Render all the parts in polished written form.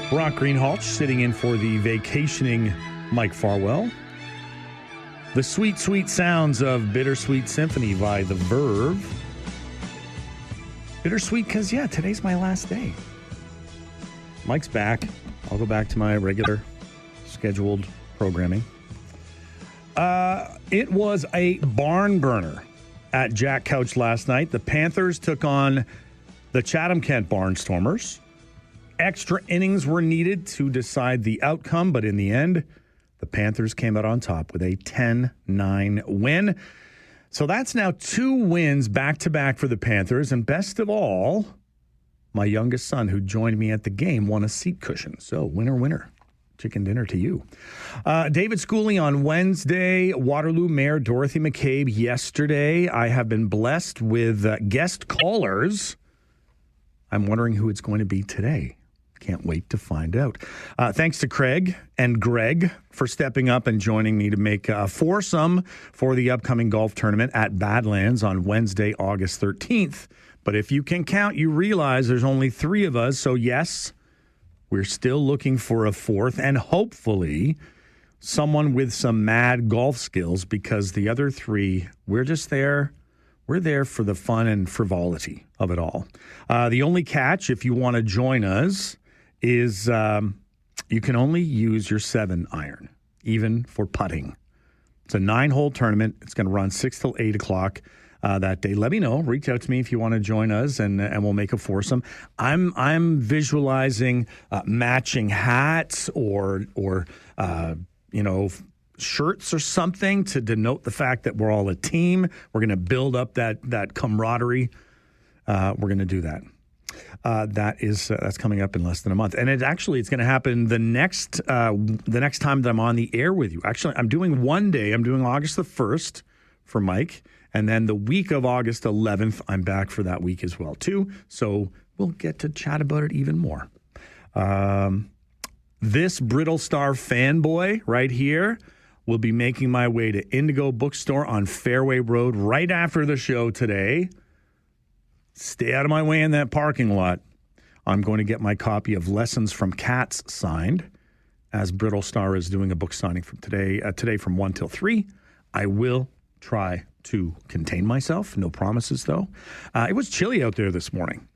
Brock Greenhalgh sitting in for the vacationing Mike Farwell. The sweet, sweet sounds of Bittersweet Symphony by The Verve. Bittersweet because, today's my last day. Mike's back. I'll go back to my regular scheduled programming. It was a barn burner at Jack Couch last night. The Panthers took on the Chatham-Kent Barnstormers. Extra innings were needed to decide the outcome, but in the end, the Panthers came out on top with a 10-9 win. So that's now 2 wins back-to-back for the Panthers. And best of all, my youngest son, who joined me at the game, won a seat cushion. So winner, winner. Chicken dinner to you. David Schooley on Wednesday. Waterloo Mayor Dorothy McCabe yesterday. I have been blessed with guest callers. I'm wondering who it's going to be today. Can't wait to find out. Thanks to Craig and Greg for stepping up and joining me to make a foursome for the upcoming golf tournament at Badlands on Wednesday, August 13th. But if you can count, you realize there's only 3 of us. So yes, we're still looking for a 4th and hopefully someone with some mad golf skills, because the other 3, we're just there. We're there for the fun and frivolity of it all. The only catch, if you want to join us, is you can only use your 7-iron, even for putting. It's a 9-hole tournament. It's going to run 6 till 8 o'clock that day. Let me know. Reach out to me if you want to join us, and we'll make a foursome. I'm visualizing matching hats or shirts or something to denote the fact that we're all a team. We're going to build up that camaraderie. We're going to do that. That's coming up in less than a month, and it's going to happen the next time that I'm on the air with you. Actually, I'm doing one day. I'm doing August the 1st for Mike, and then the week of August 11th, I'm back for that week as well too. So we'll get to chat about it even more. This Brittle Star fanboy right here will be making my way to Indigo Bookstore on Fairway Road right after the show today. Stay out of my way in that parking lot. I'm going to get my copy of Lessons from Cats signed, as Brittle Star is doing a book signing from today from 1 till 3. I will try to contain myself. No promises, though. It was chilly out there this morning.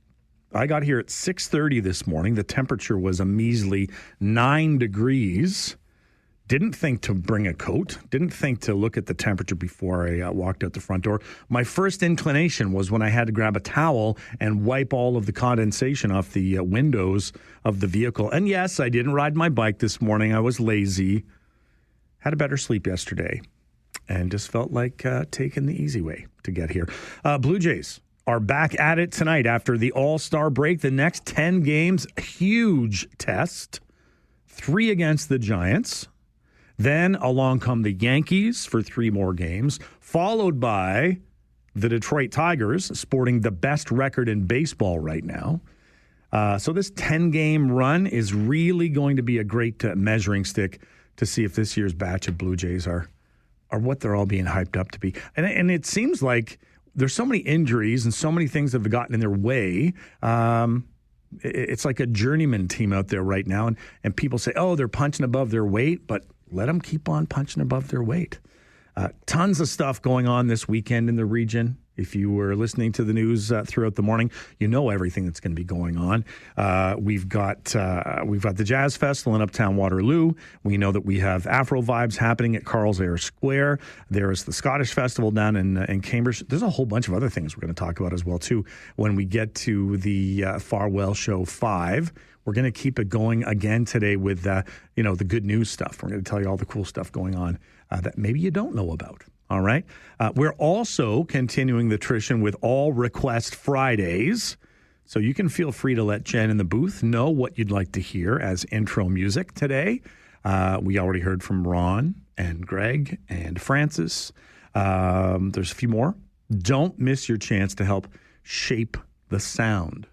I got here at 6:30 this morning. The temperature was a measly 9 degrees. Didn't think to bring a coat. Didn't think to look at the temperature before I walked out the front door. My first inclination was when I had to grab a towel and wipe all of the condensation off the windows of the vehicle. And yes, I didn't ride my bike this morning. I was lazy. Had a better sleep yesterday. And just felt like taking the easy way to get here. Blue Jays are back at it tonight after the All-Star break. The next 10 games, huge test. 3 against the Giants. Then along come the Yankees for 3 more games, followed by the Detroit Tigers, sporting the best record in baseball right now. So this 10-game run is really going to be a great measuring stick to see if this year's batch of Blue Jays are what they're all being hyped up to be. And it seems like there's so many injuries and so many things that have gotten in their way. It's like a journeyman team out there right now. And people say, oh, they're punching above their weight, but let them keep on punching above their weight. Tons of stuff going on this weekend in the region. If you were listening to the news throughout the morning, you know everything that's going to be going on. We've got the Jazz Festival in Uptown Waterloo. We know that we have Afro Vibes happening at Carl's Air Square. There is the Scottish Festival down in Cambridge. There's a whole bunch of other things we're going to talk about as well too when we get to the Farwell Show 5. We're going to keep it going again today with the good news stuff. We're going to tell you all the cool stuff going on that maybe you don't know about. All right. We're also continuing the tradition with All Request Fridays. So you can feel free to let Jen in the booth know what you'd like to hear as intro music today. We already heard from Ron and Greg and Francis. There's a few more. Don't miss your chance to help shape the sound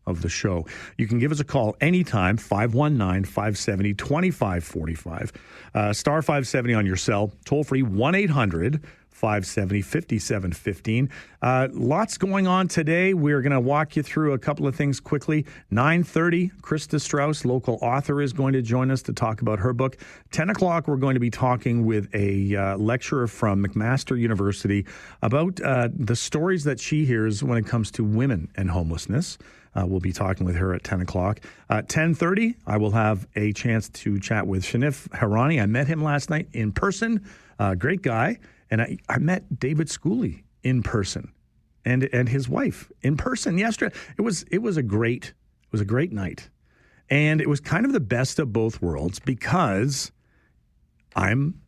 of the show. You can give us a call anytime, 519-570-2545. Star 570 on your cell, toll free 1-800 570-5715. Lots going on today. We're going to walk you through a couple of things quickly. 9:30, Krista Strauss, local author, is going to join us to talk about her book. 10 o'clock, we're going to be talking with a lecturer from McMaster University about the stories that she hears when it comes to women and homelessness. We'll be talking with her at 10 o'clock. 10:30, I will have a chance to chat with Shanif Harani. I met him last night in person. Great guy. And I met David Schooley in person and his wife in person yesterday. It was a great night. And it was kind of the best of both worlds because I'm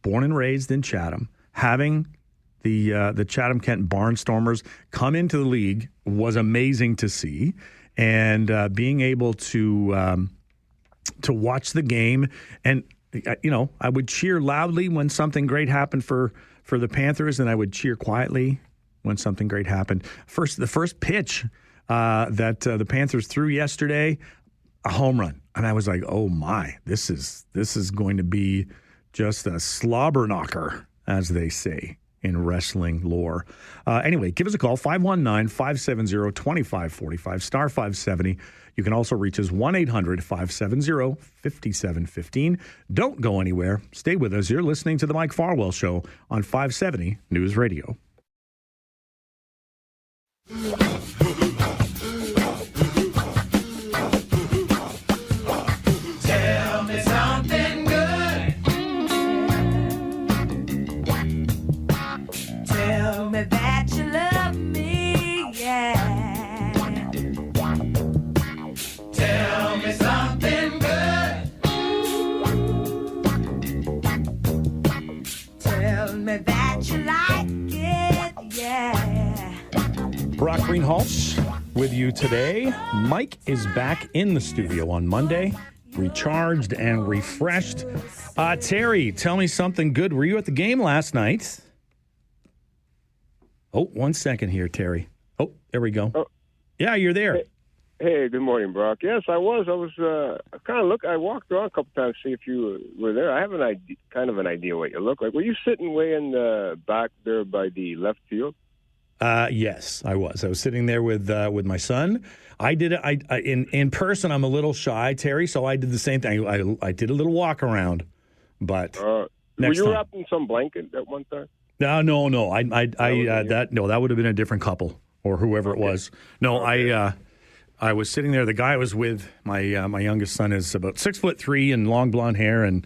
born and raised in Chatham. Having the Chatham-Kent Barnstormers come into the league was amazing to see. And being able to watch the game and I would cheer loudly when something great happened for the Panthers, and I would cheer quietly when something great happened. The first pitch that the Panthers threw yesterday, a home run, and I was like, "Oh my, this is going to be just a slobber knocker," as they say in wrestling lore. Anyway, give us a call, 519-570-2545, star 570. You can also reach us 1-800-570-5715. Don't go anywhere. Stay with us. You're listening to The Mike Farwell Show on 570 News Radio. Tell me something good. Tell me that you love me, yeah. Tell me something good. Tell me that you like it, yeah. Brock Greenhalgh with you today. Mike is back in the studio on Monday, recharged and refreshed. Terry, tell me something good. Were you at the game last night? Oh, 1 second here, Terry. Oh, there we go. Oh. Yeah, you're there. Hey, good morning, Brock. Yes, I was. I walked around a couple times to see if you were there. I have an idea, kind of an idea what you look like. Were you sitting way in the back there by the left field? Yes, I was. I was sitting there with my son. I did it. In person, I'm a little shy, Terry, so I did the same thing. I did a little walk around, but were you time. wrapped in some blanket at one time? No. That would have been a different couple or whoever it was. No, okay. I was sitting there. The guy I was with, my youngest son, is about 6'3" and long blonde hair, and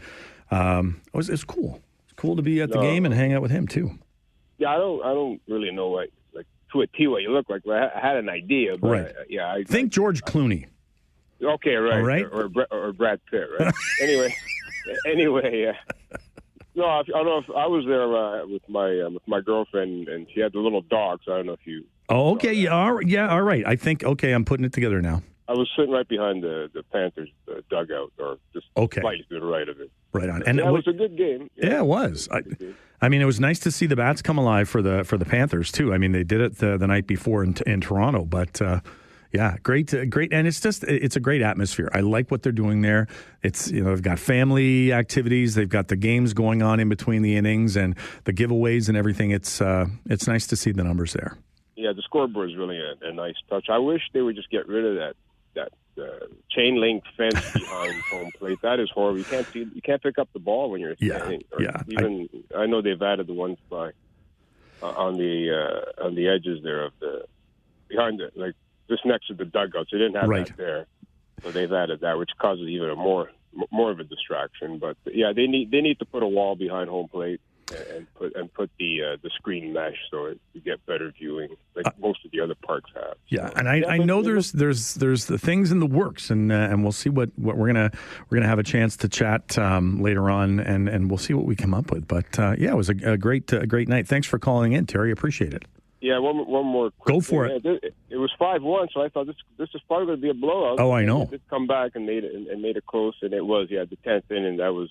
it was cool. It's cool to be at the game and hang out with him too. Yeah, I don't really know what to a T what you look like. But I had an idea, but right. I think George Clooney. Okay, right. All right. Or Brad Pitt, right? anyway, yeah. No, I don't know if I was there with my girlfriend, and she had the little dog. So I don't know if you. Oh, okay. Yeah, all right. I think I'm putting it together now. I was sitting right behind the Panthers dugout, or just slightly to the right of it. Right on. And it was a good game. Yeah, it was. I mean, it was nice to see the bats come alive for the Panthers too. I mean, they did it the night before in Toronto, but. Yeah, great, and it's a great atmosphere. I like what they're doing there. It's they've got family activities, they've got the games going on in between the innings, and the giveaways and everything. It's nice to see the numbers there. Yeah, the scoreboard is really a nice touch. I wish they would just get rid of that chain link fence behind home plate. That is horrible. You can't pick up the ball when you're standing. Even I know they've added the ones on the edges there of the behind the just next to the dugouts. They didn't have that there, so they've added that, which causes even more of a distraction. But yeah, they need to put a wall behind home plate and put the screen mesh so you get better viewing, like most of the other parks have. Yeah, and I know there's the things in the works, and we'll see what we're gonna have a chance to chat later on, and we'll see what we come up with. But it was a great night. Thanks for calling in, Terry. Appreciate it. Yeah, one more quick Go for thing. It was 5-1, so I thought this is probably going to be a blowout. Oh, I know. They did come back and made it close, and it was. Yeah, the 10th inning. That was.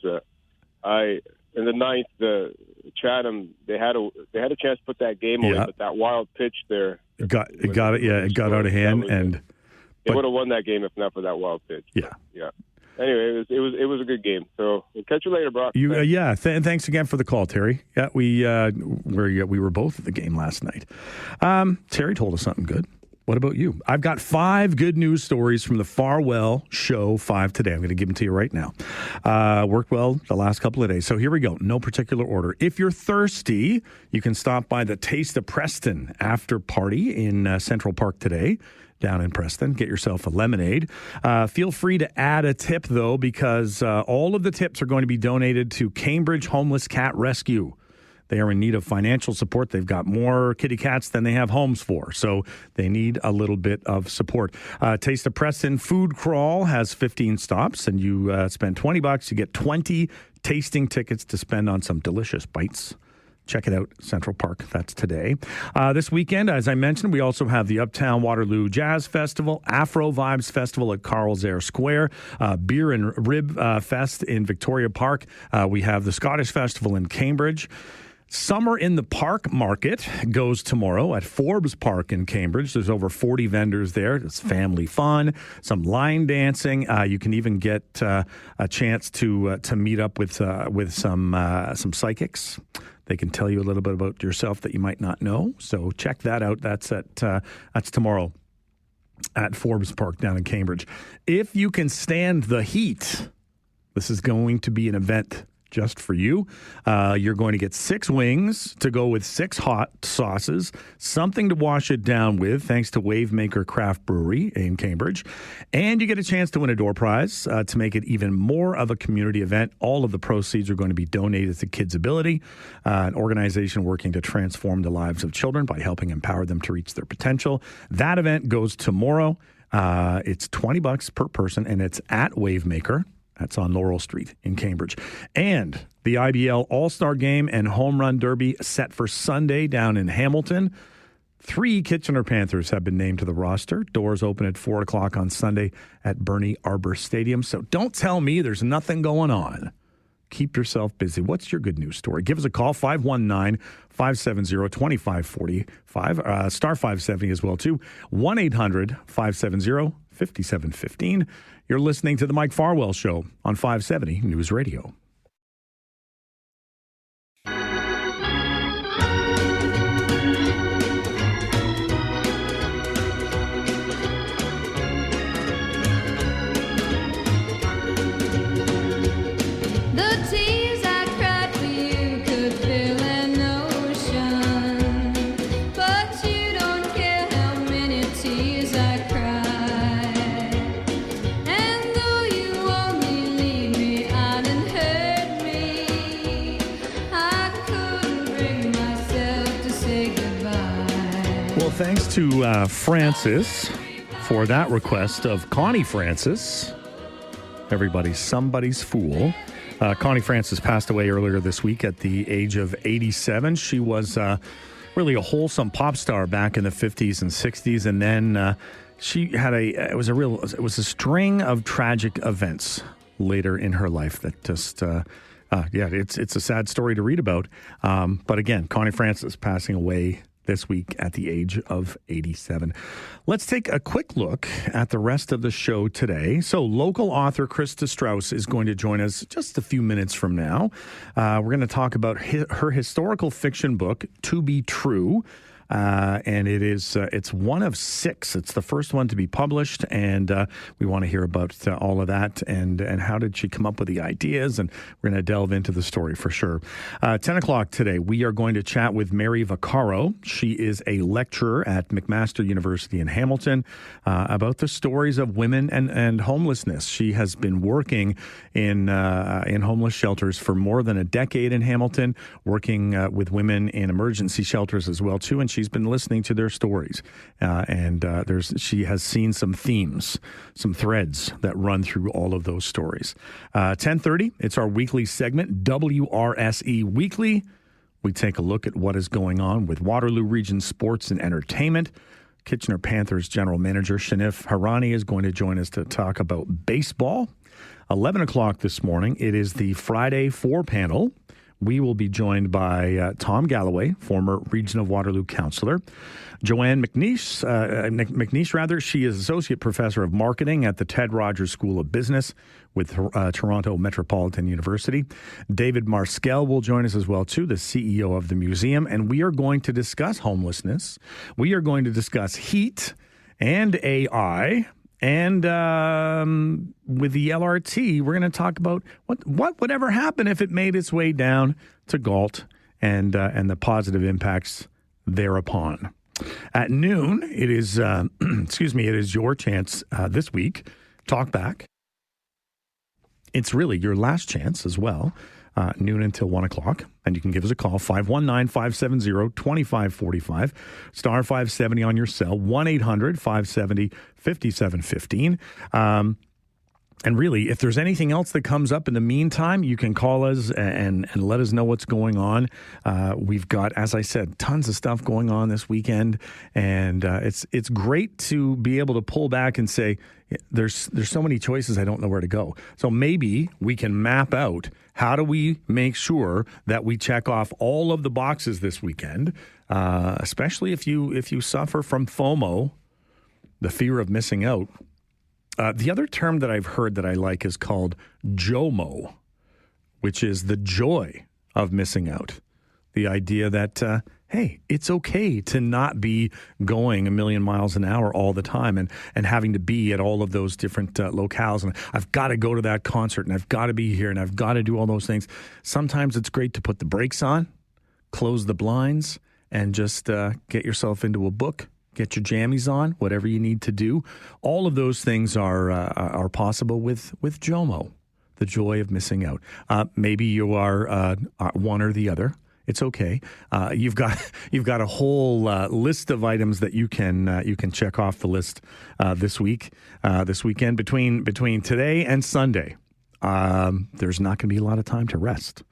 In the 9th, the Chatham they had a chance to put that game away, but that wild pitch there. It got out of hand, they would have won that game if not for that wild pitch. Yeah. anyway, it was a good game. So we'll catch you later, Brock. Thanks again for the call, Terry. Yeah, we were both at the game last night. Terry told us something good. What about you? I've got 5 good news stories from the Farwell Show 5 today. I'm going to give them to you right now. Worked well the last couple of days. So here we go. No particular order. If you're thirsty, you can stop by the Taste of Preston after party in Central Park today, down in Preston. Get yourself a lemonade. Feel free to add a tip, though, because all of the tips are going to be donated to Cambridge Homeless Cat Rescue. They are in need of financial support. They've got more kitty cats than they have homes for, so they need a little bit of support. Taste of Preston Food Crawl has 15 stops, and you spend $20. You get 20 tasting tickets to spend on some delicious bites. Check it out, Central Park. That's today. This weekend, as I mentioned, we also have the Uptown Waterloo Jazz Festival, Afro Vibes Festival at Carl's Air Square, Beer and Rib Fest in Victoria Park. We have the Scottish Festival in Cambridge. Summer in the Park Market goes tomorrow at Forbes Park in Cambridge. There's over 40 vendors there. It's family fun, some line dancing. You can even get a chance to meet up with some psychics. They can tell you a little bit about yourself that you might not know. So check that out. That's tomorrow at Forbes Park down in Cambridge. If you can stand the heat, this is going to be an event just for you. You're going to get 6 wings to go with 6 hot sauces, something to wash it down with, thanks to Wavemaker Craft Brewery in Cambridge. And you get a chance to win a door prize to make it even more of a community event. All of the proceeds are going to be donated to Kids Ability, an organization working to transform the lives of children by helping empower them to reach their potential. That event goes tomorrow. It's $20 per person, and it's at Wavemaker. That's on Laurel Street in Cambridge. And the IBL All-Star Game and Home Run Derby set for Sunday down in Hamilton. 3 Kitchener Panthers have been named to the roster. Doors open at 4 o'clock on Sunday at Bernie Arbor Stadium. So don't tell me there's nothing going on. Keep yourself busy. What's your good news story? Give us a call, 519-570-2545, star 570 as well, too. 1-800-570-5715. You're listening to The Mike Farwell Show on 570 News Radio. Thanks to Francis for that request of Connie Francis. Everybody's somebody's fool. Connie Francis passed away earlier this week at the age of 87. She was really a wholesome pop star back in the 50s and 60s, and then she had it was a string of tragic events later in her life that just it's a sad story to read about. But again, Connie Francis passing away this week at the age of 87. Let's take a quick look at the rest of the show today. So local author Krista Strauss is going to join us just a few minutes from now. We're going to talk about her historical fiction book, To Be True. And it's one of 6. It's the first one to be published, and we want to hear about all of that and how did she come up with the ideas, and we're going to delve into the story for sure. 10 o'clock today, we are going to chat with Mary Vaccaro. She is a lecturer at McMaster University in Hamilton about the stories of women and homelessness. She has been working in homeless shelters for more than a decade in Hamilton, working with women in emergency shelters as well, too, and she's been listening to their stories, and she has seen some themes, some threads that run through all of those stories. 10:30, it's our weekly segment, WRSE Weekly. We take a look at what is going on with Waterloo Region Sports and Entertainment. Kitchener Panthers General Manager Shanif Harani is going to join us to talk about baseball. 11 o'clock this morning, it is the Friday 4 panel we will be joined by Tom Galloway, former Region of Waterloo councillor. Joanne McNeish, she is Associate Professor of Marketing at the Ted Rogers School of Business with Toronto Metropolitan University. David Marskell will join us as well, too, the CEO of the museum. And we are going to discuss homelessness. We are going to discuss heat and AI. And with the LRT, we're going to talk about what would ever happen if it made its way down to Galt and the positive impacts thereupon. At noon, it is it is your chance this week. Talkback. It's really your last chance as well. Noon until 1 o'clock. And you can give us a call, 519-570-2545, star 570 on your cell, 1-800-570-5715. And really, if there's anything else that comes up in the meantime, you can call us and let us know what's going on. We've got, as I said, tons of stuff going on this weekend. And it's great to be able to pull back and say, there's so many choices, I don't know where to go. So maybe we can map out how do we make sure that we check off all of the boxes this weekend, especially if you suffer from FOMO, the fear of missing out. The other term that I've heard that I like is called JOMO, which is the joy of missing out. The idea that, hey, it's okay to not be going a million miles an hour all the time and having to be at all of those different locales. And I've got to go to that concert and I've got to be here and I've got to do all those things. Sometimes it's great to put the brakes on, close the blinds, and just get yourself into a book. Get your jammies on, whatever you need to do. All of those things are possible with JOMO, the joy of missing out. Maybe you are one or the other. It's okay. You've got a whole list of items that you can check off the list this weekend between today and Sunday. There's not going to be a lot of time to rest,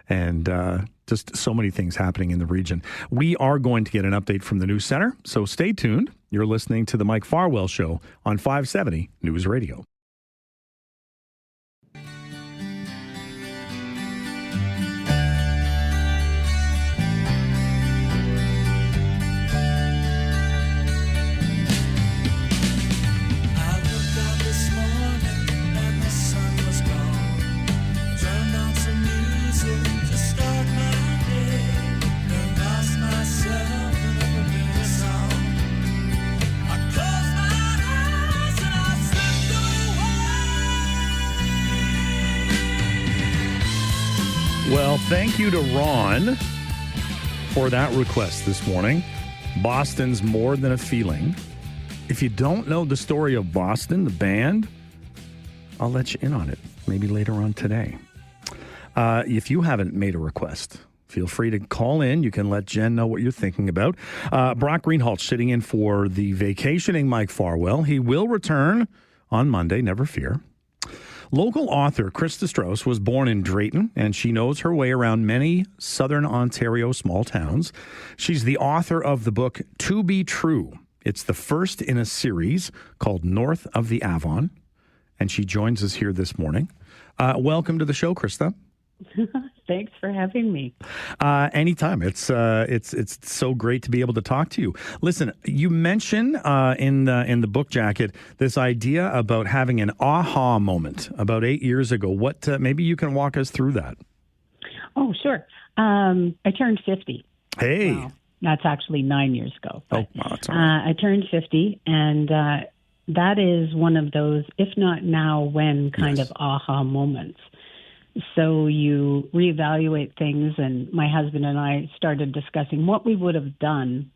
and just so many things happening in the region. We are going to get an update from the News Center, so stay tuned. You're listening to the Mike Farwell Show on 570 News Radio. Well, thank you to Ron for that request this morning. Boston's More Than a Feeling. If you don't know the story of Boston, the band, I'll let you in on it maybe later on today. If you haven't made a request, feel free to call in. You can let Jen know what you're thinking about. Brock Greenhalgh sitting in for the vacationing Mike Farwell. He will return on Monday, never fear. Local author Krista Strauss was born in Drayton, and she knows her way around many southern Ontario small towns. She's the author of the book To Be True. It's the first in a series called North of the Avon, and she joins us here this morning. Welcome to the show, Krista. Thanks for having me. Anytime. It's so great to be able to talk to you. Listen, you mentioned in the book jacket this idea about having an aha moment about 8 years ago. What maybe you can walk us through that? Oh, sure. I turned 50. Hey. Well, that's actually 9 years ago. But, that's all right. I turned 50, and that is one of those, if not now, when kind of aha moments. So you reevaluate things, and my husband and I started discussing what we would have done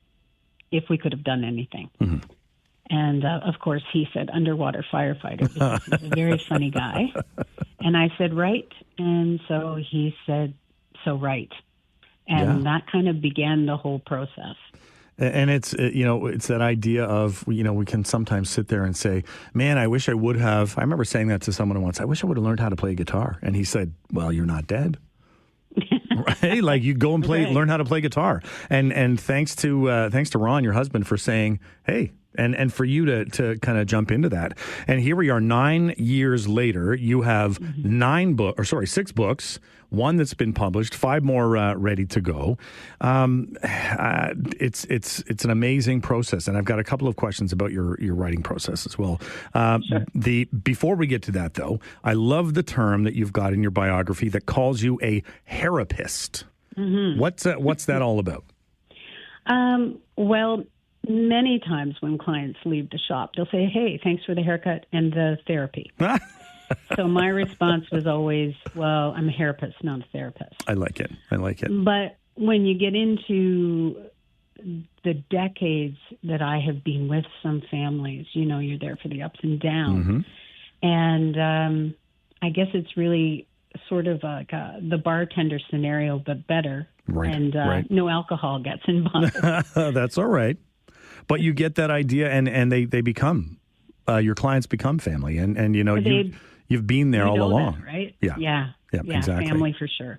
if we could have done anything. Mm-hmm. And, of course, he said underwater firefighter because he's a very funny guy. And I said, right. And so he said, so right. And that kind of began the whole process. And it's, it's that idea of, we can sometimes sit there and say, man, I wish I would have. I remember saying that to someone once. I wish I would have learned how to play guitar. And he said, well, you're not dead. Right? Like you go and learn how to play guitar. And thanks to Ron, your husband, for saying, hey, And for you to kind of jump into that. And here we are 9 years later. You have 6 books, one that's been published, 5 more ready to go. It's an amazing process. And I've got a couple of questions about your writing process as well. Sure. Before we get to that, though, I love the term that you've got in your biography that calls you a therapist. Mm-hmm. What's that all about? Well, many times when clients leave the shop, they'll say, "Hey, thanks for the haircut and the therapy." So my response was always, "Well, I'm a therapist, not a therapist." I like it. But when you get into the decades that I have been with some families, you're there for the ups and downs. Mm-hmm. And I guess it's really sort of like the bartender scenario, but better. Right. And right. No alcohol gets involved. That's all right. But you get that idea, and they become your clients become family, and you've been there all along, that, right? Yeah, exactly. Family for sure.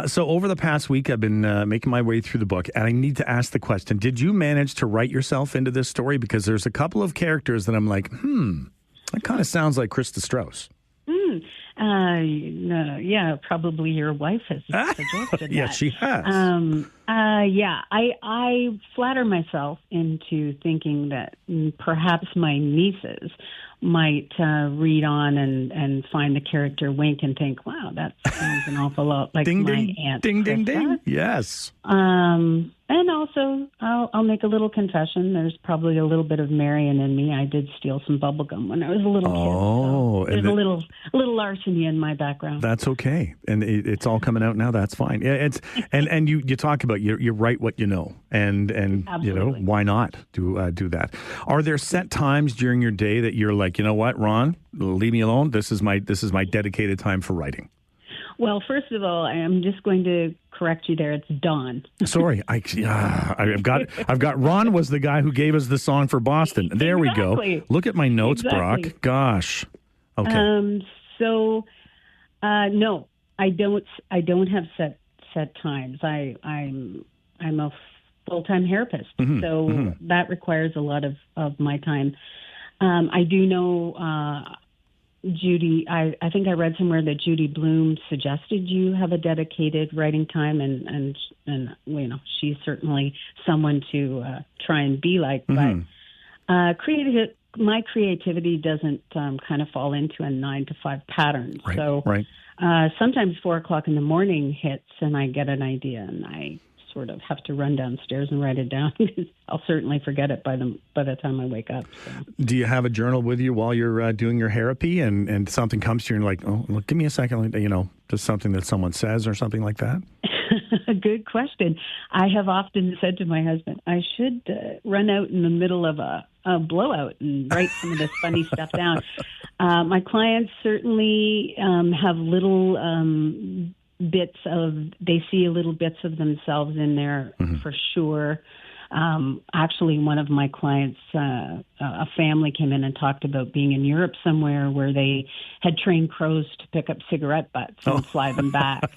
So over the past week, I've been making my way through the book, and I need to ask the question: did you manage to write yourself into this story? Because there's a couple of characters that I'm like, that kind of sounds like Krista Strauss. No, yeah, probably your wife has suggested that. Yeah, she has. I flatter myself into thinking that perhaps my nieces might read on and find the character Wink and think, wow, that sounds an awful lot like my aunt. Ding, Krista. ding, ding. Yes. And also, I'll make a little confession. There's probably a little bit of Marion in me. I did steal some bubble gum when I was a little kid. So there's a little larceny in my background. That's okay, and it's all coming out now. That's fine. Yeah, it's and you talk about you write what you know, and Absolutely. Why not do that? Are there set times during your day that you're like, you know what, Ron, leave me alone. This is my dedicated time for writing. Well, first of all, I'm just going to correct you there. It's Dawn. Sorry, I've got Ron was the guy who gave us the song for Boston. There Exactly. we go. Look at my notes, Exactly. Brock. Gosh. Okay. No, I don't have set times. I'm a full-time therapist, so that requires a lot of my time. I do know. Judy, I think I read somewhere that Judy Blume suggested you have a dedicated writing time, and she's certainly someone to try and be like. But my creativity doesn't kind of fall into a 9 to 5 pattern. Right, so right. Sometimes 4:00 in the morning hits, and I get an idea, and I sort of have to run downstairs and write it down because I'll certainly forget it by the time I wake up. So. Do you have a journal with you while you're doing your therapy and something comes to you and you're like, oh, look, give me a second, just something that someone says or something like that? Good question. I have often said to my husband, I should run out in the middle of a blowout and write some of this funny stuff down. My clients certainly have little they see little bits of themselves in there for sure. Actually, one of my clients, a family came in and talked about being in Europe somewhere where they had trained crows to pick up cigarette butts and fly them back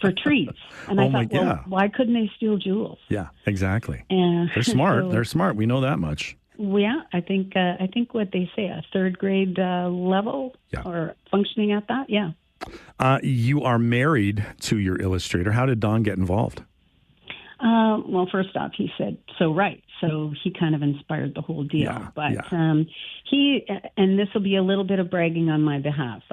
for treats. And I thought, why couldn't they steal jewels? Yeah, exactly. They're smart. They're smart. We know that much. Yeah, I think what they say, a third grade level or functioning at that, yeah. You are married to your illustrator. How did Don get involved? Well, first off, he said, so he kind of inspired the whole deal. He, and this will be a little bit of bragging on my behalf,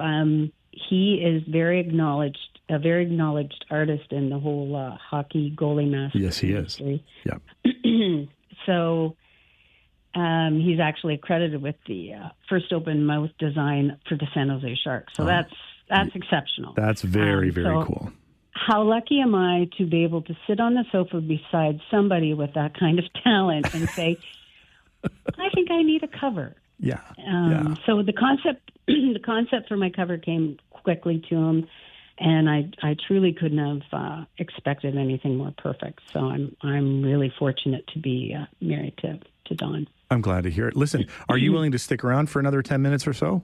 he is a very acknowledged artist in the whole hockey goalie mask. Yes, he industry. is. Yeah. So he's actually accredited with the first open mouth design for the San Jose Sharks. So that's exceptional. That's very, very cool. How lucky am I to be able to sit on the sofa beside somebody with that kind of talent and say, I think I need a cover. Yeah. So the concept for my cover came quickly to him, and I truly couldn't have expected anything more perfect. So I'm really fortunate to be married to Don. I'm glad to hear it. Listen, are you willing to stick around for another 10 minutes or so?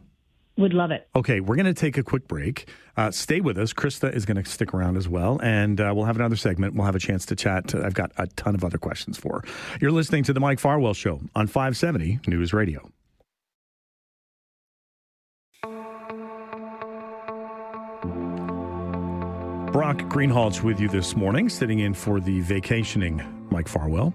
Would love it. Okay, we're going to take a quick break. Stay with us. Krista is going to stick around as well, and we'll have another segment. We'll have a chance to chat. I've got a ton of other questions for her. You're listening to The Mike Farwell Show on 570 News Radio. Brock Greenhalgh's with you this morning, sitting in for the vacationing Mike Farwell.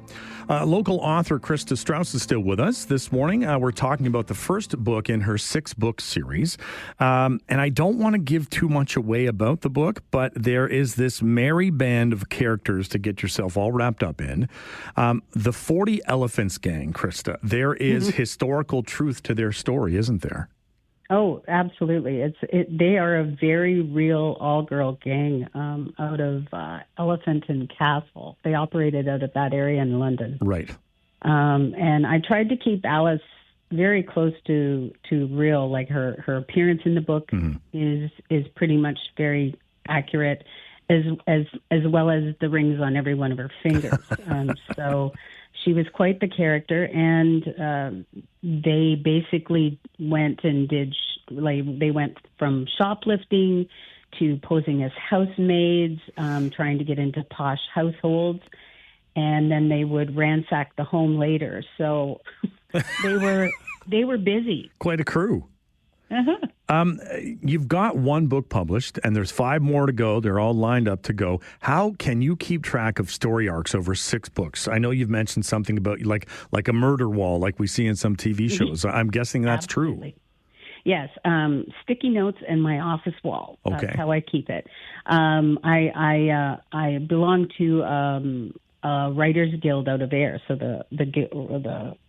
Local author Krista Strauss is still with us this morning. We're talking about the first book in her 6-book series. And I don't want to give too much away about the book, but there is this merry band of characters to get yourself all wrapped up in. The 40 Elephants Gang, Krista, there is historical truth to their story, isn't there? Oh, absolutely. They are a very real all-girl gang out of Elephant and Castle. They operated out of that area in London. Right. And I tried to keep Alice very close to real. Like her appearance in the book is pretty much very accurate, as well as the rings on every one of her fingers. So she was quite the character, and they basically went and they went from shoplifting to posing as housemaids, trying to get into posh households, and then they would ransack the home later. So they were busy. Quite a crew. You've got one book published, and there's 5 more to go. They're all lined up to go. How can you keep track of story arcs over 6 books? I know you've mentioned something about like a murder wall, like we see in some TV shows. I'm guessing that's Absolutely. True. Yes, sticky notes and my office wall. Okay. That's how I keep it. I belong to Writers Guild out of Ayr, so the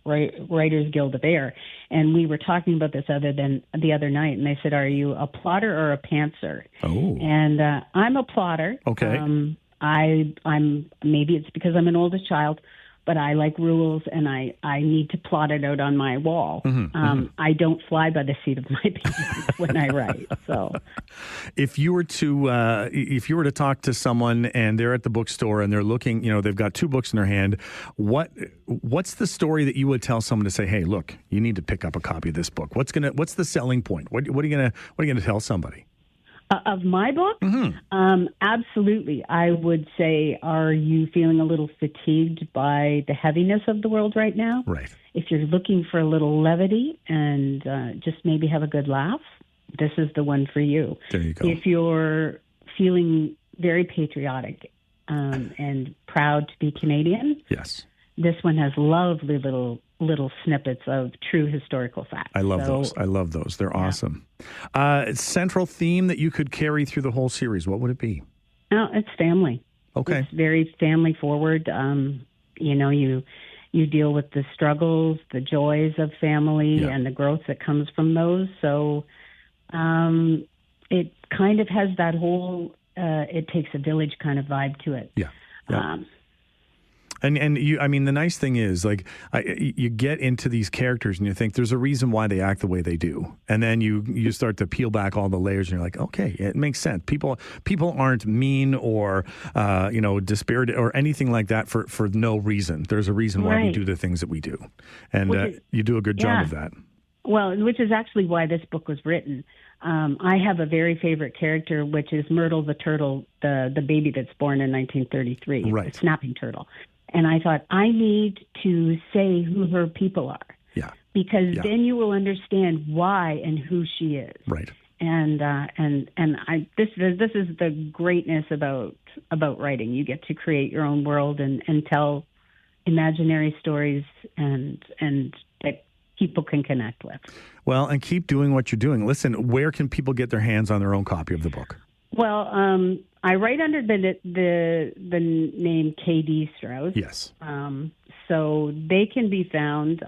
Writers Guild of Ayr, and we were talking about this the other night, and they said, "Are you a plotter or a pantser?" Oh, and I'm a plotter. Okay, I'm maybe it's because I'm an oldest child, but I like rules, and I need to plot it out on my wall. I don't fly by the seat of my pants when I write. So, if you were to talk to someone and they're at the bookstore and they're looking, they've got 2 books in their hand, what's the story that you would tell someone to say, "Hey, look, you need to pick up a copy of this book"? What's the selling point? What are you gonna tell somebody? Of my book? Absolutely. I would say, are you feeling a little fatigued by the heaviness of the world right now? Right. If you're looking for a little levity and just maybe have a good laugh, this is the one for you. There you go. If you're feeling very patriotic and proud to be Canadian, yes, this one has lovely little snippets of true historical facts. I love those. They're awesome. Central theme that you could carry through the whole series, what would it be? Oh, it's family. Okay. It's very family forward. You deal with the struggles, the joys of family, and the growth that comes from those. So it kind of has that whole it takes a village kind of vibe to it. Yeah. And you, I mean, the nice thing is, you get into these characters and you think there's a reason why they act the way they do, and then you start to peel back all the layers and you're like, okay, it makes sense. People aren't mean or dispirited or anything like that for no reason. There's a reason why we do the things that we do, and you do a good job of that. Well, which is actually why this book was written. I have a very favorite character, which is Myrtle the turtle, the baby that's born in 1933, right. the snapping turtle. And I thought, I need to say who her people are. Yeah. Because then you will understand why and who she is. Right. And this is the greatness about writing. You get to create your own world and tell imaginary stories and that people can connect with. Well, and keep doing what you're doing. Listen, where can people get their hands on their own copy of the book? Well, I write under the name K.D. Strauss. Yes. So they can be found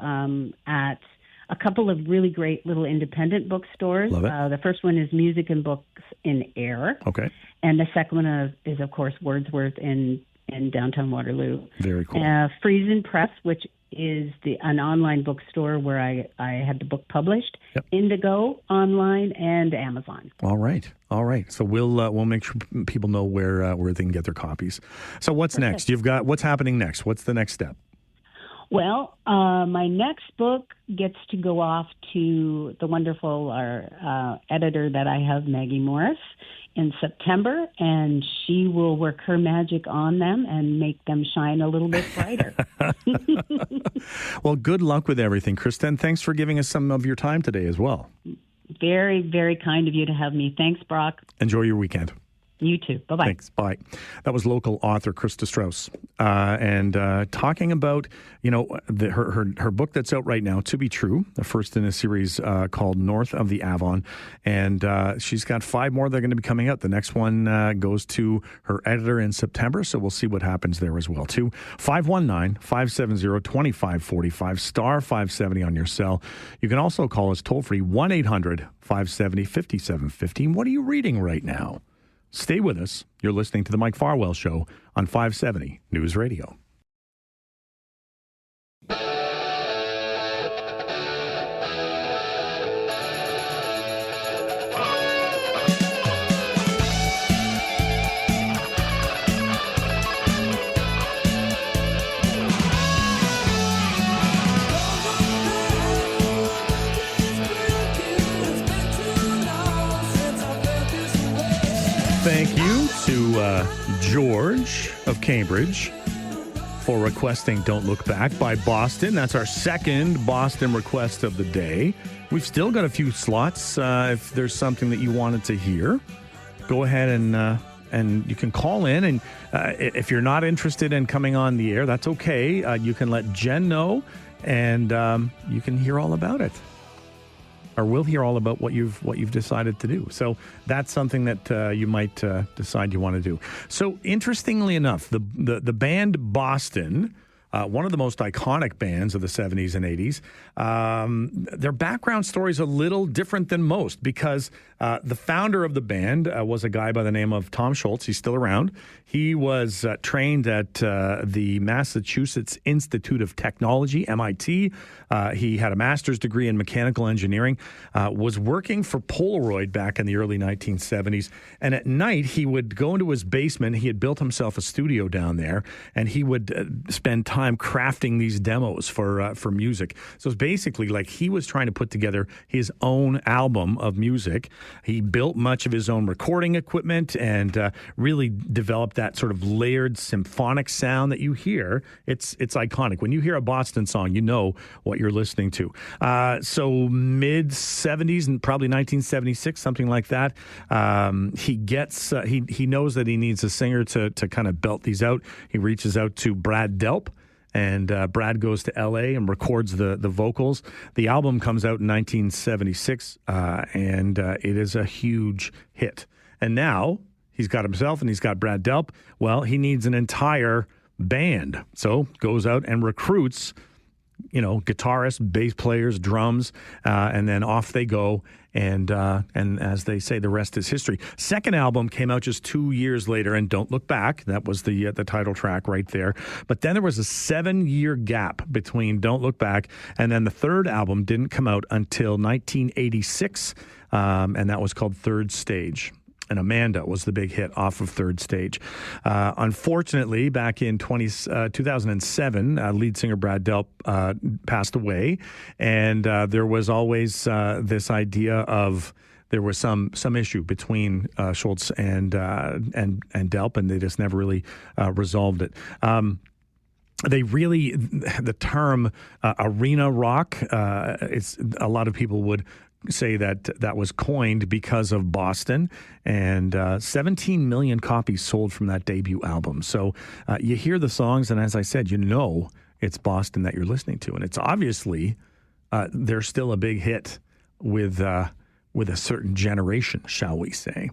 at a couple of really great little independent bookstores. Love it. The first one is Music and Books in Ayr. Okay. And the second one is, of course, Wordsworth in downtown Waterloo. Very cool. Friesen Press, which is an online bookstore where I had the book published. Yep. Indigo online and Amazon. All right. So we'll make sure people know where they can get their copies. So what's next? You've got what's happening next? What's the next step? Well, my next book gets to go off to the wonderful editor that I have, Maggie Morris, in September, and she will work her magic on them and make them shine a little bit brighter. Well, good luck with everything, Kristen. Thanks for giving us some of your time today as well. Very, very kind of you to have me. Thanks, Brock. Enjoy your weekend. You too. Bye-bye. Thanks. Bye. That was local author Krista Strauss, and talking about, her book that's out right now, To Be True, the first in a series called North of the Avon, and she's got 5 more that are going to be coming out. The next one goes to her editor in September, so we'll see what happens there as well, too. 519-570-2545, star 570 on your cell. You can also call us toll-free, 1-800-570-5715. What are you reading right now? Stay with us. You're listening to The Mike Farwell Show on 570 News Radio. Thank you to George of Cambridge for requesting Don't Look Back by Boston. That's our second Boston request of the day. We've still got a few slots. If there's something that you wanted to hear, go ahead and you can call in. And if you're not interested in coming on the air, that's okay. You can let Jen know, and you can hear all about it. Or we'll hear all about what you've decided to do. So that's something that you might decide you want to do. So interestingly enough, the band Boston, one of the most iconic bands of the 70s and 80s, their background story is a little different than most because the founder of the band was a guy by the name of Tom Schultz. He's still around. He was trained at the Massachusetts Institute of Technology, MIT. He had a master's degree in mechanical engineering, was working for Polaroid back in the early 1970s. And at night, he would go into his basement. He had built himself a studio down there, and he would spend time crafting these demos for music. So it's basically like he was trying to put together his own album of music. He built much of his own recording equipment and really developed that sort of layered symphonic sound that you hear. It's iconic. When you hear a Boston song, you know what you're listening to. So mid 70s and probably 1976, something like that. He gets he knows that he needs a singer to kind of belt these out. He reaches out to Brad Delp. And Brad goes to L.A. and records the vocals. The album comes out in 1976, and it is a huge hit. And now he's got himself and he's got Brad Delp. Well, he needs an entire band. So goes out and recruits, guitarists, bass players, drums, and then off they go. And as they say, the rest is history. Second album came out just 2 years later, and Don't Look Back. That was the title track right there. But then there was a 7-year gap between Don't Look Back, and then the third album didn't come out until 1986, and that was called Third Stage. And Amanda was the big hit off of Third Stage. Unfortunately, back in 2007, lead singer Brad Delp passed away, and there was always this idea of there was some issue between Schultz and Delp, and they just never really resolved it. The term arena rock, it's a lot of people would say that was coined because of Boston, and 17 million copies sold from that debut album. So you hear the songs, and as I said, it's Boston that you're listening to, and it's obviously they're still a big hit with a certain generation, shall we say.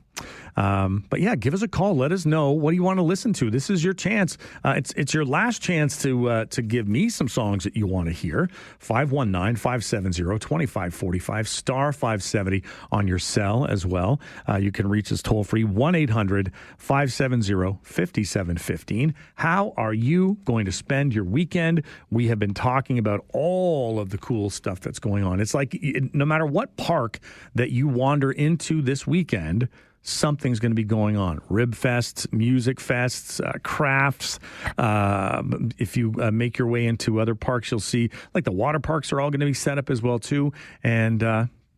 But yeah, give us a call. Let us know, what do you want to listen to? This is your chance. It's your last chance to give me some songs that you want to hear. 519-570-2545, star 570 on your cell as well. You can reach us toll free, 1-800-570-5715. How are you going to spend your weekend? We have been talking about all of the cool stuff that's going on. It's like no matter what park that you wander into this weekend, something's going to be going on. Rib fests, music fests, crafts. If you make your way into other parks, you'll see like the water parks are all going to be set up as well too. And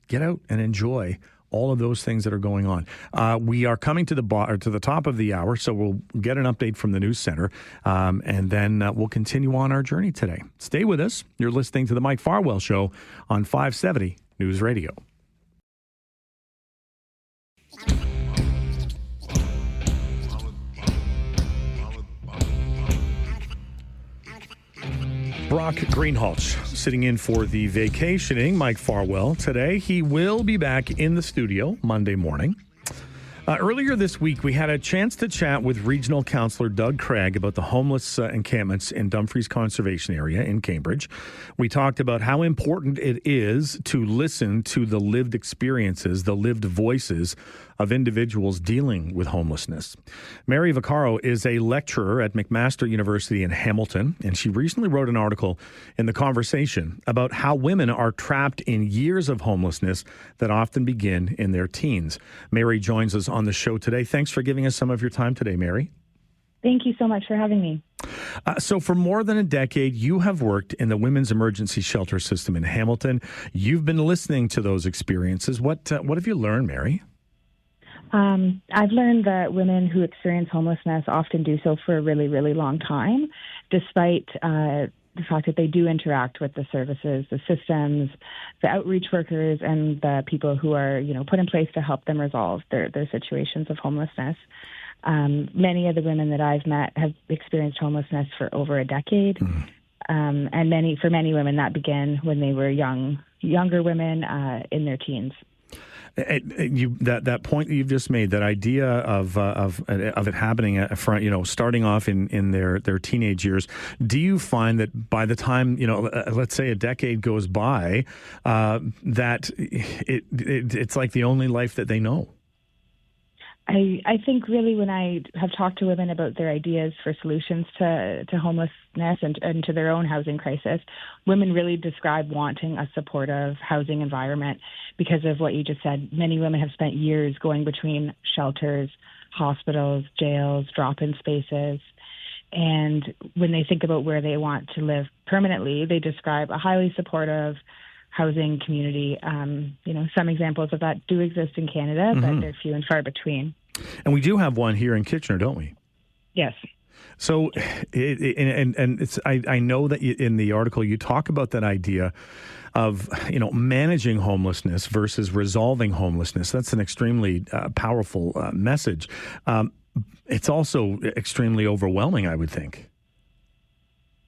get out and enjoy all of those things that are going on. We are coming to the top of the hour, so we'll get an update from the news center, and then we'll continue on our journey today. Stay with us. You're listening to the Mike Farwell Show on 570 News Radio. Brock Greenhalgh sitting in for the vacationing Mike Farwell today. He will be back in the studio Monday morning. Earlier this week, we had a chance to chat with Regional Councillor Doug Craig about the homeless encampments in Dumfries Conservation Area in Cambridge. We talked about how important it is to listen to the lived experiences, the lived voices of individuals dealing with homelessness. Mary Vaccaro is a lecturer at McMaster University in Hamilton, and she recently wrote an article in The Conversation about how women are trapped in years of homelessness that often begin in their teens. Mary joins us on the show today. Thanks for giving us some of your time today, Mary. Thank you so much for having me. So for more than a decade, you have worked in the women's emergency shelter system in Hamilton. You've been listening to those experiences. What have you learned, Mary? I've learned that women who experience homelessness often do so for a really, really long time, despite the fact that they do interact with the services, the systems, the outreach workers, and the people who are, put in place to help them resolve their situations of homelessness. Many of the women that I've met have experienced homelessness for over a decade. And for many women, that began when they were younger women in their teens. That point that you've just made, that idea of it happening at front, starting off in their teenage years. Do you find that by the time let's say a decade goes by, that it's like the only life that they know? I think really when I have talked to women about their ideas for solutions to homelessness and to their own housing crisis, women really describe wanting a supportive housing environment because of what you just said. Many women have spent years going between shelters, hospitals, jails, drop-in spaces. And when they think about where they want to live permanently, they describe a highly supportive housing community. Some examples of that do exist in Canada, but they're few and far between. And we do have one here in Kitchener, don't we? Yes. So, I know that in the article you talk about that idea of managing homelessness versus resolving homelessness. That's an extremely powerful message. It's also extremely overwhelming, I would think.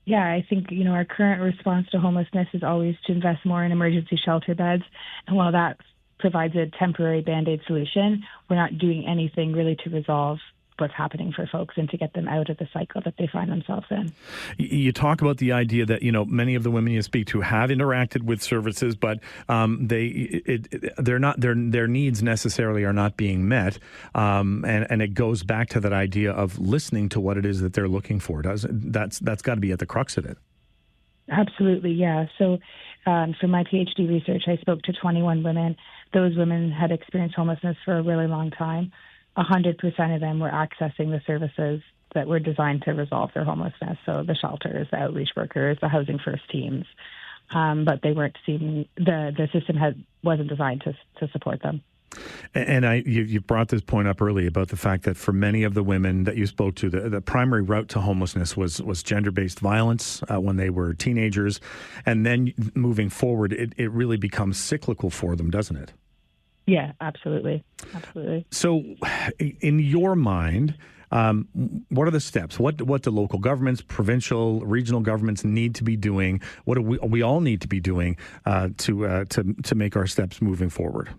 Yeah, I think, our current response to homelessness is always to invest more in emergency shelter beds. And while that provides a temporary Band-Aid solution, we're not doing anything really to resolve what's happening for folks and to get them out of the cycle that they find themselves in. You talk about the idea that, many of the women you speak to have interacted with services, but their needs necessarily are not being met. And it goes back to that idea of listening to what it is that they're looking for. That's got to be at the crux of it. Absolutely, yeah. So for my PhD research, I spoke to 21 women. Those women had experienced homelessness for a really long time. 100% of them were accessing the services that were designed to resolve their homelessness. So the shelters, the outreach workers, the housing first teams. But they weren't seeing, the system wasn't designed to support them. And you brought this point up early about the fact that for many of the women that you spoke to, the primary route to homelessness was gender-based violence when they were teenagers. And then moving forward, it really becomes cyclical for them, doesn't it? Yeah, absolutely. Absolutely. So in your mind, what are the steps? What do local governments, provincial, regional governments need to be doing? What do we all need to be doing to make our steps moving forward?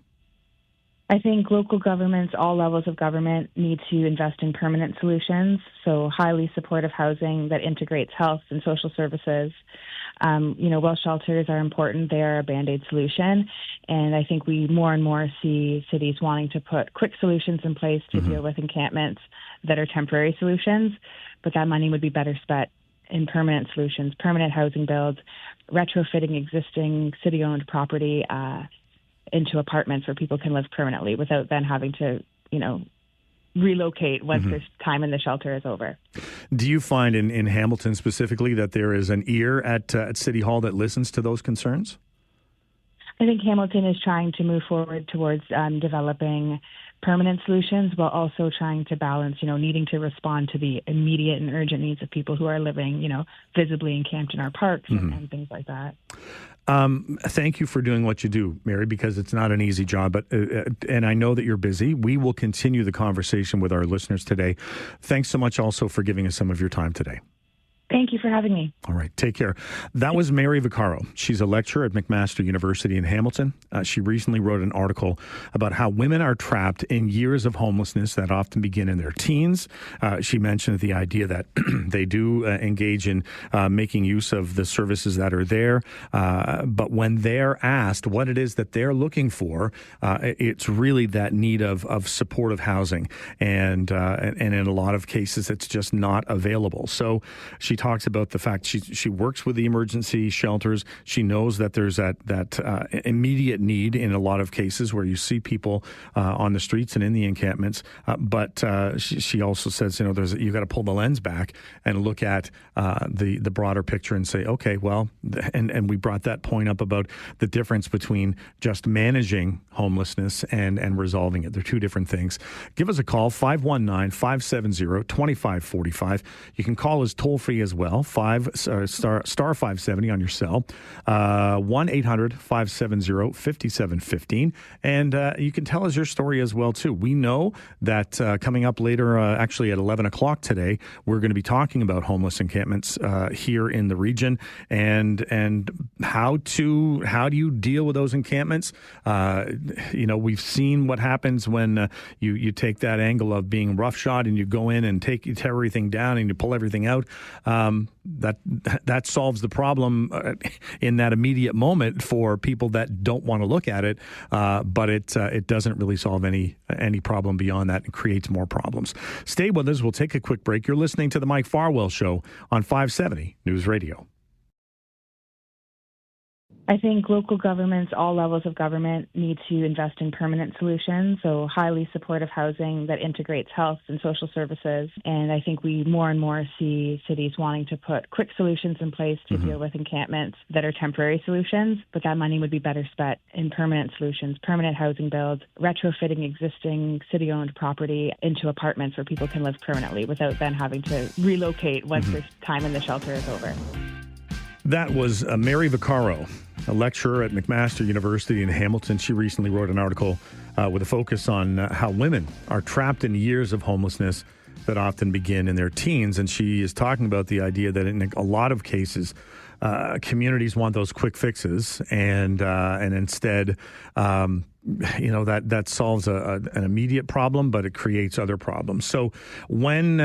I think local governments, all levels of government, need to invest in permanent solutions, so highly supportive housing that integrates health and social services. While shelters are important, they are a Band-Aid solution, and I think we more and more see cities wanting to put quick solutions in place to deal with encampments that are temporary solutions, but that money would be better spent in permanent solutions, permanent housing builds, retrofitting existing city-owned property into apartments where people can live permanently without then having to relocate once their time in the shelter is over. Do you find in Hamilton specifically that there is an ear at City Hall that listens to those concerns? I think Hamilton is trying to move forward towards developing permanent solutions while also trying to balance, needing to respond to the immediate and urgent needs of people who are living, visibly encamped in our parks and things like that. Thank you for doing what you do, Mary, because it's not an easy job, but and I know that you're busy. We will continue the conversation with our listeners today. Thanks so much also for giving us some of your time today. Thank you for having me. All right, take care. That was Mary Vaccaro. She's a lecturer at McMaster University in Hamilton. She recently wrote an article about how women are trapped in years of homelessness that often begin in their teens. She mentioned the idea that they do engage in making use of the services that are there. But when they're asked what it is that they're looking for, it's really that need of supportive housing. And in a lot of cases, it's just not available. So she talks about the fact she works with the emergency shelters. She knows that there's that immediate need in a lot of cases where you see people on the streets and in the encampments. But she also says, you got to pull the lens back and look at the broader picture and say, okay, well, and we brought that point up about the difference between just managing homelessness and resolving it. They're two different things. Give us a call, 519-570-2545. You can call us toll free as well, star 570 on your cell, 1-800-570-5715. And you can tell us your story as well, too. We know that coming up later, actually at 11 o'clock today, we're going to be talking about homeless encampments here in the region and how do you deal with those encampments. We've seen what happens when you take that angle of being roughshod and you go in and tear everything down and you pull everything out. That solves the problem in that immediate moment for people that don't want to look at it, but it doesn't really solve any problem beyond that and creates more problems. Stay with us. We'll take a quick break. You're listening to the Mike Farwell Show on 570 News Radio. I think local governments, all levels of government, need to invest in permanent solutions, so highly supportive housing that integrates health and social services. And I think we more and more see cities wanting to put quick solutions in place to deal with encampments that are temporary solutions, but that money would be better spent in permanent solutions, permanent housing builds, retrofitting existing city-owned property into apartments where people can live permanently without then having to relocate once their time in the shelter is over. That was Mary Vaccaro, a lecturer at McMaster University in Hamilton. She recently wrote an article with a focus on how women are trapped in years of homelessness that often begin in their teens. And she is talking about the idea that in a lot of cases, communities want those quick fixes, and instead, that solves an immediate problem, but it creates other problems. So when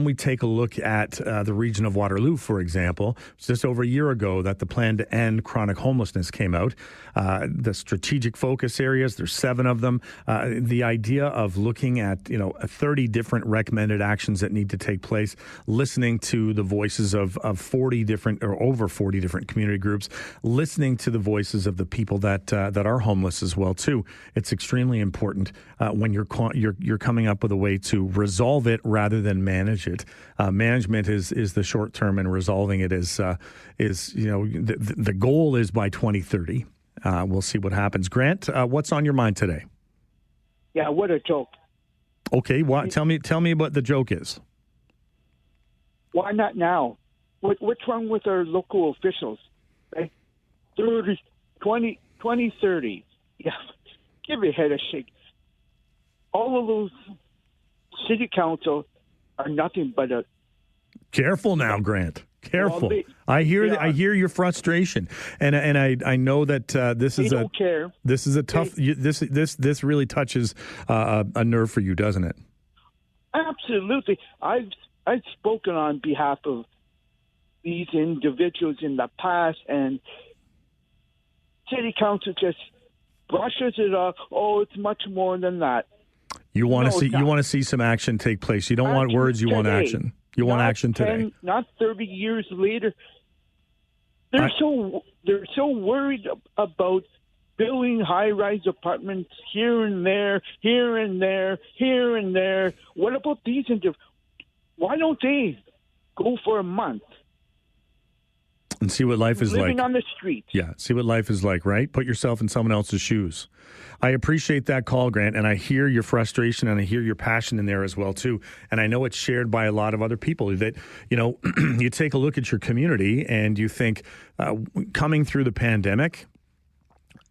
we take a look at the region of Waterloo, for example, it's just over a year ago that the plan to end chronic homelessness came out. The strategic focus areas, there's 7 of them. The idea of looking at 30 different recommended actions that need to take place, listening to the voices of 40 different or over 40 different community groups, listening to the voices of the people that are homeless as well too. It's extremely important when you're coming up with a way to resolve it rather than manage it. Management is the short term, and resolving it is the goal is by 2030. We'll see what happens. Grant, what's on your mind today? Yeah, what a joke. Okay, tell me what the joke is. Why not now? What's wrong with our local officials? Right? 2030. Yeah, give your head a shake. All of those city council are nothing but a... Careful now, Grant. Careful. Well, I hear your frustration, and I know that this is don't care. This is a tough. This really touches a nerve for you, doesn't it? Absolutely. I've spoken on behalf of these individuals in the past, and city council just brushes it off. Oh, it's much more than that. You want to see some action take place. You don't want words. You want action. You want action today. Not 30 years later. They're so worried about building high-rise apartments here and there, here and there, here and there. What about these why don't they go for a month and see what life is living like on the streets? Yeah, see what life is like, right? Put yourself in someone else's shoes. I appreciate that call, Grant, and I hear your frustration and I hear your passion in there as well, too. And I know it's shared by a lot of other people that, you take a look at your community and you think coming through the pandemic,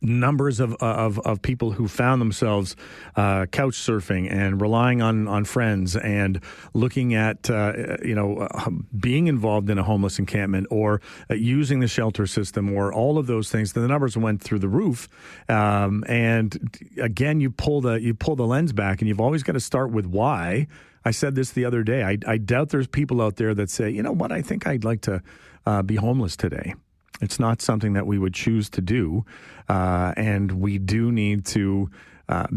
numbers of people who found themselves couch surfing and relying on friends and looking at being involved in a homeless encampment or using the shelter system or all of those things. The numbers went through the roof. And again, you pull the lens back, and you've always got to start with why. I said this the other day. I doubt there's people out there that say, you know what, I think I'd like to be homeless today. It's not something that we would choose to do, and we do need to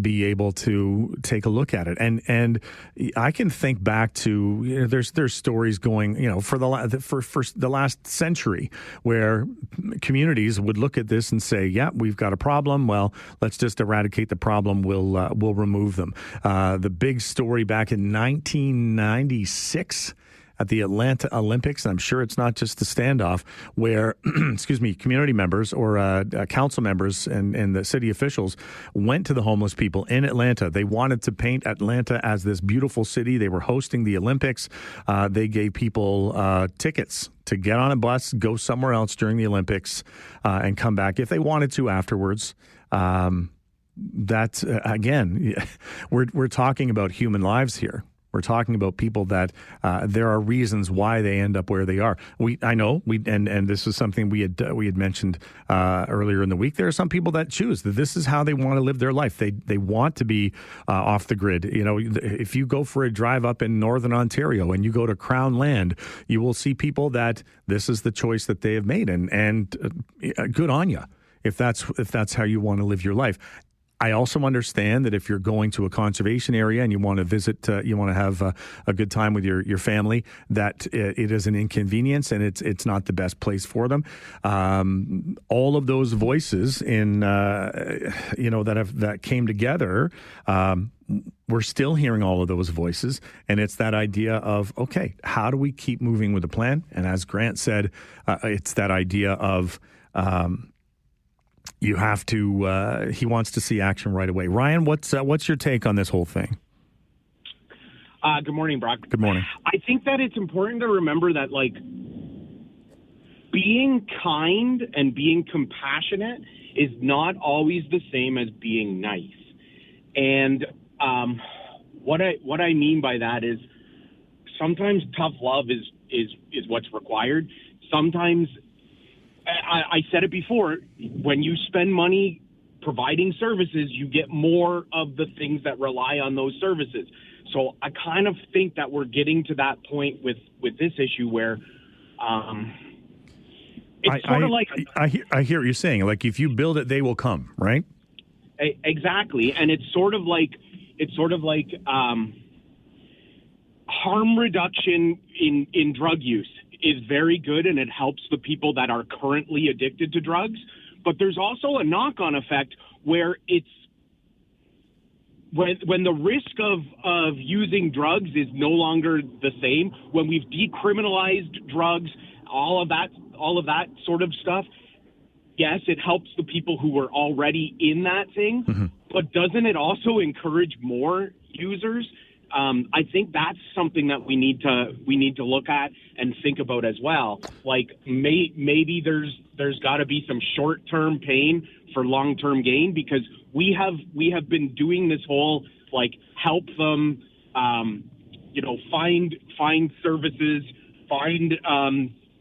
be able to take a look at it. And I can think back to there's stories going for the last century where communities would look at this and say, yeah, we've got a problem. Well, let's just eradicate the problem. We'll remove them. The big story back in 1996. At the Atlanta Olympics, and I'm sure it's not just a standoff, where, community members or council members and the city officials went to the homeless people in Atlanta. They wanted to paint Atlanta as this beautiful city. They were hosting the Olympics. They gave people tickets to get on a bus, go somewhere else during the Olympics, and come back if they wanted to afterwards. That's, again, we're talking about human lives here. We're talking about people that there are reasons why they end up where they are. And this is something we had mentioned earlier in the week. There are some people that choose that this is how they want to live their life. They want to be off the grid. If you go for a drive up in Northern Ontario and you go to Crown Land, you will see people that this is the choice that they have made, and good on you if that's how you want to live your life. I also understand that if you're going to a conservation area and you want to visit, you want to have a good time with your family, that it is an inconvenience and it's not the best place for them. All of those voices that came together, we're still hearing all of those voices, and it's that idea of, okay, how do we keep moving with the plan? And as Grant said, it's that idea of you have to. He wants to see action right away. Ryan, what's your take on this whole thing? Good morning, Brock. Good morning. I think that it's important to remember that, being kind and being compassionate is not always the same as being nice. And what I mean by that is sometimes tough love is what's required. Sometimes. I said it before, when you spend money providing services, you get more of the things that rely on those services. So I kind of think that we're getting to that point with this issue where it's sort of like... I hear what you're saying. Like, if you build it, they will come, right? Exactly. And it's sort of like harm reduction in drug use is very good, and it helps the people that are currently addicted to drugs. But there's also a knock-on effect where it's when the risk of using drugs is no longer the same, when we've decriminalized drugs, all of that sort of stuff. Yes, it helps the people who were already in that thing, mm-hmm. But doesn't it also encourage more users? I think that's something that we need to look at and think about as well. Like maybe there's got to be some short-term pain for long-term gain, because we have been doing this whole help them, find services, find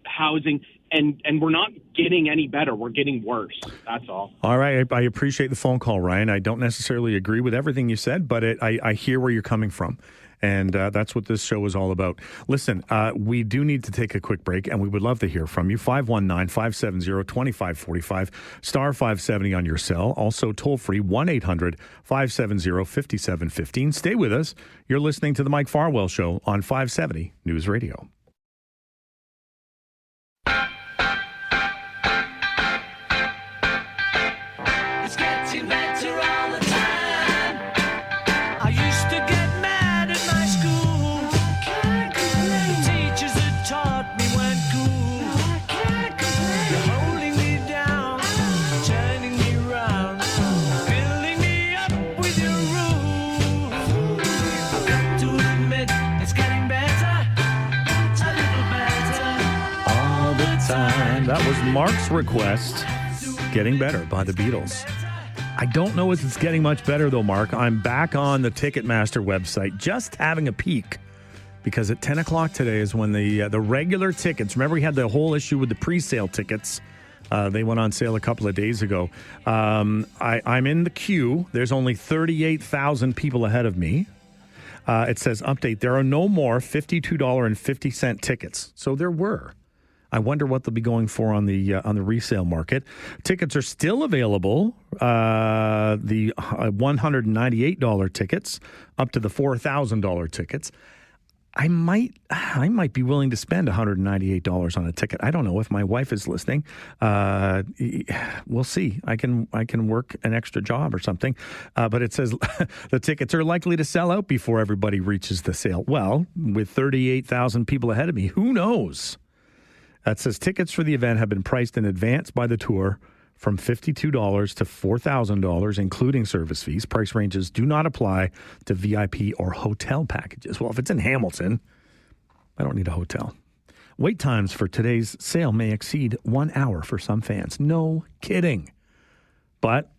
housing. And we're not getting any better. We're getting worse. That's all. All right. I appreciate the phone call, Ryan. I don't necessarily agree with everything you said, but I hear where you're coming from. And that's what this show is all about. Listen, we do need to take a quick break, and we would love to hear from you. 519-570-2545, star 570 on your cell. Also toll-free, 1-800-570-5715. Stay with us. You're listening to The Mike Farwell Show on 570 News Radio. It's time. That was Mark's request. Getting Better by the Beatles. I don't know if it's getting much better, though, Mark. I'm back on the Ticketmaster website, just having a peek, because at 10 o'clock today is when the regular tickets, remember we had the whole issue with the pre-sale tickets. They went on sale a couple of days ago. I'm in the queue. There's only 38,000 people ahead of me. It says, update, there are no more $52.50 tickets. So there were. I wonder what they'll be going for on the resale market. Tickets are still available. The $198 tickets up to the $4,000 tickets. I might be willing to spend $198 on a ticket. I don't know if my wife is listening. We'll see. I can work an extra job or something. But it says the tickets are likely to sell out before everybody reaches the sale. Well, with 38,000 people ahead of me, who knows? It says tickets for the event have been priced in advance by the tour from $52 to $4,000, including service fees. Price ranges do not apply to VIP or hotel packages. Well, if it's in Hamilton, I don't need a hotel. Wait times for today's sale may exceed 1 hour for some fans. No kidding. But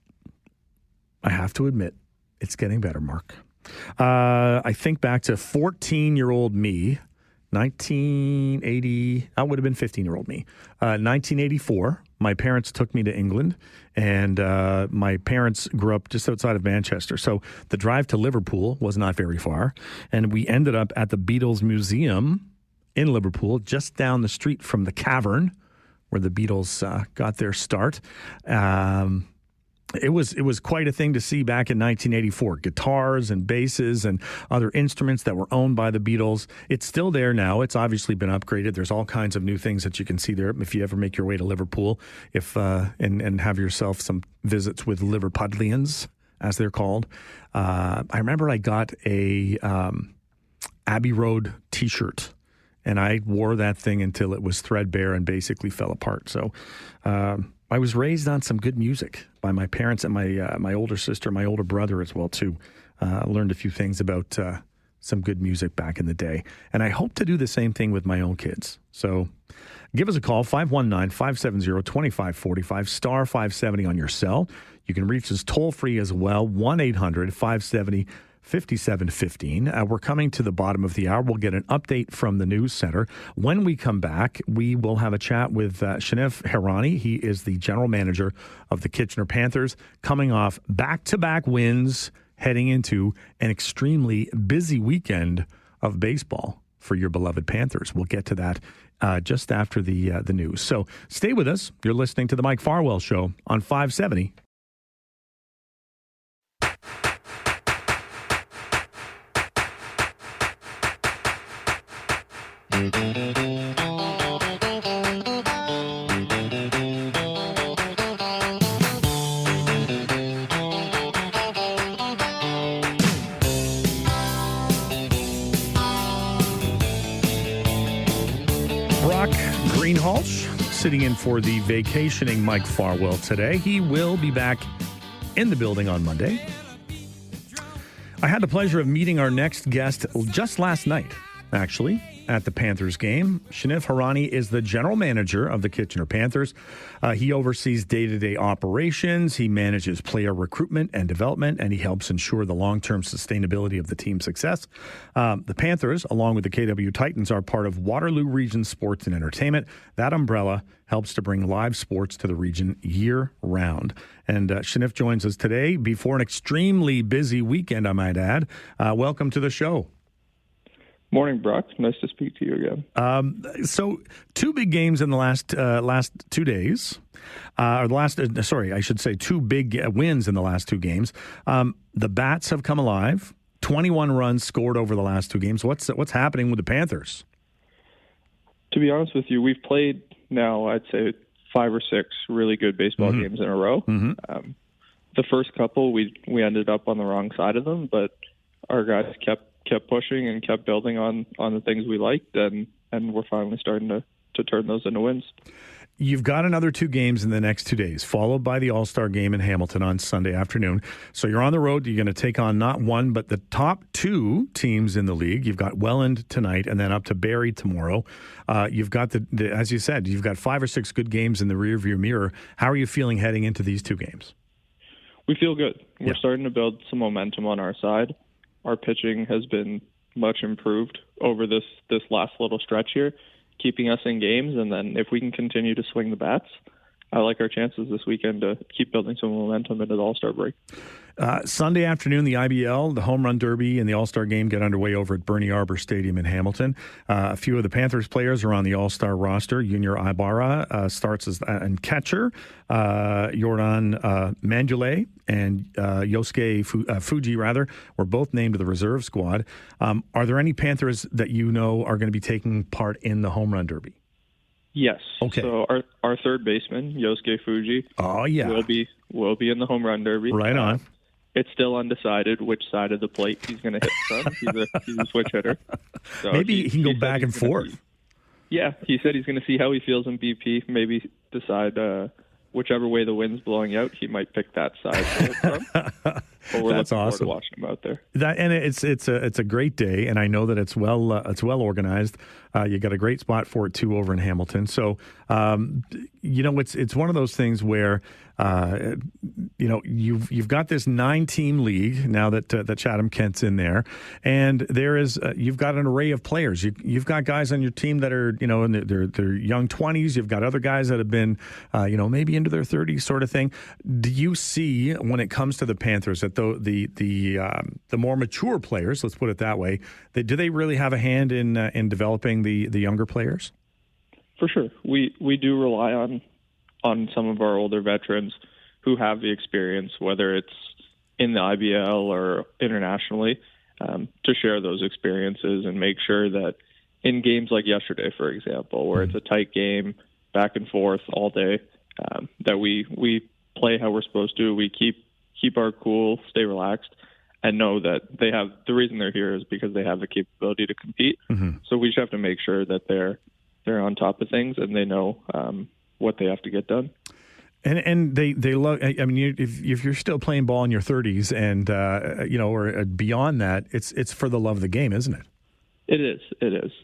I have to admit, it's getting better, Mark. I think back to 14-year-old me. 1980, I would have been 15-year-old me. 1984, my parents took me to England, and my parents grew up just outside of Manchester. So the drive to Liverpool was not very far, and we ended up at the Beatles Museum in Liverpool, just down the street from the Cavern, where the Beatles got their start. It was quite a thing to see back in 1984. Guitars and basses and other instruments that were owned by the Beatles. It's still there now. It's obviously been upgraded. There's all kinds of new things that you can see there if you ever make your way to Liverpool, and have yourself some visits with Liverpudlians, as they're called. I remember I got a Abbey Road T-shirt, and I wore that thing until it was threadbare and basically fell apart. So I was raised on some good music by my parents and my older sister, my older brother as well, too. Learned a few things about some good music back in the day. And I hope to do the same thing with my own kids. So give us a call, 519-570-2545, star 570 on your cell. You can reach us toll-free as well, 1-800-570-5715. We're coming to the bottom of the hour. We'll get an update from the news center. When we come back, we will have a chat with Shanif Hirani. He is the general manager of the Kitchener Panthers, coming off back-to-back wins, heading into an extremely busy weekend of baseball for your beloved Panthers. We'll get to that just after the news. So stay with us. You're listening to the Mike Farwell Show on 570. Brock Greenhalgh sitting in for the vacationing Mike Farwell today. He will be back in the building on Monday. I had the pleasure of meeting our next guest just last night, actually, at the Panthers game. Shanif Hirani is the general manager of the Kitchener Panthers. He oversees day-to-day operations. He manages player recruitment and development, and he helps ensure the long-term sustainability of the team's success. The Panthers, along with the KW Titans, are part of Waterloo Region Sports and Entertainment. That umbrella helps to bring live sports to the region year-round. And Shanif joins us today before an extremely busy weekend, I might add. Welcome to the show. Morning, Brock. Nice to speak to you again. So, two big games in the last 2 days. Two big wins in the last two games. The Bats have come alive. 21 runs scored over the last two games. What's happening with the Panthers? To be honest with you, we've played now, I'd say, 5 or 6 really good baseball games in a row. Mm-hmm. The first couple, we ended up on the wrong side of them, but our guys kept pushing and kept building on the things we liked, and we're finally starting to turn those into wins. You've got another 2 games in the next 2 days, followed by the All-Star game in Hamilton on Sunday afternoon. So you're on the road. You're going to take on not one, but the top 2 teams in the league. You've got Welland tonight and then up to Barrie tomorrow. You've got, as you said, you've got 5 or 6 good games in the rearview mirror. How are you feeling heading into these 2 games? We feel good. We're starting to build some momentum on our side. Our pitching has been much improved over this last little stretch here, keeping us in games. And then if we can continue to swing the bats, I like our chances this weekend to keep building some momentum into the All-Star break. Sunday afternoon, the IBL, the Home Run Derby, and the All-Star Game get underway over at Bernie Arbor Stadium in Hamilton. A few of the Panthers players are on the All-Star roster. Junior Ibarra starts as and catcher. Jordan Mandulay and Yosuke Fuji, were both named to the reserve squad. Are there any Panthers that you know are going to be taking part in the Home Run Derby? Yes. Okay. So our third baseman, Yosuke Fuji, will be in the Home Run Derby. Right on. It's still undecided which side of the plate he's going to hit from. He's a switch hitter. So maybe he can go back and forth. He said he's going to see how he feels in BP, maybe decide whichever way the wind's blowing out, he might pick that side to hit from. But we're That's looking awesome. forward to watching him out there. And it's a great day, and I know that it's well organized. You got a great spot for it too over in Hamilton. So it's one of those things where you've got this 9-team league now that Chatham-Kent's in there, and there is you've got an array of players. You've got guys on your team that are in their young 20s. You've got other guys that have been maybe into their 30s, sort of thing. Do you see when it comes to the Panthers that the more mature players, let's put it that way, do they really have a hand in developing the younger players? For sure, we do rely on some of our older veterans who have the experience, whether it's in the IBL or internationally, to share those experiences and make sure that in games like yesterday, for example, where it's a tight game, back and forth all day, that we play how we're supposed to. We keep our cool, stay relaxed, and know that they have the reason they're here is because they have the capability to compete. Mm-hmm. So we just have to make sure that they're on top of things and they know what they have to get done. And they love. I mean, if you're still playing ball in your 30s and or beyond that, it's for the love of the game, isn't it? It is.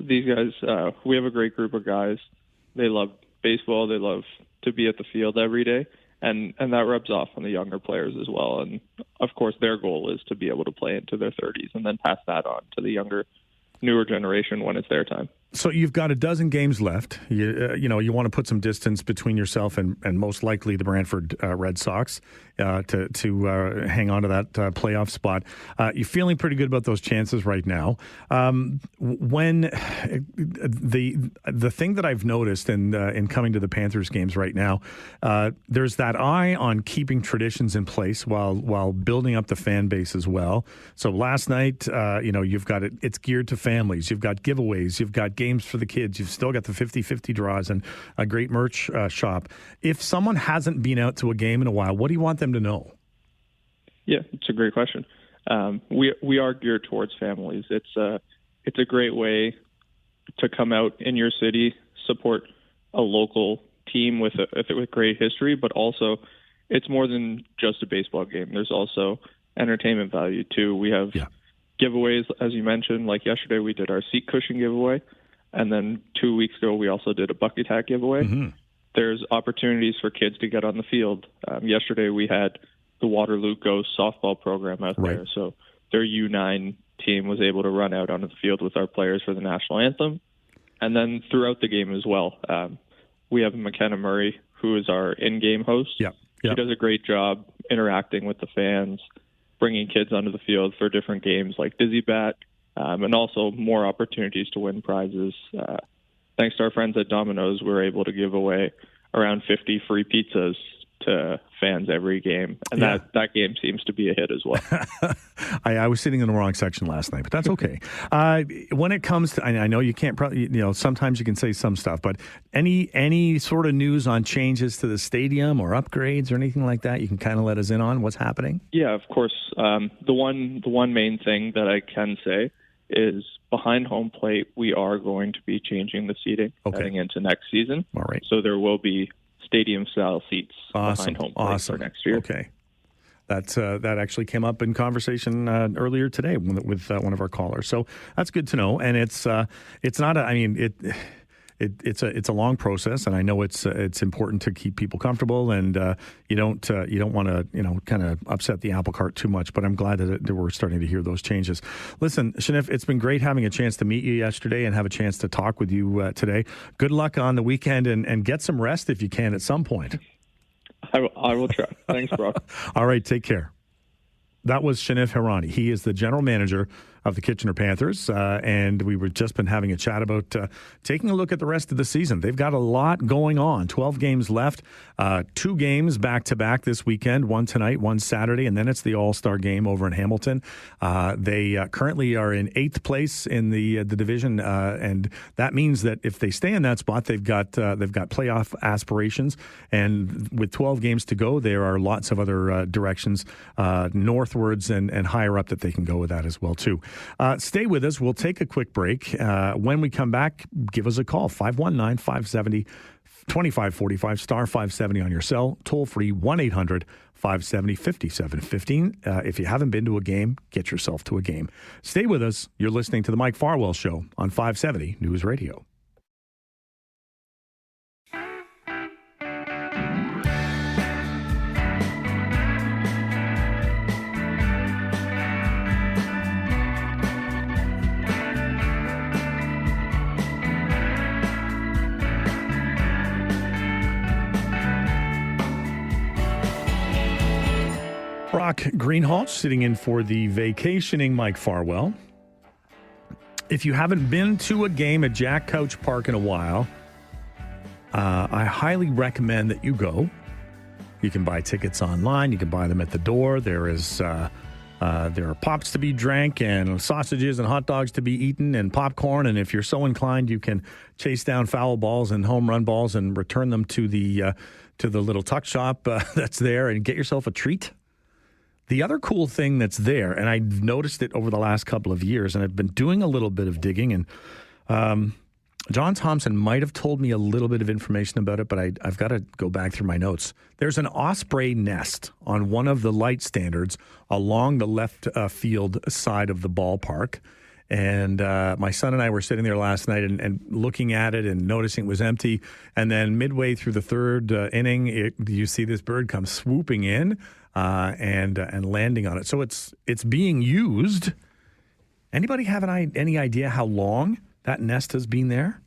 These guys, we have a great group of guys. They love baseball. They love to be at the field every day. And that rubs off on the younger players as well. And, of course, their goal is to be able to play into their 30s and then pass that on to the newer generation when it's their time. So you've got a dozen games left. You want to put some distance between yourself and most likely the Brantford Red Sox to hang on to that playoff spot. You're feeling pretty good about those chances right now. When the thing that I've noticed in coming to the Panthers games right now, there's that eye on keeping traditions in place while building up the fan base as well. So last night, you've got it's geared to families. You've got giveaways. You've got games for the kids. You've still got the 50-50 draws and a great merch shop. If someone hasn't been out to a game in a while, what do you want them to know? Yeah, it's a great question. We are geared towards families. It's a great way to come out in your city, support a local team with great history, but also it's more than just a baseball game. There's also entertainment value too. We have giveaways, as you mentioned. Like yesterday, we did our seat cushion giveaway. And then 2 weeks ago, we also did a bucket hat giveaway. Mm-hmm. There's opportunities for kids to get on the field. Yesterday, we had the Waterloo Ghost softball program out there. So their U9 team was able to run out onto the field with our players for the national anthem. And then throughout the game as well, we have McKenna Murray, who is our in-game host. She does a great job interacting with the fans, bringing kids onto the field for different games like Dizzy Bat, and also more opportunities to win prizes. Thanks to our friends at Domino's, we're able to give away around 50 free pizzas to fans every game. And that game seems to be a hit as well. I was sitting in the wrong section last night, but that's okay. When it comes to, I know you can't probably, sometimes you can say some stuff, but any sort of news on changes to the stadium or upgrades or anything like that, you can kind of let us in on what's happening? Yeah, of course. The one main thing that I can say is behind home plate, we are going to be changing the seating heading into next season. All right. So there will be stadium-style seats behind home plate for next year. Okay. That actually came up in conversation earlier today with one of our callers. So that's good to know. And it's not it's a long process, and I know it's important to keep people comfortable, and you don't want to kind of upset the apple cart too much. But I'm glad that we're starting to hear those changes. Listen, Shanif, it's been great having a chance to meet you yesterday and have a chance to talk with you today. Good luck on the weekend, and get some rest if you can at some point. I will try. Thanks, Brock. All right, take care. That was Shanif Hirani. He is the general manager of the Kitchener Panthers, and we were just been having a chat about taking a look at the rest of the season. They've got a lot going on. 12 games left, 2 games back-to-back this weekend, one tonight, one Saturday, and then it's the All-Star game over in Hamilton. They currently are in 8th place in the division, and that means that if they stay in that spot, they've got playoff aspirations, and with 12 games to go, there are lots of other directions northwards and higher up that they can go with that as well, too. Stay with us. We'll take a quick break. When we come back, give us a call, 519-570-2545, star 570 on your cell, toll-free 1-800-570-5715. If you haven't been to a game, get yourself to a game. Stay with us. You're listening to The Mike Farwell Show on 570 News Radio. Brock Greenhalgh sitting in for the vacationing Mike Farwell. If you haven't been to a game at Jack Couch Park in a while, I highly recommend that you go. You can buy tickets online. You can buy them at the door. There are pops to be drank and sausages and hot dogs to be eaten and popcorn. And if you're so inclined, you can chase down foul balls and home run balls and return them to the little tuck shop that's there and get yourself a treat. The other cool thing that's there, and I've noticed it over the last couple of years, and I've been doing a little bit of digging, and John Thompson might have told me a little bit of information about it, but I've got to go back through my notes. There's an osprey nest on one of the light standards along the left field side of the ballpark. And my son and I were sitting there last night and looking at it and noticing it was empty. And then midway through the third inning, you see this bird come swooping in and landing on it. So it's being used. Anybody have any idea how long that nest has been there?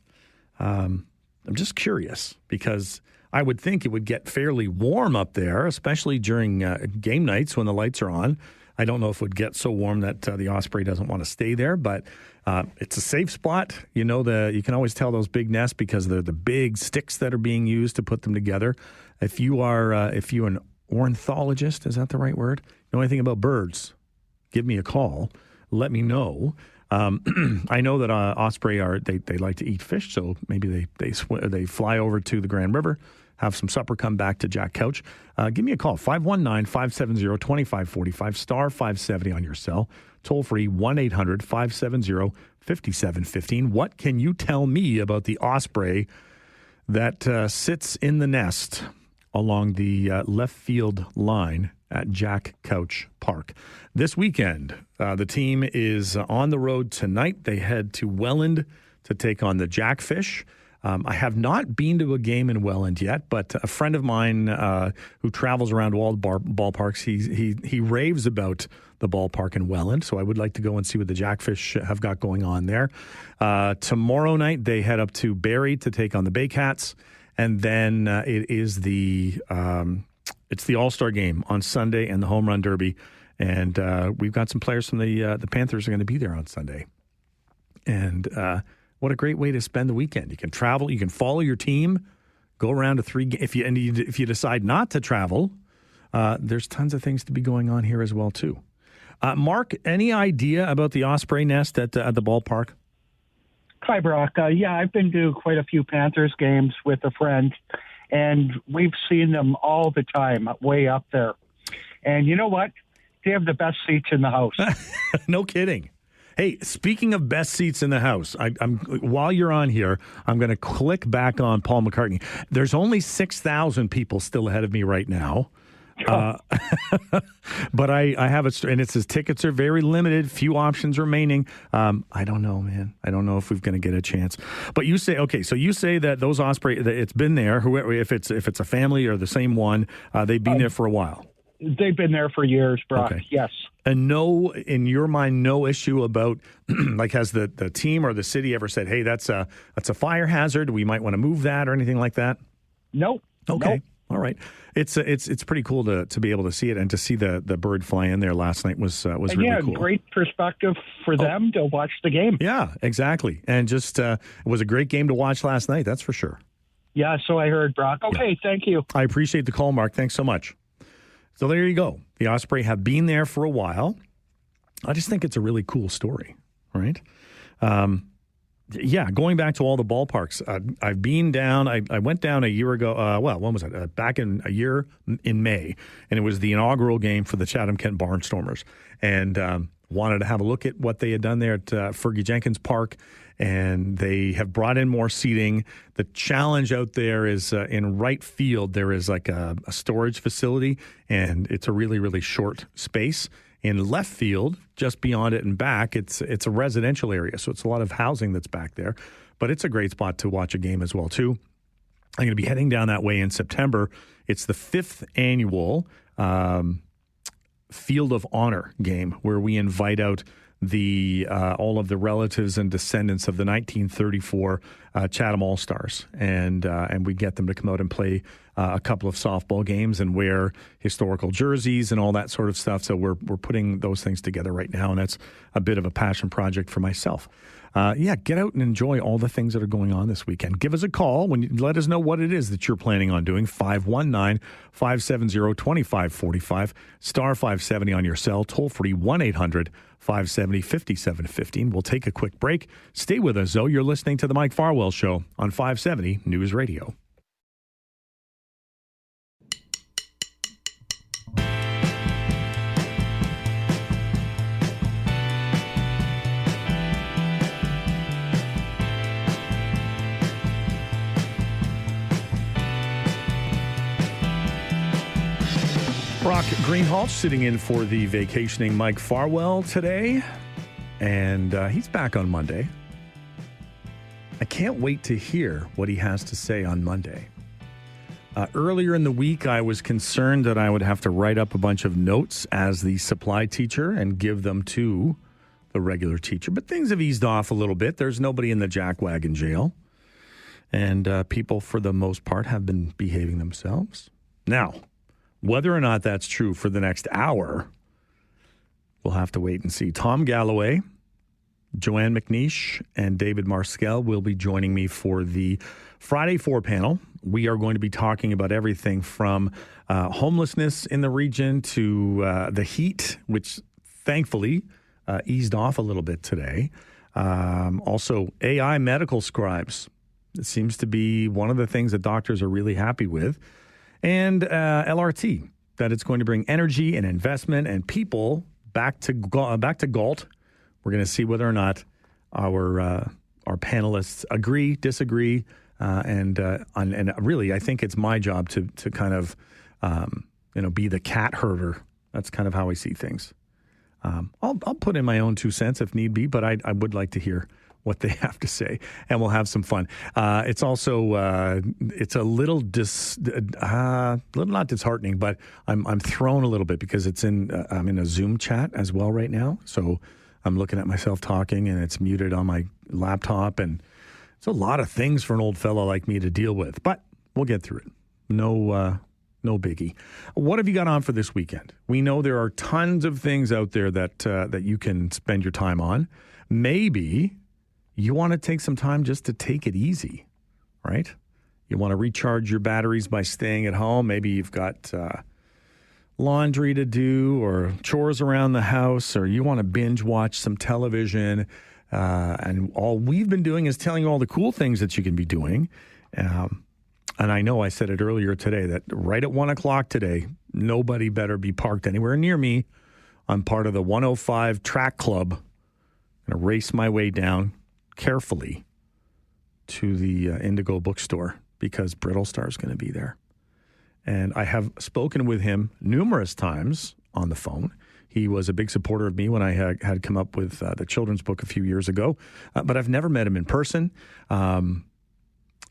I'm just curious because I would think it would get fairly warm up there, especially during game nights when the lights are on. I don't know if it would get so warm that the osprey doesn't want to stay there, but it's a safe spot. You can always tell those big nests because they're the big sticks that are being used to put them together. If you're an ornithologist, is that the right word? Know anything about birds? Give me a call. Let me know. I know that osprey they like to eat fish, so maybe they fly over to the Grand River, have some supper, come back to Jack Couch. Give me a call, 519-570-2545, star 570 on your cell, toll free 1-800-570-5715. What can you tell me about the osprey that sits in the nest along the left field line at Jack Couch Park? This weekend, the team is on the road tonight. They head to Welland to take on the Jackfish. I have not been to a game in Welland yet, but a friend of mine who travels around all the ballparks, he raves about the ballpark in Welland, so I would like to go and see what the Jackfish have got going on there. Tomorrow night, they head up to Barrie to take on the Baycats, and then it's the All-Star game on Sunday and the Home Run Derby, and we've got some players from the Panthers are going to be there on Sunday. And what a great way to spend the weekend. You can travel, you can follow your team, go around to 3 games. If you decide not to travel, there's tons of things to be going on here as well, too. Mark, any idea about the osprey nest at the ballpark? Hi, Brock. Yeah, I've been to quite a few Panthers games with a friend, and we've seen them all the time way up there. And you know what? They have the best seats in the house. No kidding. Hey, speaking of best seats in the house, I'm while you're on here, I'm going to click back on Paul McCartney. There's only 6,000 people still ahead of me right now. But I have it, and it says tickets are very limited, few options remaining. I don't know, man. I don't know if we're going to get a chance. But you say, okay, so you say that those Osprey, that it's been there. Whoever, if it's a family or the same one, they've been there for a while. They've been there for years, Brock. Okay. Yes. And no, in your mind, no issue about like has the team or the city ever said, hey, that's a fire hazard, we might want to move that or anything like that? Nope. Okay. Nope. All right. It's pretty cool to be able to see it, and to see the bird fly in there last night was really cool. Great perspective for them to watch the game. Yeah, exactly. And just it was a great game to watch last night, that's for sure. Yeah, so I heard, Brock. Okay, Thank you. I appreciate the call, Mark. Thanks so much. So there you go. The Osprey have been there for a while. I just think it's a really cool story, right? Yeah, going back to all the ballparks. I've been down. I went down a year ago. When was it? Back in a year in May, and it was the inaugural game for the Chatham-Kent Barnstormers, and wanted to have a look at what they had done there at Fergie Jenkins Park. And they have brought in more seating. The challenge out there is in right field, there is like a storage facility, and it's a really, really short space. In left field, just beyond it and back, it's a residential area, so it's a lot of housing that's back there. But it's a great spot to watch a game as well, too. I'm going to be heading down that way in September. It's the 5th annual Field of Honor game, where we invite out all of the relatives and descendants of the 1934 Chatham All-Stars, and we get them to come out and play a couple of softball games and wear historical jerseys and all that sort of stuff. So we're putting those things together right now, and that's a bit of a passion project for myself. Get out and enjoy all the things that are going on this weekend. Give us a call when you let us know what it is that you're planning on doing. 519-570-2545, star 570 on your cell, toll free 1-800-570-5715. We'll take a quick break. Stay with us, though. You're listening to The Mike Farwell Show on 570 News Radio. Brock Greenhalgh sitting in for the vacationing Mike Farwell today, and he's back on Monday. I can't wait to hear what he has to say on Monday. Earlier in the week, I was concerned that I would have to write up a bunch of notes as the supply teacher and give them to the regular teacher, but things have eased off a little bit. There's nobody in the jackwagon jail, and people, for the most part, have been behaving themselves. Now, whether or not that's true for the next hour, we'll have to wait and see. Tom Galloway, Joanne McNeish, and David Marskell will be joining me for the Friday 4 panel. We are going to be talking about everything from homelessness in the region to the heat, which thankfully eased off a little bit today. Also, AI medical scribes. It seems to be one of the things that doctors are really happy with. And LRT, that it's going to bring energy and investment and people back to Galt. We're going to see whether or not our panelists agree, disagree, and really, I think it's my job to kind of be the cat herder. That's kind of how I see things. I'll put in my own 2 cents if need be, but I would like to hear what they have to say, and we'll have some fun. It's also it's a little not disheartening, but I'm thrown a little bit because I'm in a Zoom chat as well right now. So I'm looking at myself talking, and it's muted on my laptop, and it's a lot of things for an old fellow like me to deal with. But we'll get through it. No biggie. What have you got on for this weekend? We know there are tons of things out there that you can spend your time on. Maybe you want to take some time just to take it easy, right? You want to recharge your batteries by staying at home. Maybe you've got laundry to do or chores around the house, or you want to binge watch some television. And all we've been doing is telling you all the cool things that you can be doing. And I know I said it earlier today that right at 1 o'clock today, nobody better be parked anywhere near me. I'm part of the 105 Track Club. going to race my way down carefully to the Indigo bookstore because Brittle Star is going to be there. And I have spoken with him numerous times on the phone. He was a big supporter of me when I had come up with the children's book a few years ago, but I've never met him in person.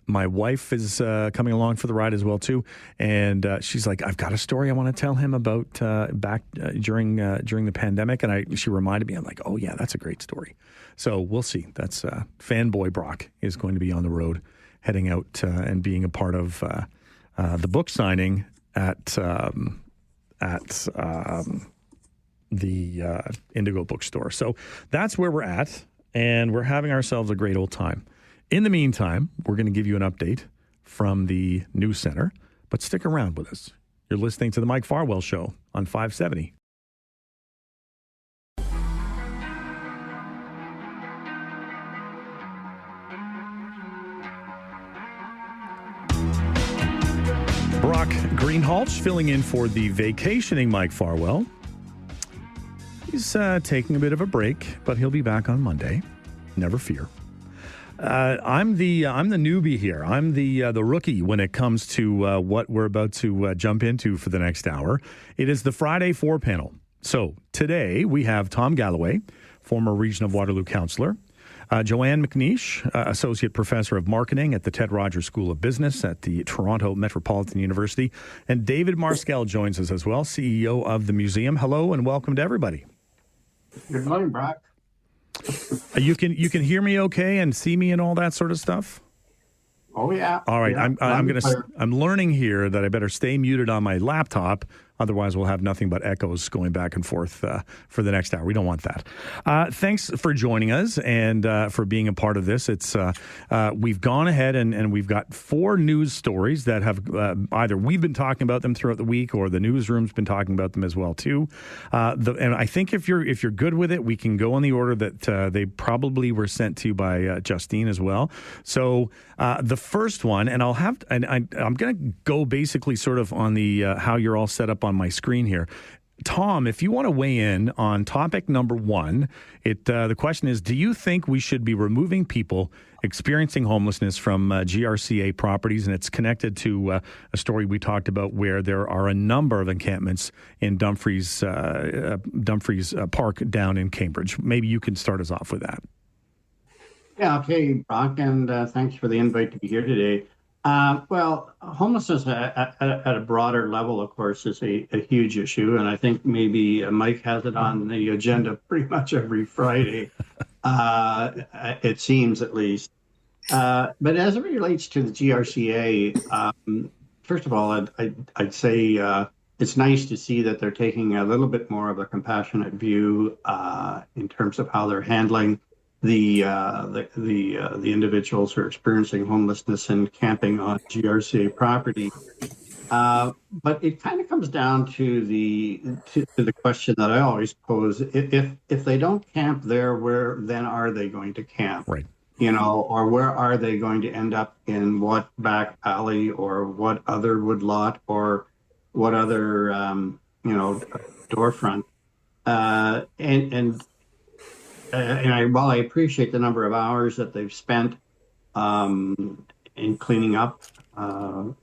My wife is coming along for the ride as well, too. And she's like, I've got a story I want to tell him about back during the pandemic. And she reminded me, I'm like, oh, yeah, that's a great story. So we'll see. That's Fanboy Brock is going to be on the road, heading out and being a part of the book signing at the Indigo bookstore. So that's where we're at, and we're having ourselves a great old time. In the meantime, we're going to give you an update from the news center, but stick around with us. You're listening to the Mike Farwell Show on 570. Brock Greenhalgh filling in for the vacationing Mike Farwell. He's taking a bit of a break, but he'll be back on Monday. Never fear. I'm the newbie here. I'm the rookie when it comes to what we're about to jump into for the next hour. It is the Friday 4 panel. So today we have Tom Galloway, former Region of Waterloo councillor, Joanne McNeish, Associate Professor of Marketing at the Ted Rogers School of Business at the Toronto Metropolitan University, and David Marskell joins us as well, CEO of the museum. Hello and welcome to everybody. Good morning, Brock. You can hear me okay and see me and all that sort of stuff? Oh yeah. All right. Yeah, I'm learning here that I better stay muted on my laptop. Otherwise, we'll have nothing but echoes going back and forth for the next hour. We don't want that. Thanks for joining us and for being a part of this. We've gone ahead and we've got 4 news stories that have either we've been talking about them throughout the week or the newsroom's been talking about them as well too. And I think if you're good with it, we can go in the order that they probably were sent to you by Justine as well. So the first one, and I'm going to go basically sort of on the how you're all set up on my screen here. Tom, if you want to weigh in on topic number 1, the question is, do you think we should be removing people experiencing homelessness from GRCA properties? And it's connected to a story we talked about where there are a number of encampments in Dumfries Park down in Cambridge. Maybe you can start us off with that. Yeah, okay, Brock, and thanks for the invite to be here today. Well, homelessness at a broader level, of course, is a huge issue, and I think maybe Mike has it on the agenda pretty much every Friday, it seems at least. But as it relates to the GRCA, first of all, I'd say it's nice to see that they're taking a little bit more of a compassionate view in terms of how they're handling the individuals who are experiencing homelessness and camping on GRCA property. But it kind of comes down to the question that I always pose: if they don't camp there, where then are they going to camp? Right. Or where are they going to end up, in what back alley or what other woodlot or what other storefront? While I appreciate the number of hours that they've spent in cleaning up and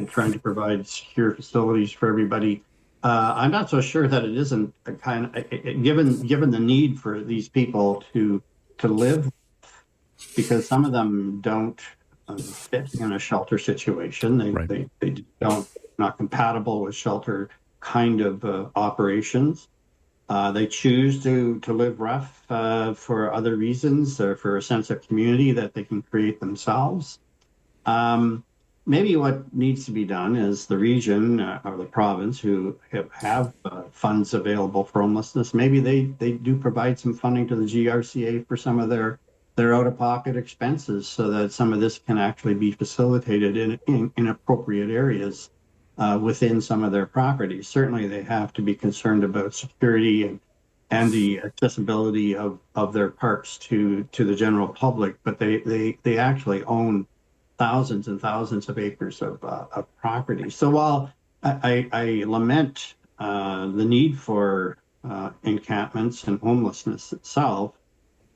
trying to provide secure facilities for everybody, I'm not so sure that it isn't a given the need for these people to live, because some of them don't fit in a shelter situation. They don't, not compatible with shelter kind of operations. They choose to live rough for other reasons, or for a sense of community that they can create themselves. Maybe what needs to be done is the region or the province, who have funds available for homelessness, maybe they do provide some funding to the GRCA for some of their out-of-pocket expenses, so that some of this can actually be facilitated in appropriate areas within some of their properties. Certainly they have to be concerned about security and the accessibility of their parks to the general public, but they actually own thousands and thousands of acres of property. So while I lament the need for encampments and homelessness itself,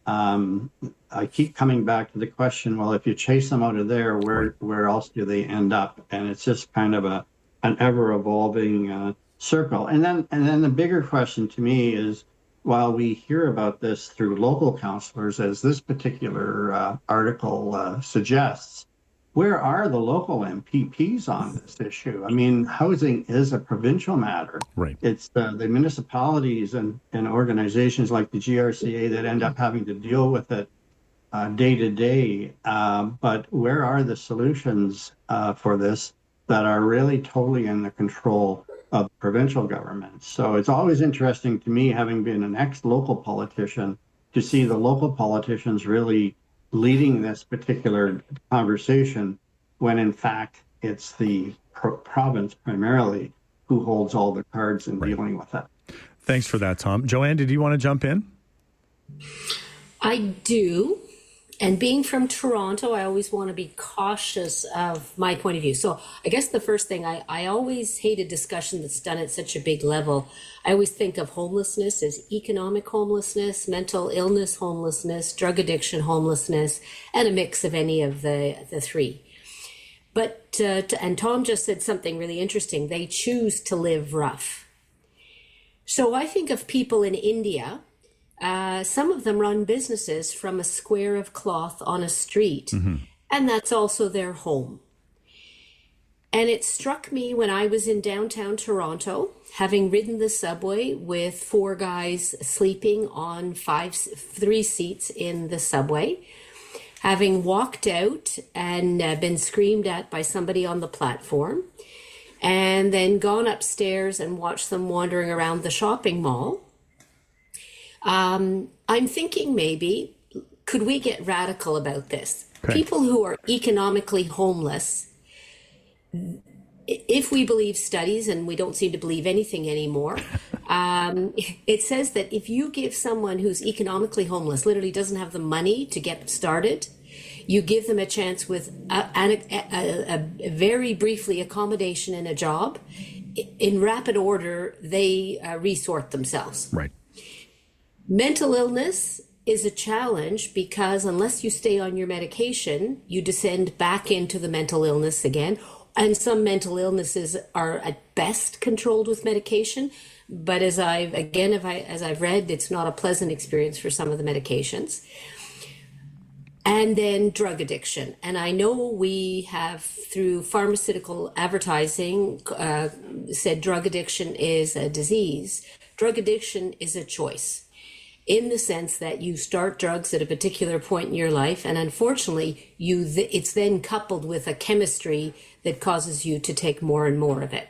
I keep coming back to the question, well, if you chase them out of there, where else do they end up? And it's just kind of an ever evolving circle. And then the bigger question to me is, while we hear about this through local councillors, as this particular article suggests, where are the local MPPs on this issue? I mean, housing is a provincial matter. Right. It's the municipalities and organizations like the GRCA that end up having to deal with it day to day. But where are the solutions for this that are really totally in the control of provincial governments? So it's always interesting to me, having been an ex-local politician, to see the local politicians really leading this particular conversation, when in fact it's the province primarily who holds all the cards in dealing with it. Thanks for that, Tom. Joanne, did you want to jump in? I do. And being from Toronto, I always want to be cautious of my point of view. So I guess the first thing, I always hate a discussion that's done at such a big level. I always think of homelessness as economic homelessness, mental illness homelessness, drug addiction homelessness, and a mix of any of the three. But, and Tom just said something really interesting. They choose to live rough. So I think of people in India. Some of them run businesses from a square of cloth on a street, and that's also their home. And it struck me when I was in downtown Toronto, having ridden the subway with 4 guys sleeping on 3 seats in the subway, having walked out and been screamed at by somebody on the platform, and then gone upstairs and watched them wandering around the shopping mall. I'm thinking maybe, could we get radical about this? Okay. People who are economically homeless, if we believe studies, and we don't seem to believe anything anymore, it says that if you give someone who's economically homeless, literally doesn't have the money to get started, you give them a chance with a very briefly accommodation and a job, in rapid order, they resort themselves. Right. Mental illness is a challenge because unless you stay on your medication, you descend back into the mental illness again. And some mental illnesses are at best controlled with medication. But as I've read, it's not a pleasant experience for some of the medications. And then drug addiction. And I know we have, through pharmaceutical advertising, said drug addiction is a disease. Drug addiction is a choice, in the sense that you start drugs at a particular point in your life, and unfortunately, it's then coupled with a chemistry that causes you to take more and more of it.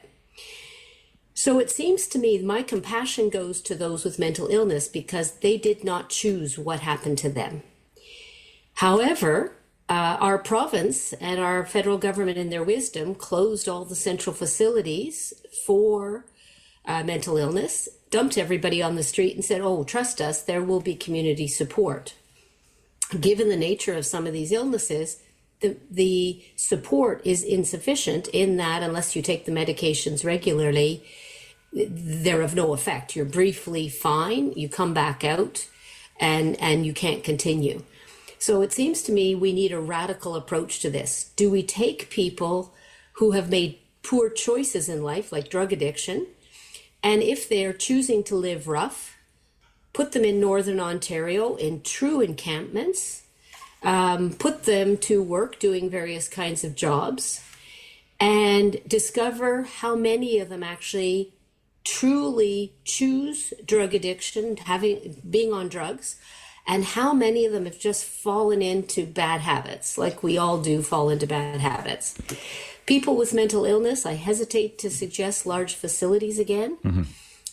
So it seems to me my compassion goes to those with mental illness because they did not choose what happened to them. However, our province and our federal government, in their wisdom, closed all the central facilities for mental illness, dumped everybody on the street and said, oh, trust us, there will be community support. Given the nature of some of these illnesses, the support is insufficient in that unless you take the medications regularly, they're of no effect. You're briefly fine, you come back out, and you can't continue. So it seems to me we need a radical approach to this. Do we take people who have made poor choices in life, like drug addiction, and if they're choosing to live rough, put them in Northern Ontario in true encampments, put them to work doing various kinds of jobs, and discover how many of them actually truly choose drug addiction, being on drugs, and how many of them have just fallen into bad habits, like we all do fall into bad habits. People with mental illness, I hesitate to suggest large facilities again,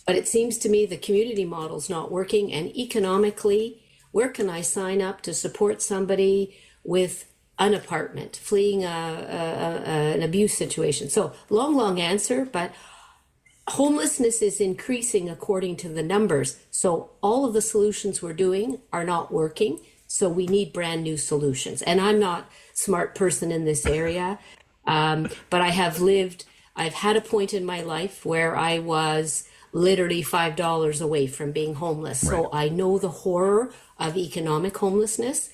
but it seems to me the community model's not working, and economically, where can I sign up to support somebody with an apartment, fleeing an abuse situation? So long answer, but homelessness is increasing according to the numbers. So all of the solutions we're doing are not working. So we need brand new solutions. And I'm not a smart person in this area, but I've had a point in my life where I was literally $5 away from being homeless. So I know the horror of economic homelessness,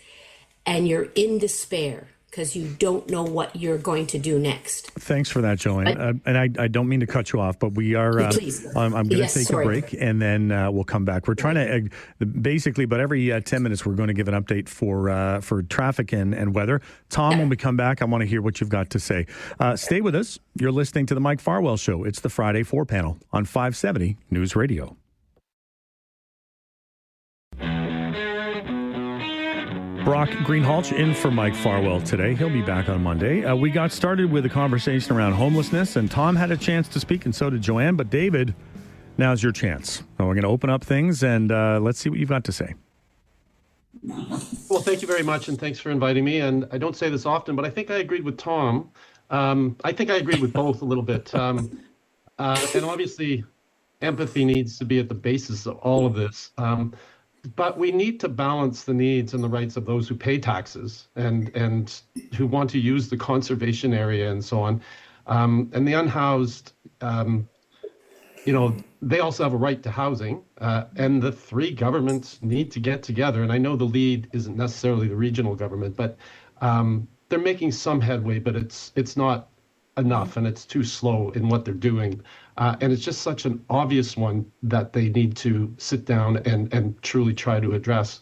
and you're in despair because you don't know what you're going to do next. Thanks for that, Joanne. And I don't mean to cut you off, but we are. Please. I'm going to take a break, and then we'll come back. We're trying to basically, about every 10 minutes, we're going to give an update for traffic and weather. Tom, when we come back, I want to hear what you've got to say. Stay with us. You're listening to the Mike Farwell Show. It's the Friday 4 panel on 570 News Radio. Brock Greenhalgh in for Mike Farwell today. He'll be back on Monday. We got started with a conversation around homelessness, and Tom had a chance to speak, and so did Joanne. But David, now's your chance. We're going to open up things, and let's see what you've got to say. Well, thank you very much, and thanks for inviting me. And I don't say this often, but I think I agreed with Tom. I think I agreed with both a little bit. And obviously, empathy needs to be at the basis of all of this. But we need to balance the needs and the rights of those who pay taxes and who want to use the conservation area and so on. And the unhoused, they also have a right to housing. And the three governments need to get together. And I know the lead isn't necessarily the regional government, but they're making some headway, but it's not enough, and it's too slow in what they're doing. And it's just such an obvious one that they need to sit down and truly try to address.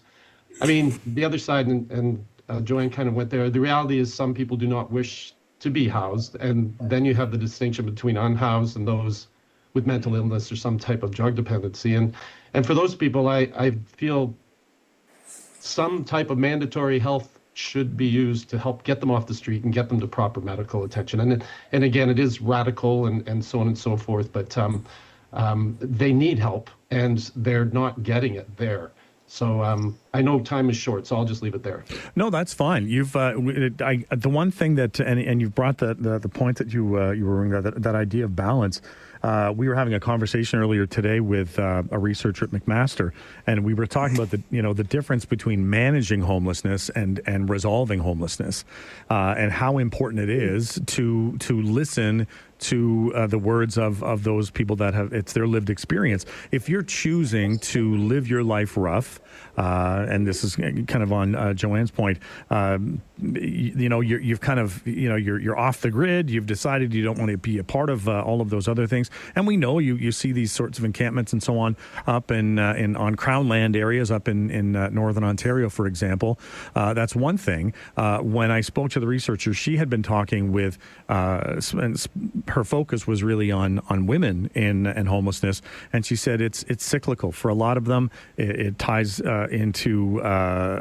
I mean, the other side, and Joanne kind of went there, the reality is some people do not wish to be housed. And then you have the distinction between unhoused and those with mental illness or some type of drug dependency. And for those people, I feel some type of mandatory health should be used to help get them off the street and get them to proper medical attention. And again, it is radical and so on and so forth, but they need help and they're not getting it there. So I know time is short, so I'll just leave it there. No, that's fine. You've the one thing that and you've brought the point that you were that idea of balance. We were having a conversation earlier today with a researcher at McMaster, and we were talking about the difference between managing homelessness and resolving homelessness, and how important it is to listen to the words of those people that it's their lived experience. If you're choosing to live your life rough, and this is kind of on Joanne's point, you've kind of you're off the grid. You've decided you don't want to be a part of all of those other things, and we know you see these sorts of encampments and so on up in on Crown land areas up in northern Ontario, for example. That's one thing. When I spoke to the researcher, she had been talking with her focus was really on women in homelessness, and she said it's cyclical for a lot of them. It ties into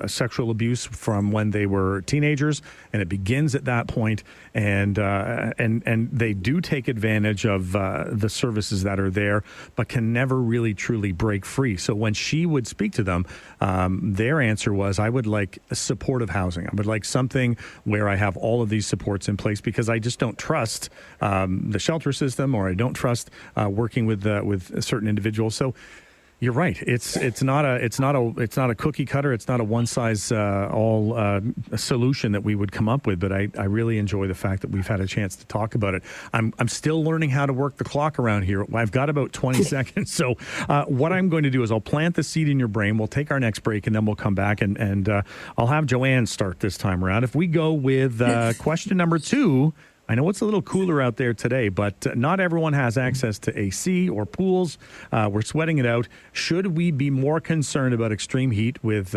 sexual abuse from when they were teenagers, and it begins at that point. And they do take advantage of the services that are there, but can never really truly break free. So when she would speak to them, their answer was, I would like supportive housing. I would like something where I have all of these supports in place, because I just don't trust the shelter system, or I don't trust working with certain individuals. So you're right. It's not a cookie cutter. It's not a one size all solution that we would come up with. But I really enjoy the fact that we've had a chance to talk about it. I'm still learning how to work the clock around here. I've got about 20 seconds. So what I'm going to do is I'll plant the seed in your brain. We'll take our next break, and then we'll come back and I'll have Joanne start this time around. If we go with question number 2. I know it's a little cooler out there today, but not everyone has access to AC or pools. We're sweating it out. Should we be more concerned about extreme heat with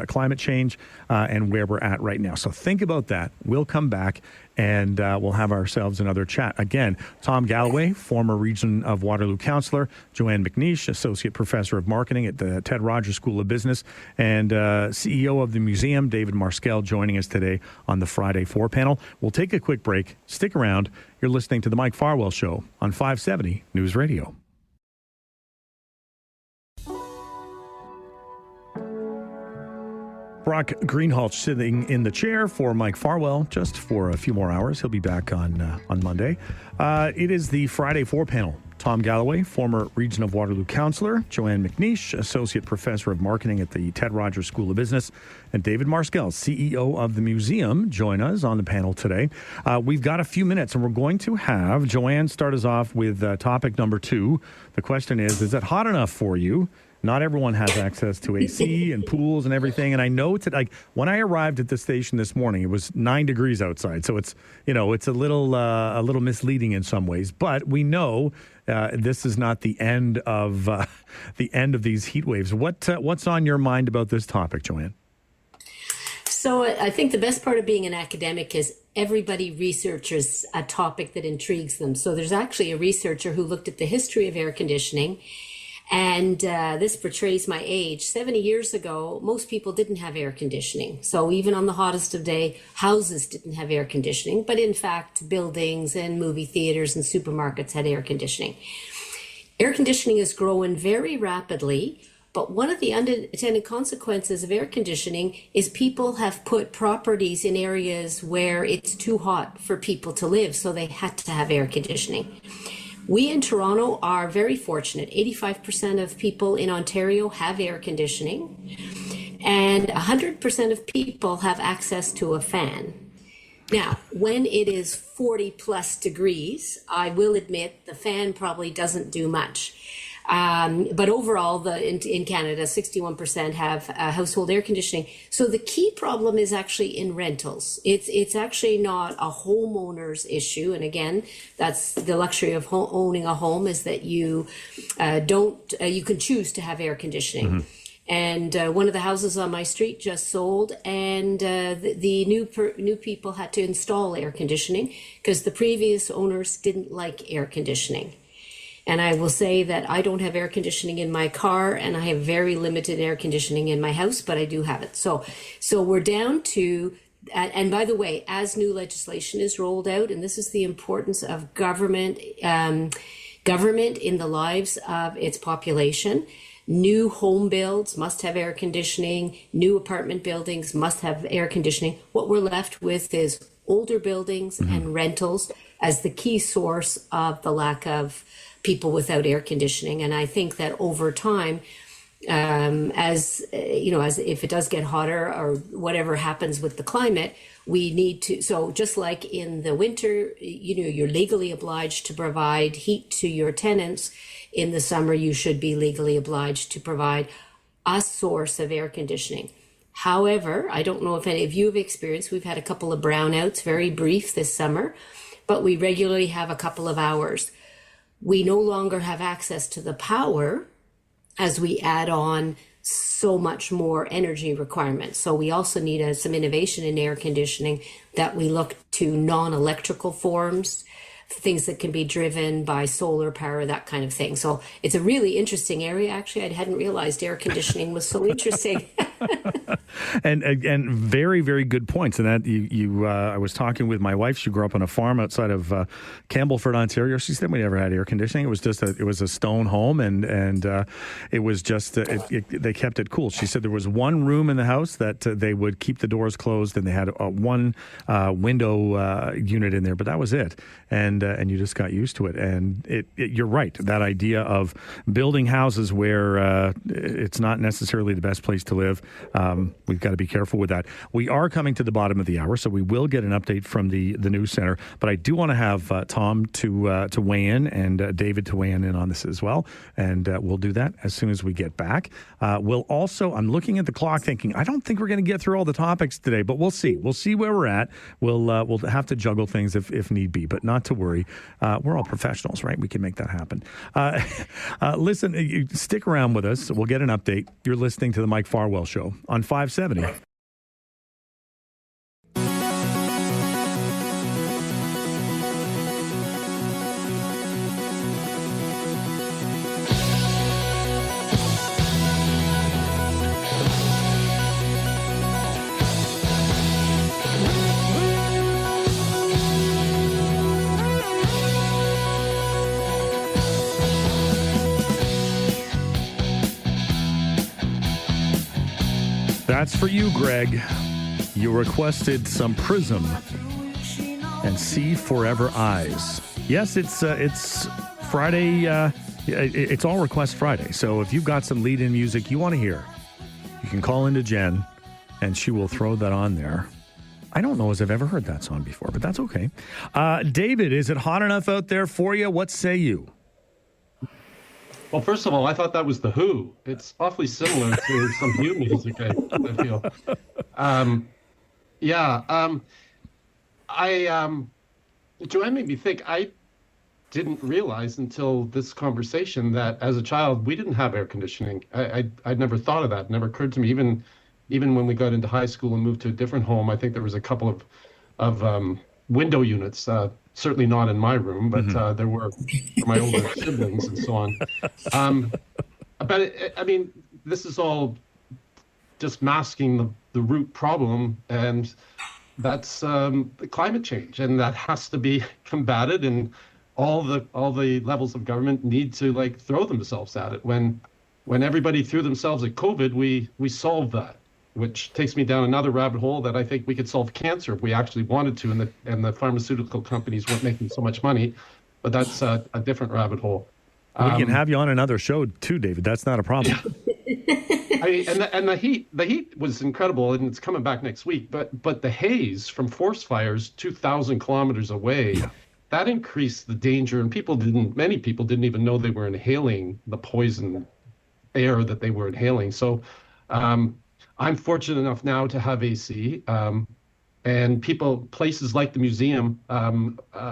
climate change and where we're at right now? So think about that. We'll come back and we'll have ourselves another chat. Again, Tom Galloway, former Region of Waterloo councillor, Joanne McNeish, Associate Professor of Marketing at the Ted Rogers School of Business, and CEO of the museum, David Marskell, joining us today on the Friday 4 panel. We'll take a quick break. Stick around. You're listening to the Mike Farwell Show on 570 News Radio. Brock Greenhalgh sitting in the chair for Mike Farwell just for a few more hours. He'll be back on Monday. It is the Friday 4 panel Tom Galloway, former Region of Waterloo councillor, Joanne McNeish, Associate Professor of Marketing at the Ted Rogers School of Business, and David Marskell, CEO of the museum, join us on the panel today. We've got a few minutes, and we're going to have Joanne start us off with topic number 2. The question is it hot enough for you? Not everyone has access to AC and pools and everything. And I know it's like when I arrived at the station this morning, it was 9 degrees outside. So it's, it's a little misleading in some ways. But we know this is not the end of these heat waves. What's on your mind about this topic, Joanne? So I think the best part of being an academic is everybody researches a topic that intrigues them. So there's actually a researcher who looked at the history of air conditioning. And this portrays my age. 70 years ago, most people didn't have air conditioning. So even on the hottest of day, houses didn't have air conditioning. But in fact, buildings and movie theaters and supermarkets had air conditioning. Air conditioning is growing very rapidly. But one of the unintended consequences of air conditioning is people have put properties in areas where it's too hot for people to live. So they had to have air conditioning. We in Toronto are very fortunate. 85% of people in Ontario have air conditioning, and 100% of people have access to a fan. Now, when it is 40 plus degrees, I will admit the fan probably doesn't do much. But overall, in Canada, 61% have household air conditioning. So the key problem is actually in rentals. It's actually not a homeowner's issue. And again, that's the luxury of owning a home, is that you you can choose to have air conditioning. Mm-hmm. And one of the houses on my street just sold, and the new people had to install air conditioning because the previous owners didn't like air conditioning. And I will say that I don't have air conditioning in my car, and I have very limited air conditioning in my house, but I do have it. So we're down to, and by the way, as new legislation is rolled out, and this is the importance of government in the lives of its population. New home builds must have air conditioning. New apartment buildings must have air conditioning. What we're left with is older buildings mm-hmm. and rentals as the key source of the lack of people without air conditioning. And I think that over time, as if it does get hotter or whatever happens with the climate, we need to, so just like in the winter, you're legally obliged to provide heat to your tenants. In the summer, you should be legally obliged to provide a source of air conditioning. However, I don't know if any of you have experienced, we've had a couple of brownouts, very brief this summer, but we regularly have a couple of hours. We no longer have access to the power as we add on so much more energy requirements. So we also need some innovation in air conditioning, that we look to non-electrical forms, things that can be driven by solar power, that kind of thing. So it's a really interesting area. Actually, I hadn't realized air conditioning was so interesting. And very, very good points. And that I was talking with my wife. She grew up on a farm outside of Campbellford, Ontario. She said we never had air conditioning. It was just it was a stone home, and it was just they kept it cool. She said there was one room in the house that they would keep the doors closed, and they had one window unit in there, but that was it. And you just got used to it. And you're right. That idea of building houses where it's not necessarily the best place to live. We've got to be careful with that. We are coming to the bottom of the hour, so we will get an update from the news center. But I do want to have Tom to weigh in, and David to weigh in on this as well. And we'll do that as soon as we get back. We'll also, I'm looking at the clock thinking, I don't think we're going to get through all the topics today, but we'll see. We'll see where we're at. We'll have to juggle things if need be, but not to worry. We're all professionals, right? We can make that happen. Listen, you stick around with us. We'll get an update. You're listening to the Mike Farwell Show on 570. That's for you, Greg. You requested some Prism and See Forever Eyes. Yes, it's Friday, it's all Request Friday. So if you've got some lead-in music you want to hear, you can call into Jen, and she will throw that on there. I don't know as I've ever heard that song before, but that's okay. David, is it hot enough out there for you? What say you? Well, first of all, I thought that was The Who. It's awfully similar to some Who music, I feel. Joanne made me think, I didn't realize until this conversation that as a child, we didn't have air conditioning. I'd never thought of that. It never occurred to me. Even when we got into high school and moved to a different home, I think there was a couple of window units, certainly not in my room, but there were for my older siblings and so on. This is all just masking the root problem, and that's climate change, and that has to be combated, and all the levels of government need to throw themselves at it. When everybody threw themselves at COVID, we solved that, which takes me down another rabbit hole that I think we could solve cancer if we actually wanted to, and the pharmaceutical companies weren't making so much money, but that's a different rabbit hole. We can have you on another show too, David. That's not a problem. The heat was incredible, and it's coming back next week. But the haze from forest fires 2,000 kilometers away, that increased the danger, and many people didn't even know they were inhaling the poison air that they were inhaling. So I'm fortunate enough now to have AC, and places like the museum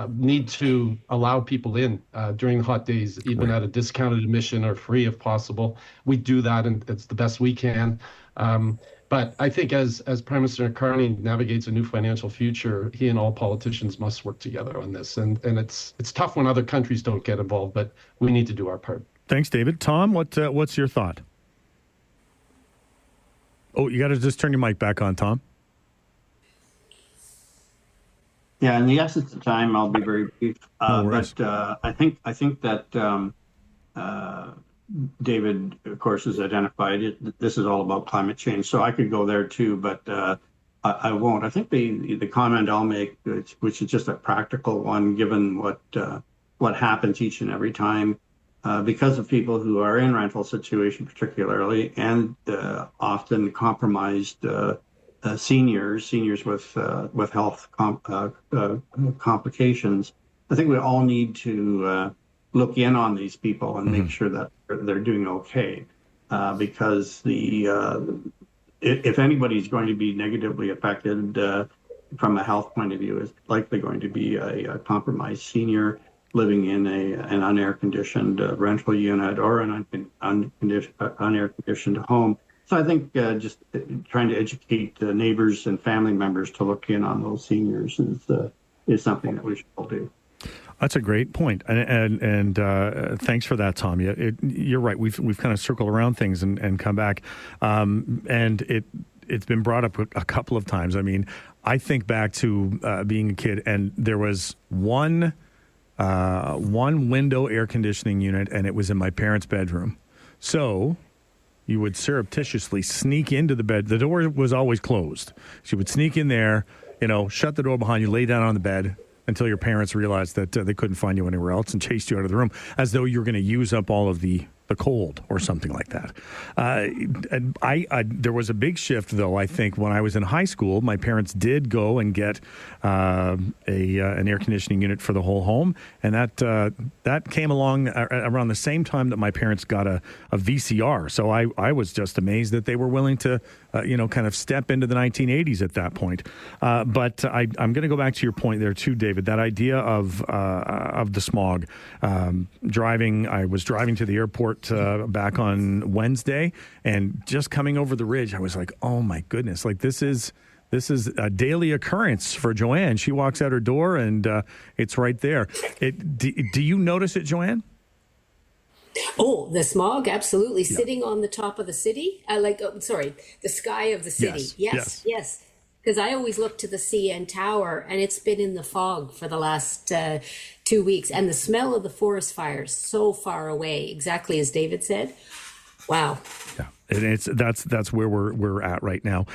need to allow people in during the hot days, even at a discounted admission or free if possible. We do that, and it's the best we can. But I think as Prime Minister Carney navigates a new financial future, he and all politicians must work together on this. And it's tough when other countries don't get involved, but we need to do our part. Thanks, David. Tom, what's your thought? Oh, you got to just turn your mic back on, Tom. Yeah, in the essence of time, I'll be very brief. No worries. But I think that David, of course, has identified it. This is all about climate change, so I could go there too, but I won't. I think the comment I'll make, which is just a practical one, given what happens each and every time, because of people who are in rental situation, particularly, and often compromised. Seniors with health complications. I think we all need to look in on these people and make sure that they're doing okay, because if anybody's going to be negatively affected from a health point of view, it's likely going to be a compromised senior living in an unair-conditioned rental unit or an unair-conditioned home. So I think just trying to educate neighbors and family members to look in on those seniors is something that we should all do. That's a great point, and thanks for that, Tom. You're right. We've kind of circled around things and come back, and it's been brought up a couple of times. I mean, I think back to being a kid, and there was one window air conditioning unit, and it was in my parents' bedroom. So you would surreptitiously sneak into the bed. The door was always closed. So you would sneak in there, shut the door behind you, lay down on the bed until your parents realized that they couldn't find you anywhere else and chased you out of the room, as though you were going to use up all of the cold or something like that. There was a big shift, though, I think, when I was in high school. My parents did go and get an air conditioning unit for the whole home, and that came along around the same time that my parents got a VCR. So I was just amazed that they were willing to, kind of step into the 1980s at that point. But I'm going to go back to your point there, too, David, that idea of the smog. I was driving to the airport back on Wednesday, and just coming over the ridge, I was like, oh my goodness, this is a daily occurrence for Joanne. She walks out her door and it's right there. Do you notice it, Joanne? Oh, the smog, absolutely. Yeah. Sitting on the top of the city, the sky of the city. Yes. Because I always look to the CN Tower, and it's been in the fog for the last 2 weeks. And the smell of the forest fires so far away, exactly as David said. Wow. Yeah. And that's where we're at right now.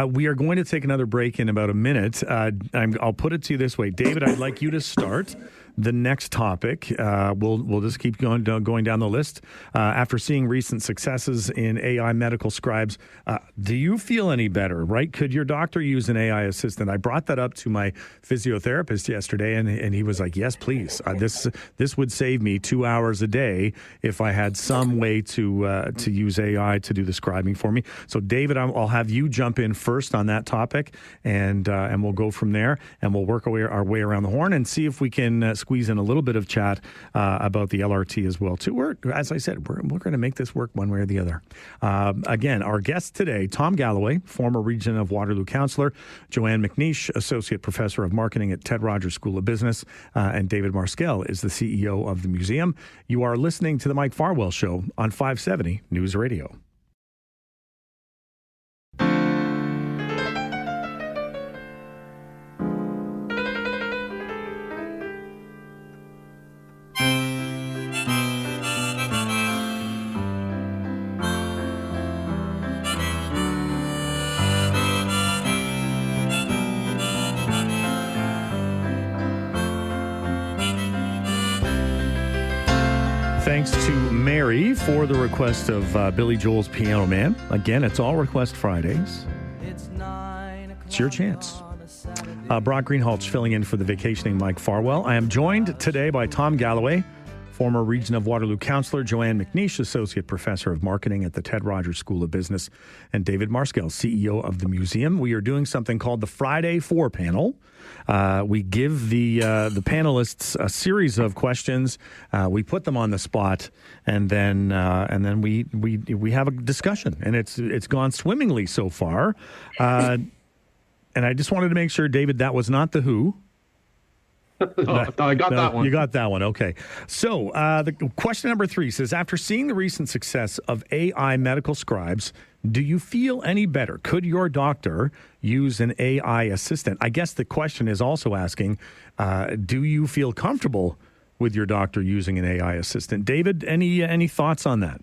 We are going to take another break in about a minute. I'll put it to you this way, David. I'd like you to start the next topic. We'll just keep going down the list. After seeing recent successes in AI medical scribes, do you feel any better, right? Could your doctor use an AI assistant? I brought that up to my physiotherapist yesterday, and he was like, yes, please. This would save me 2 hours a day if I had some way to use AI to do the scribing for me. So, David, I'll have you jump in first on that topic, and we'll go from there, and we'll work our way around the horn and see if we can squeeze in a little bit of chat about the LRT as well, too. As I said, we're going to make this work one way or the other. Again, our guest today, Tom Galloway, former Region of Waterloo councillor, Joanne McNeish, associate professor of marketing at Ted Rogers School of Business, and David Marskell is the CEO of the museum. You are listening to the Mike Farwell Show on 570 News Radio. Thanks to Mary for the request of Billy Joel's Piano Man. Again, it's all Request Fridays. It's your chance. Brock Greenhalgh filling in for the vacationing Mike Farwell. I am joined today by Tom Galloway, former Region of Waterloo councillor, Joanne McNeish, associate professor of marketing at the Ted Rogers School of Business, and David Marskell, CEO of the museum. We are doing something called the Friday Four Panel. We give the panelists a series of questions. We put them on the spot, and then we have a discussion, and it's gone swimmingly so far. And I just wanted to make sure, David, that was not the Who. I got that one. You got that one. Okay. So the question number 3 says, after seeing the recent success of AI medical scribes, do you feel any better? Could your doctor use an AI assistant? I guess the question is also asking, do you feel comfortable with your doctor using an AI assistant? David, any thoughts on that?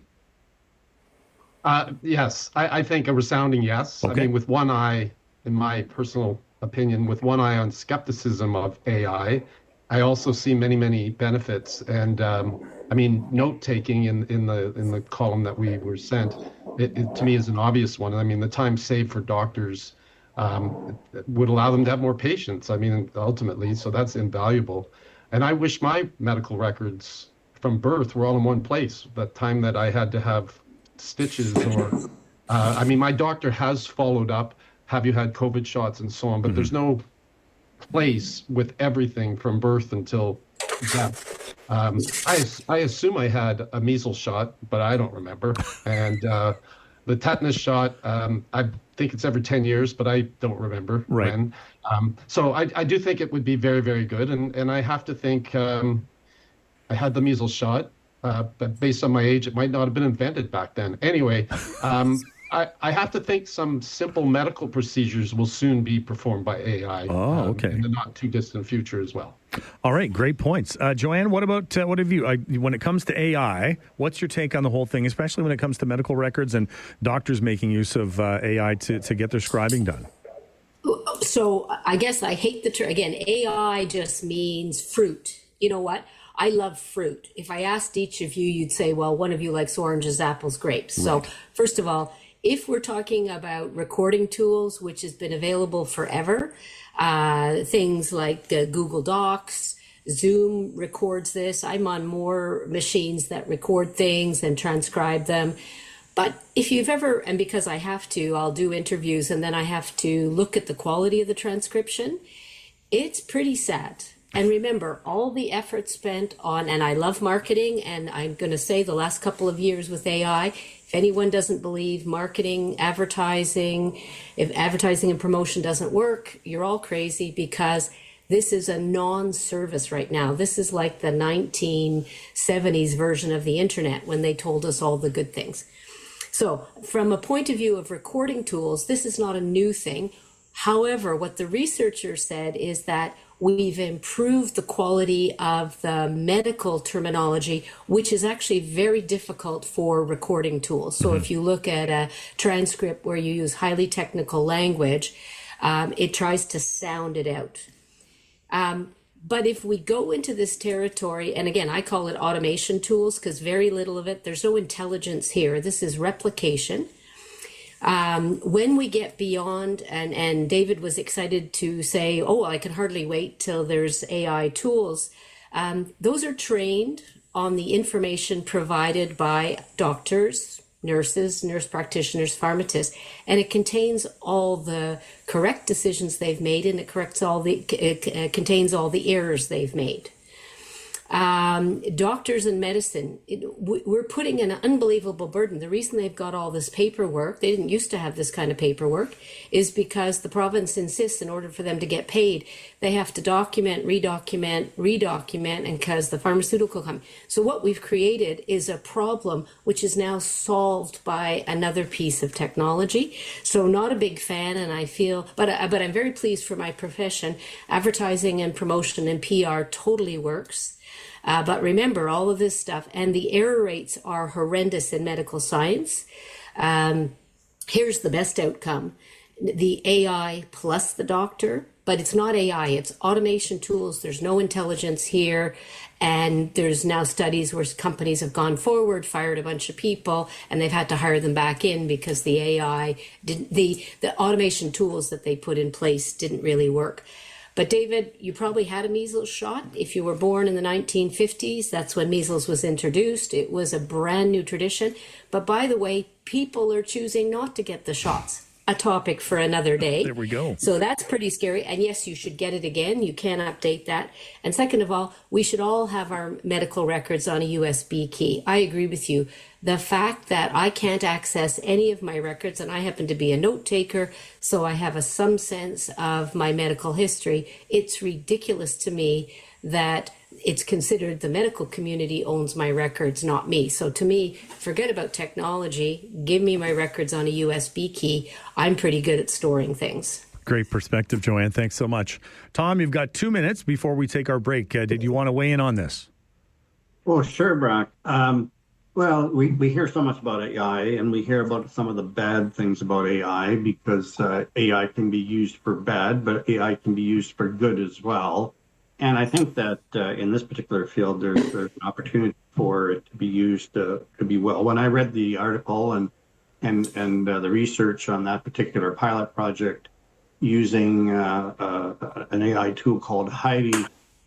Yes, I think a resounding yes. Okay. I mean, with one eye, in my personal opinion, with one eye on skepticism of AI, I also see many, many benefits. And I mean, note taking in the column that we were sent, it to me is an obvious one. I mean, the time saved for doctors would allow them to have more patients. I mean, ultimately, so that's invaluable. And I wish my medical records from birth were all in one place. The time that I had to have stitches or, I mean, my doctor has followed up. Have you had COVID shots and so on? But there's no place with everything from birth until death. I assume I had a measles shot, but I don't remember. And the tetanus shot, I think it's every 10 years, but I don't remember when. So I do think it would be very, very good. And I have to think I had the measles shot, but based on my age, it might not have been invented back then. Anyway, I have to think some simple medical procedures will soon be performed by AI. Oh, okay. In the not too distant future as well. All right, great points. Joanne, what about what have you? When it comes to AI, what's your take on the whole thing, especially when it comes to medical records and doctors making use of AI to get their scribing done? So I guess I hate the term. Again, AI just means fruit. You know what? I love fruit. If I asked each of you, you'd say, well, one of you likes oranges, apples, grapes. Right. So first of all, if we're talking about recording tools, which has been available forever, things like Google Docs, Zoom records this. I'm on more machines that record things and transcribe them. But if you've ever, and because I have to, I'll do interviews and then I have to look at the quality of the transcription, it's pretty sad. And remember, all the effort spent on, and I love marketing, and I'm going to say the last couple of years with AI, if anyone doesn't believe marketing, advertising, if advertising and promotion doesn't work, you're all crazy, because this is a non-service right now. This is like the 1970s version of the internet when they told us all the good things. So from a point of view of recording tools, this is not a new thing. However, what the researchers said is that we've improved the quality of the medical terminology, which is actually very difficult for recording tools. So if you look at a transcript where you use highly technical language, it tries to sound it out. But if we go into this territory, and again, I call it automation tools because very little of it, there's no intelligence here. This is replication. When we get beyond, and David was excited to say, oh, I can hardly wait till there's AI tools. Those are trained on the information provided by doctors, nurses, nurse practitioners, pharmacists, and it contains all the correct decisions they've made, and it contains all the errors they've made. Doctors in medicine, we're putting an unbelievable burden. The reason they've got all this paperwork, they didn't used to have this kind of paperwork, is because the province insists in order for them to get paid, they have to document, redocument, and because the pharmaceutical company. So what we've created is a problem which is now solved by another piece of technology. So not a big fan, and I feel, but I'm very pleased for my profession. Advertising and promotion and PR totally works. But remember all of this stuff, and the error rates are horrendous in medical science. Here's the best outcome. The AI plus the doctor, but it's not AI, it's automation tools. There's no intelligence here. And there's now studies where companies have gone forward, fired a bunch of people, and they've had to hire them back in because the AI, the automation tools that they put in place didn't really work. But David, you probably had a measles shot. If you were born in the 1950s, that's when measles was introduced. It was a brand new tradition. But by the way, people are choosing not to get the shots. A topic for another day. There we go. So that's pretty scary. And yes, you should get it again. You can update that. And second of all, we should all have our medical records on a USB key. I agree with you. The fact that I can't access any of my records, and I happen to be a note taker, so I have some sense of my medical history, it's ridiculous to me that it's considered the medical community owns my records, not me. So to me, forget about technology. Give me my records on a USB key. I'm pretty good at storing things. Great perspective, Joanne. Thanks so much. Tom, you've got 2 minutes before we take our break. Did you want to weigh in on this? Well, sure, Brock. Well, we hear so much about AI, and we hear about some of the bad things about AI because AI can be used for bad, but AI can be used for good as well. And I think that in this particular field, there's an opportunity for it to be used to be well. When I read the article and the research on that particular pilot project using an AI tool called Heidi,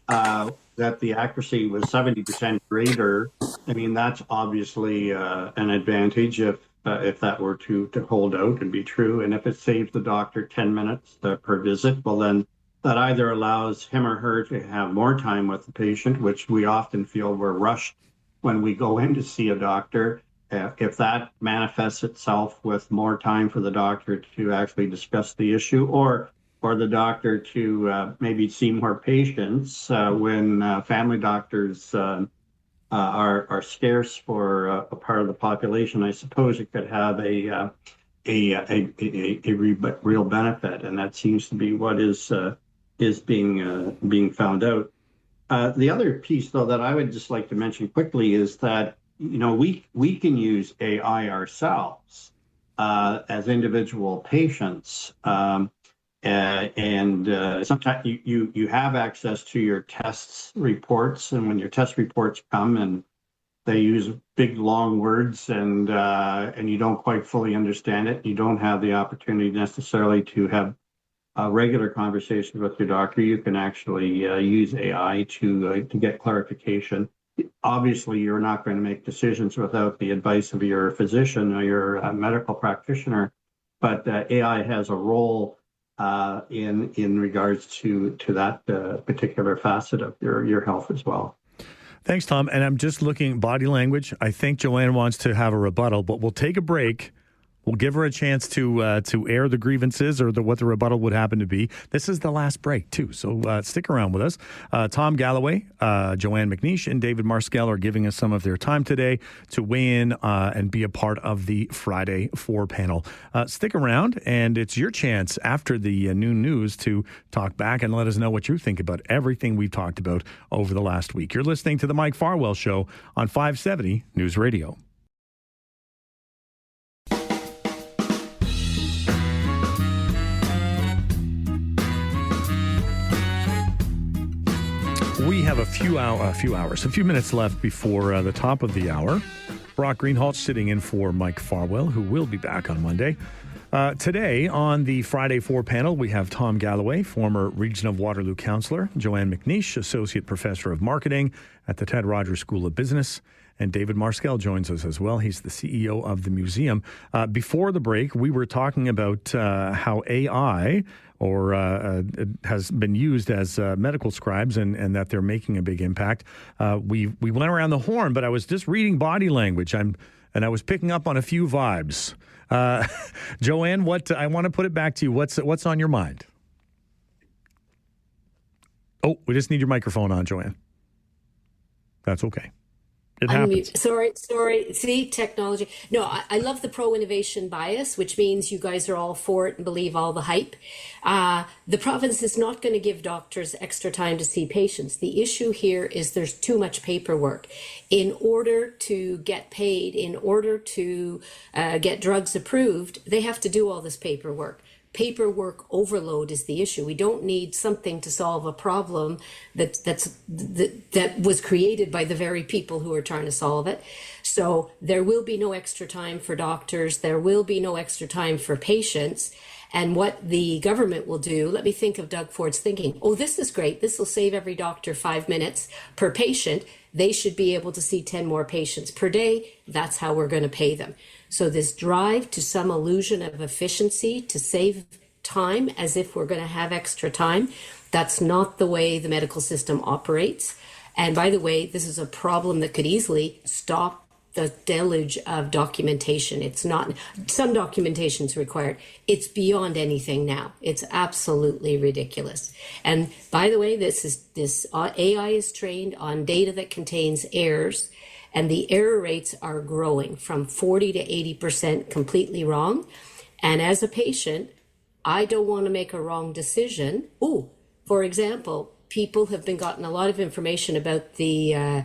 that the accuracy was 70% greater. I mean, that's obviously an advantage if that were to hold out and be true. And if it saves the doctor 10 minutes per visit, well, then that either allows him or her to have more time with the patient, which we often feel we're rushed when we go in to see a doctor. If that manifests itself with more time for the doctor to actually discuss the issue, or the doctor to maybe see more patients when family doctors are scarce for a part of the population, I suppose it could have a real benefit, and that seems to be what is being found out. The other piece, though, that I would just like to mention quickly is that we can use AI ourselves as individual patients, and sometimes you have access to your tests reports, and when your test reports come and they use big long words and you don't quite fully understand it, you don't have the opportunity necessarily to have regular conversations with your doctor. You can actually use AI to get clarification. Obviously, you're not going to make decisions without the advice of your physician or your medical practitioner, but AI has a role in regards to that particular facet of your health as well. Thanks, Tom. And I'm just looking body language. I think Joanne wants to have a rebuttal, but we'll take a break. We'll give her a chance to air the grievances or what the rebuttal would happen to be. This is the last break, too, so stick around with us. Tom Galloway, Joanne McNeish, and David Marskell are giving us some of their time today to weigh in and be a part of the Friday 4 panel. Stick around, and it's your chance after the noon news to talk back and let us know what you think about everything we've talked about over the last week. You're listening to The Mike Farwell Show on 570 News Radio. We have a few minutes left before the top of the hour. Brock Greenhalgh sitting in for Mike Farwell, who will be back on Monday. Today, on the Friday 4 panel, we have Tom Galloway, former Region of Waterloo councillor, Joanne McNeish, Associate Professor of Marketing at the Ted Rogers School of Business, and David Marskell joins us as well. He's the CEO of the museum. Before the break, we were talking about how AI has been used as medical scribes and that they're making a big impact. We went around the horn, but I was just reading body language, and I was picking up on a few vibes. Joanne, I want to put it back to you. What's on your mind? Oh, we just need your microphone on, Joanne. That's okay. It happens. Sorry. See, technology. No, I love the pro-innovation bias, which means you guys are all for it and believe all the hype. The province is not going to give doctors extra time to see patients. The issue here is there's too much paperwork. In order to get paid, in order to get drugs approved, they have to do all this paperwork. Paperwork overload is the issue. We don't need something to solve a problem that was created by the very people who are trying to solve it. So there will be no extra time for doctors. There will be no extra time for patients. And what the government will do, let me think of Doug Ford's thinking. Oh, this is great. This will save every doctor 5 minutes per patient. They should be able to see 10 more patients per day. That's how we're going to pay them. So this drive to some illusion of efficiency to save time as if we're going to have extra time, that's not the way the medical system operates. And by the way, this is a problem that could easily stop the deluge of documentation. It's not, some documentation is required. It's beyond anything now. It's absolutely ridiculous. And by the way, this AI is trained on data that contains errors. And the error rates are growing from 40 to 80% completely wrong. And as a patient, I don't want to make a wrong decision. For example, people have been gotten a lot of information about the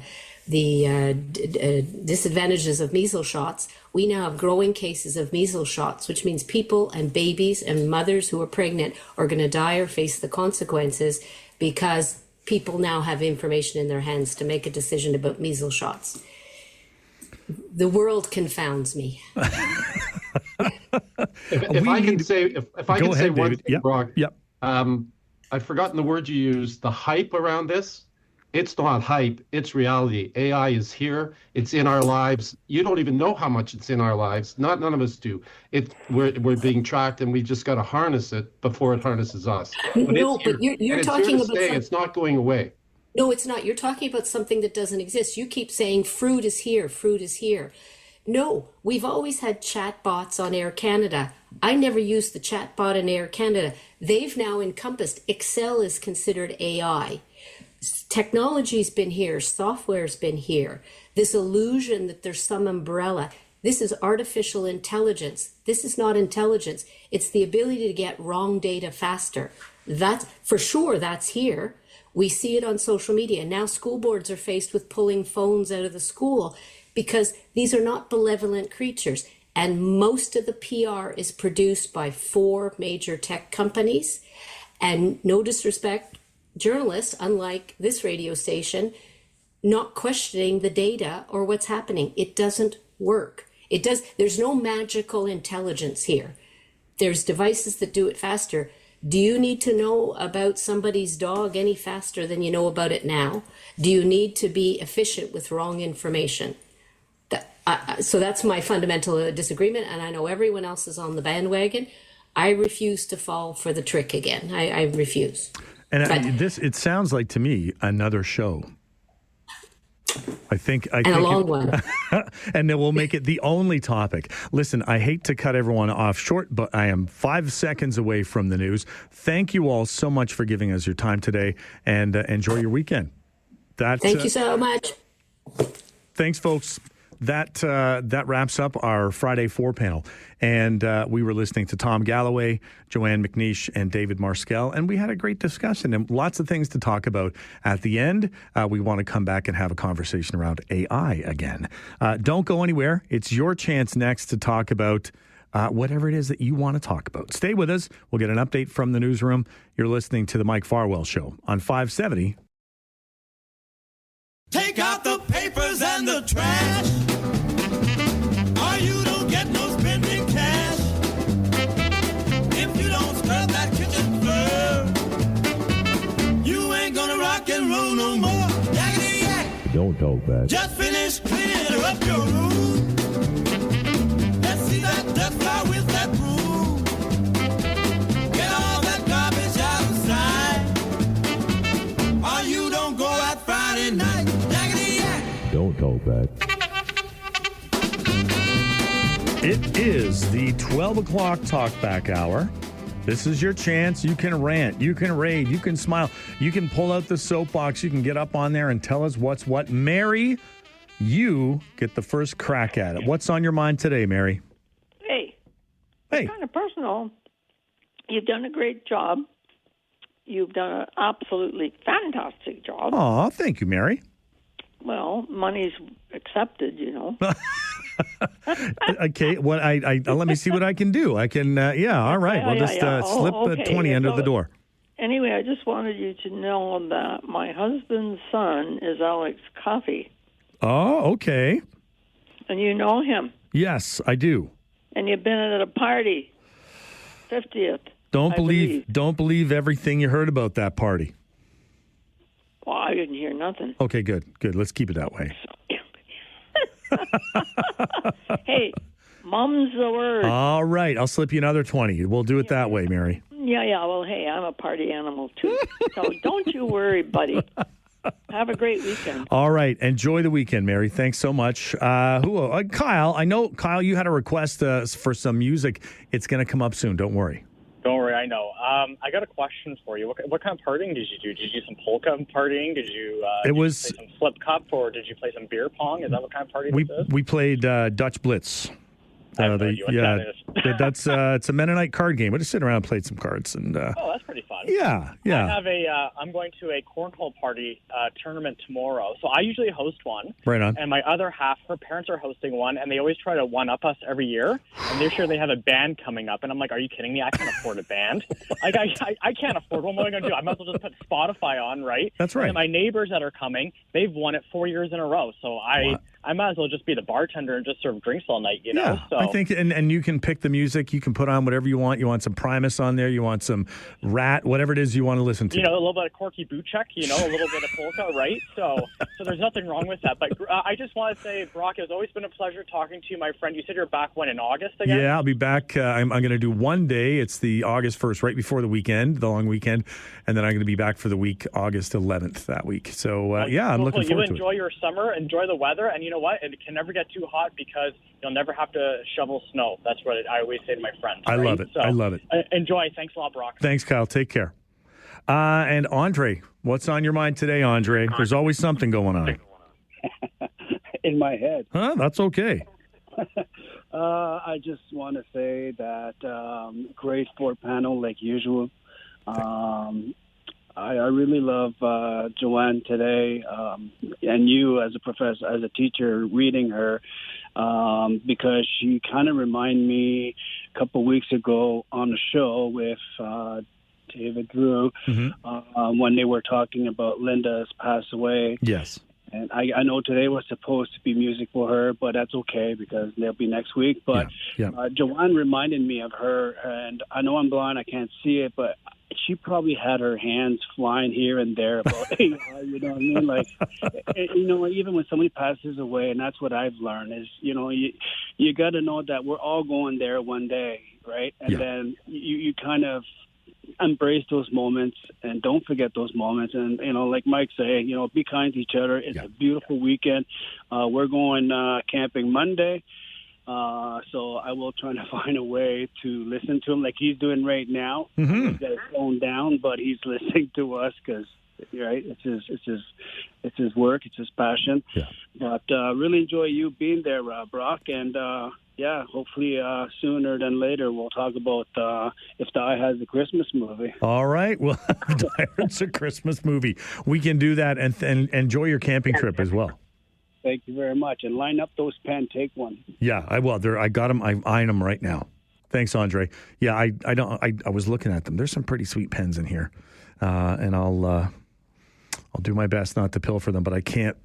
disadvantages of measles shots. We now have growing cases of measles shots, which means people and babies and mothers who are pregnant are going to die or face the consequences because people now have information in their hands to make a decision about measles shots. The world confounds me. if I can say one thing, Brock, Yep. I've forgotten the word you used, the hype around this. It's not hype, it's reality. AI is here, it's in our lives. You don't even know how much it's in our lives. None of us do. We're being tracked, and we just got to harness it before it harnesses us. But you're talking about it's not going away. No, it's not. You're talking about something that doesn't exist. You keep saying fruit is here, fruit is here. No, we've always had chatbots on Air Canada. I never used the chatbot in Air Canada. They've now encompassed. Excel is considered AI. Technology's been here. Software's been here. This illusion that there's some umbrella. This is artificial intelligence. This is not intelligence. It's the ability to get wrong data faster. That's for sure. That's here. We see it on social media. Now school boards are faced with pulling phones out of the school because these are not benevolent creatures. And most of the PR is produced by 4 major tech companies. And no disrespect, journalists, unlike this radio station, not questioning the data or what's happening. It doesn't work. There's no magical intelligence here. There's devices that do it faster. Do you need to know about somebody's dog any faster than you know about it now? Do you need to be efficient with wrong information? So that's my fundamental disagreement, and I know everyone else is on the bandwagon. I refuse to fall for the trick again. I refuse. And it sounds like to me another show. I think a long one. And then we'll make it the only topic. Listen, I hate to cut everyone off short, but I am 5 seconds away from the news. Thank you all so much for giving us your time today, and enjoy your weekend. Thank you so much. Thanks, folks. That wraps up our Friday 4 panel. And we were listening to Tom Galloway, Joanne McNeish, and David Marskell. And we had a great discussion and lots of things to talk about. At the end, we want to come back and have a conversation around AI again. Don't go anywhere. It's your chance next to talk about whatever it is that you want to talk about. Stay with us. We'll get an update from the newsroom. You're listening to The Mike Farwell Show on 570 Take out the papers and the trash, or you don't get no spending cash. If you don't scrub that kitchen floor, you ain't gonna rock and roll no more. Yakety yak. Don't talk back. Just finish cleaning up your room. Let's see that dust fly with that broom. Get all that garbage outside, or you don't go out Friday night. Don't talk back. It is the 12 o'clock Talkback Hour. This is your chance. You can rant. You can rave. You can smile. You can pull out the soapbox. You can get up on there and tell us what's what. Mary, you get the first crack at it. What's on your mind today, Mary? Hey. Hey. It's kind of personal. You've done a great job. You've done an absolutely fantastic job. Aw, thank you, Mary. Well, money's accepted, you know. Okay, what I let me see what I can do. I can, all right. We'll just slip okay. 20 under the door. Anyway, I just wanted you to know that my husband's son is Alex Coffey. Oh, okay. And you know him. Yes, I do. And you've been at a party, 50th. Don't believe everything you heard about that party. Well, I didn't hear nothing. Okay, good. Let's keep it that way. Hey, mum's the word. All right, I'll slip you another 20. We'll do it that way, Mary. Yeah. Well, hey, I'm a party animal too. So don't you worry, buddy. Have a great weekend. All right, enjoy the weekend, Mary. Thanks so much. Kyle, I know, Kyle, you had a request for some music. It's going to come up soon. Don't worry. Don't worry, I know. I got a question for you. What kind of partying did you do? Did you do some polka partying? Did you play some flip cup, or did you play some beer pong? Is that what kind of party this is? We played Dutch Blitz. I have no idea what that is. It's a Mennonite card game. We just sit around and played some cards. And oh, that's pretty fun. Yeah. I'm going to a cornhole party tournament tomorrow. So I usually host one. Right on. And my other half, her parents are hosting one, and they always try to one-up us every year. And they're sure they have a band coming up. And I'm like, are you kidding me? I can't afford a band. Like, I can't afford one. What am I going to do? I might as well just put Spotify on, right? That's right. And my neighbors that are coming, they've won it 4 years in a row. So I might as well just be the bartender and just serve drinks all night, you know? Yeah, So I think, and you can pick the music. You can put on whatever you want. You want some Primus on there. You want some Rat, whatever it is you want to listen to. You know, a little bit of Corky Buchek, you know, a little bit of polka, right? So there's nothing wrong with that. But I just want to say, Brock, it's always been a pleasure talking to you, my friend. You said you're back when, in August again? Yeah, I'll be back. I'm going to do one day. It's the August 1st, right before the weekend, the long weekend. And then I'm going to be back for the week, August 11th that week. So, I'm looking forward to it. You enjoy your summer, enjoy the weather, and you know what? It can never get too hot because you'll never have to shovel snow. That's what I always say to my friends. I love it. So, I love it. Enjoy. Thanks a lot, Brock. Thanks, Kyle. Take care. And Andre, what's on your mind today, Andre? There's always something going on. In my head. Huh? That's okay. I just want to say that great sport panel, like usual. I really love Joanne today, and you as a professor, as a teacher, reading her, because she kind of reminded me a couple of weeks ago on the show with David Drew, when they were talking about Linda's passed away. Yes. And I know today was supposed to be music for her, but that's okay because they'll be next week. But Joanne reminded me of her, and I know I'm blind, I can't see it, but she probably had her hands flying here and there about, you know what I mean? Like, you know, even when somebody passes away, and that's what I've learned is, you know, you got to know that we're all going there one day, right? And then you kind of embrace those moments and don't forget those moments. And, you know, like Mike say, you know, be kind to each other. It's a beautiful weekend. We're going camping Monday. So I will try to find a way to listen to him like he's doing right now. He's got his phone down, but he's listening to us because, right, it's his work, it's his passion. But really enjoy you being there, Brock, and hopefully sooner than later we'll talk about if the Eye has a Christmas movie. All right, well, it's a Christmas movie. We can do that and enjoy your camping trip as well. Thank you very much, and line up those pen. Take one. Yeah, I will. I got them. I'm eyeing them right now. Thanks, Andre. Yeah, I was looking at them. There's some pretty sweet pens in here, and I'll I'll do my best not to pilfer them, but I can't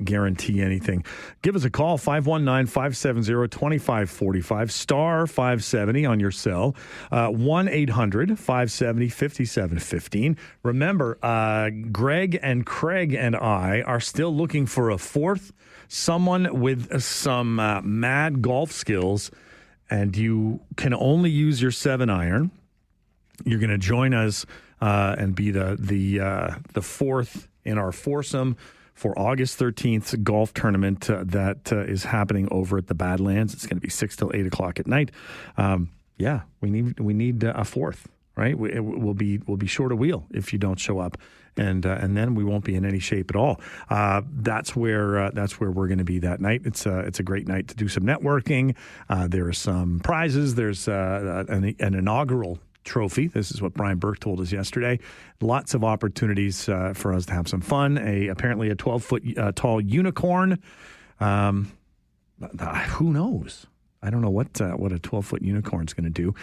guarantee anything. Give us a call, 519-570-2545, star 570 on your cell, 1-800-570-5715. Remember, Greg and Craig and I are still looking for a fourth, someone with some mad golf skills, and you can only use your 7-iron. You're going to join us and be the fourth in our foursome for August 13th golf tournament that is happening over at the Badlands. It's going to be 6 till 8 o'clock at night. We need a fourth, right? We'll be short a wheel if you don't show up, and then we won't be in any shape at all. That's where we're going to be that night. It's a great night to do some networking. There are some prizes. There's an inaugural trophy. This is what Brian Burke told us yesterday. Lots of opportunities for us to have some fun. Apparently a 12-foot tall unicorn. Who knows? I don't know what a 12-foot unicorn is going to do.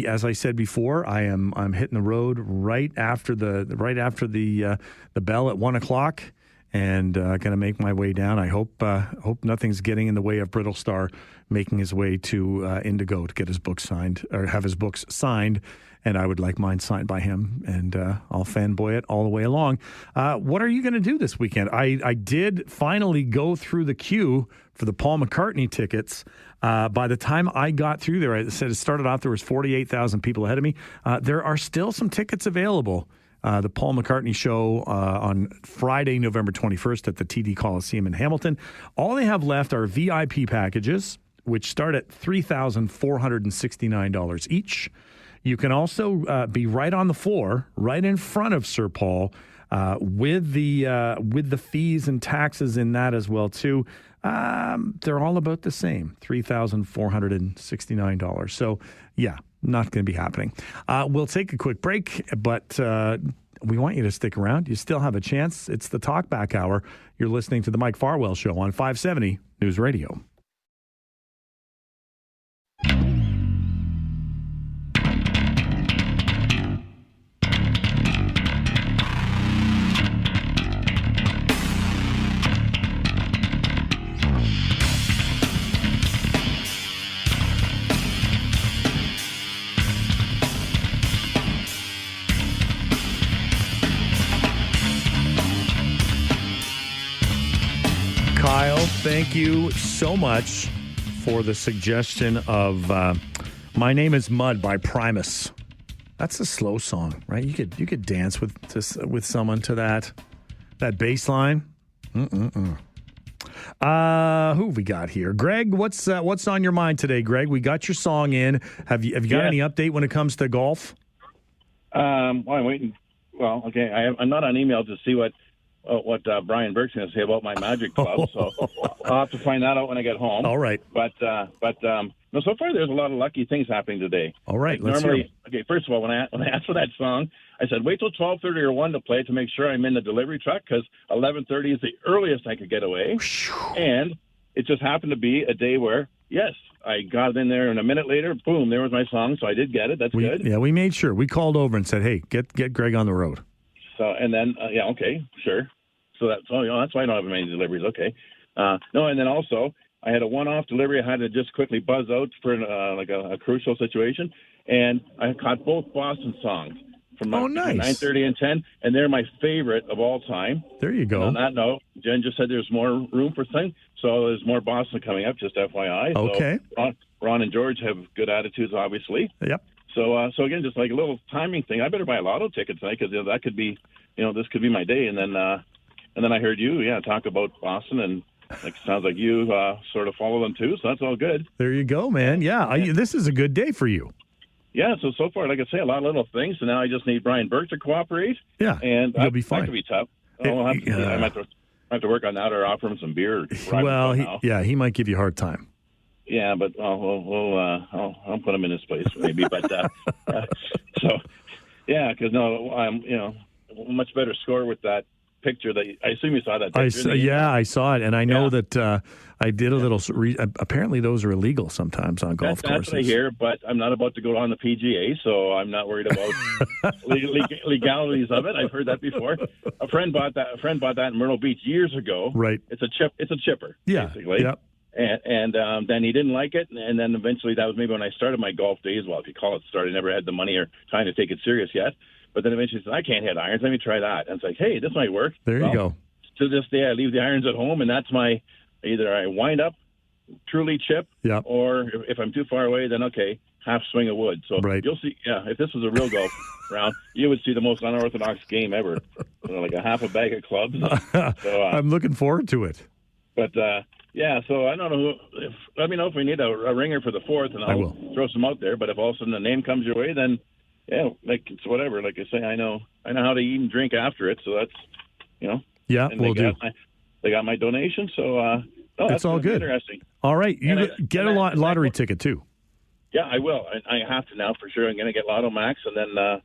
As I said before, I'm hitting the road right after the bell at 1 o'clock, and going to make my way down. I hope nothing's getting in the way of Brittle Star making his way to Indigo to get his book signed, or have his books signed, and I would like mine signed by him, and I'll fanboy it all the way along. What are you going to do this weekend? I did finally go through the queue for the Paul McCartney tickets. By the time I got through there, I said it started off, there was 48,000 people ahead of me. There are still some tickets available. The Paul McCartney show on Friday, November 21st at the TD Coliseum in Hamilton. All they have left are VIP packages, which start at $3,469 each. You can also be right on the floor, right in front of Sir Paul, with the fees and taxes in that as well too. They're all about the same, $3,469. So yeah, not going to be happening. We'll take a quick break, but we want you to stick around. You still have a chance. It's the Talkback Hour. You're listening to the Mike Farwell Show on 570 News Radio. Kyle, thank you so much for the suggestion of My Name is Mud by Primus. That's a slow song, right? You could dance with someone to that bass line. Who have we got here? Greg, what's on your mind today, Greg? We got your song in. Have you got any update when it comes to golf? I'm waiting. Well, okay, I'm not on email to see what Brian Burke's going to say about my Magic Club, so I'll have to find that out when I get home. All right. But so far there's a lot of lucky things happening today. All right, like normally, okay, first of all, when I asked for that song, I said wait till 12:30 or 1 to play to make sure I'm in the delivery truck, because 11:30 is the earliest I could get away. And it just happened to be a day where, yes, I got in there, and a minute later, boom, there was my song, so I did get it. That's good. Yeah, we made sure. We called over and said, hey, get Greg on the road. So, and then, okay, sure. So that's why I don't have many deliveries. Okay. No, and then also I had a one-off delivery. I had to just quickly buzz out for a crucial situation, and I caught both Boston songs from nice. 9:30 and 10, and they're my favorite of all time. There you go. And on that note, Jen just said there's more room for things, so there's more Boston coming up. Just FYI. Okay. So Ron and George have good attitudes, obviously. Yep. So again, just like a little timing thing. I better buy a lotto ticket tonight, because that could be, this could be my day. And then I heard you, talk about Boston, and sounds like you sort of follow them too. So that's all good. There you go, man. Yeah, this is a good day for you. Yeah. So far, like I say, a lot of little things. So now I just need Brian Burke to cooperate. Yeah. And you'll be fine. That could be tough. I'll have to, I might have to work on that, or offer him some beer. Well, he might give you a hard time. Yeah, but I'll put him in his place maybe. But because I'm much better score with that picture that I assume you saw that picture. I saw it, and I know that I did a little. Apparently, those are illegal sometimes on golf courses. That's what I hear, but I'm not about to go on the PGA, so I'm not worried about legalities of it. I've heard that before. A friend bought that in Myrtle Beach years ago. Right. It's a chipper. Yeah. Basically. Yep. And then he didn't like it, and then eventually that was maybe when I started my golf days. Well, if you call it start, I never had the money or time to take it serious yet. But then eventually he said, I can't hit irons. Let me try that. And it's like, hey, this might work. There you go. To this day, I leave the irons at home, and that's my either I wind up, truly chip, or if I'm too far away, then okay, half swing of wood. So you'll see, if this was a real golf round, you would see the most unorthodox game ever. Like a half a bag of clubs. So, I'm looking forward to it. But, so I don't know let me know if we need a ringer for the 4th, and I'll throw some out there. But if all of a sudden the name comes your way, then, like it's whatever. Like I say, I know how to eat and drink after it. So that's, Yeah, and we'll do. They got my donation, so it's all good. Interesting. All right, you get a lottery ticket too. Yeah, I will. I have to now for sure. I'm going to get Lotto Max, and then the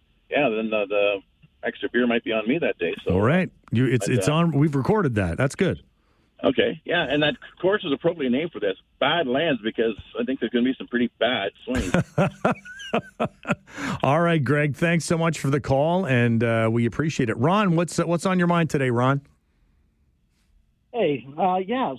extra beer might be on me that day. So all right, it's on. We've recorded that. That's good. Okay, yeah, and that course is appropriately named for this. Badlands, because I think there's going to be some pretty bad swings. All right, Greg, thanks so much for the call, and we appreciate it. Ron, what's on your mind today, Ron? Hey,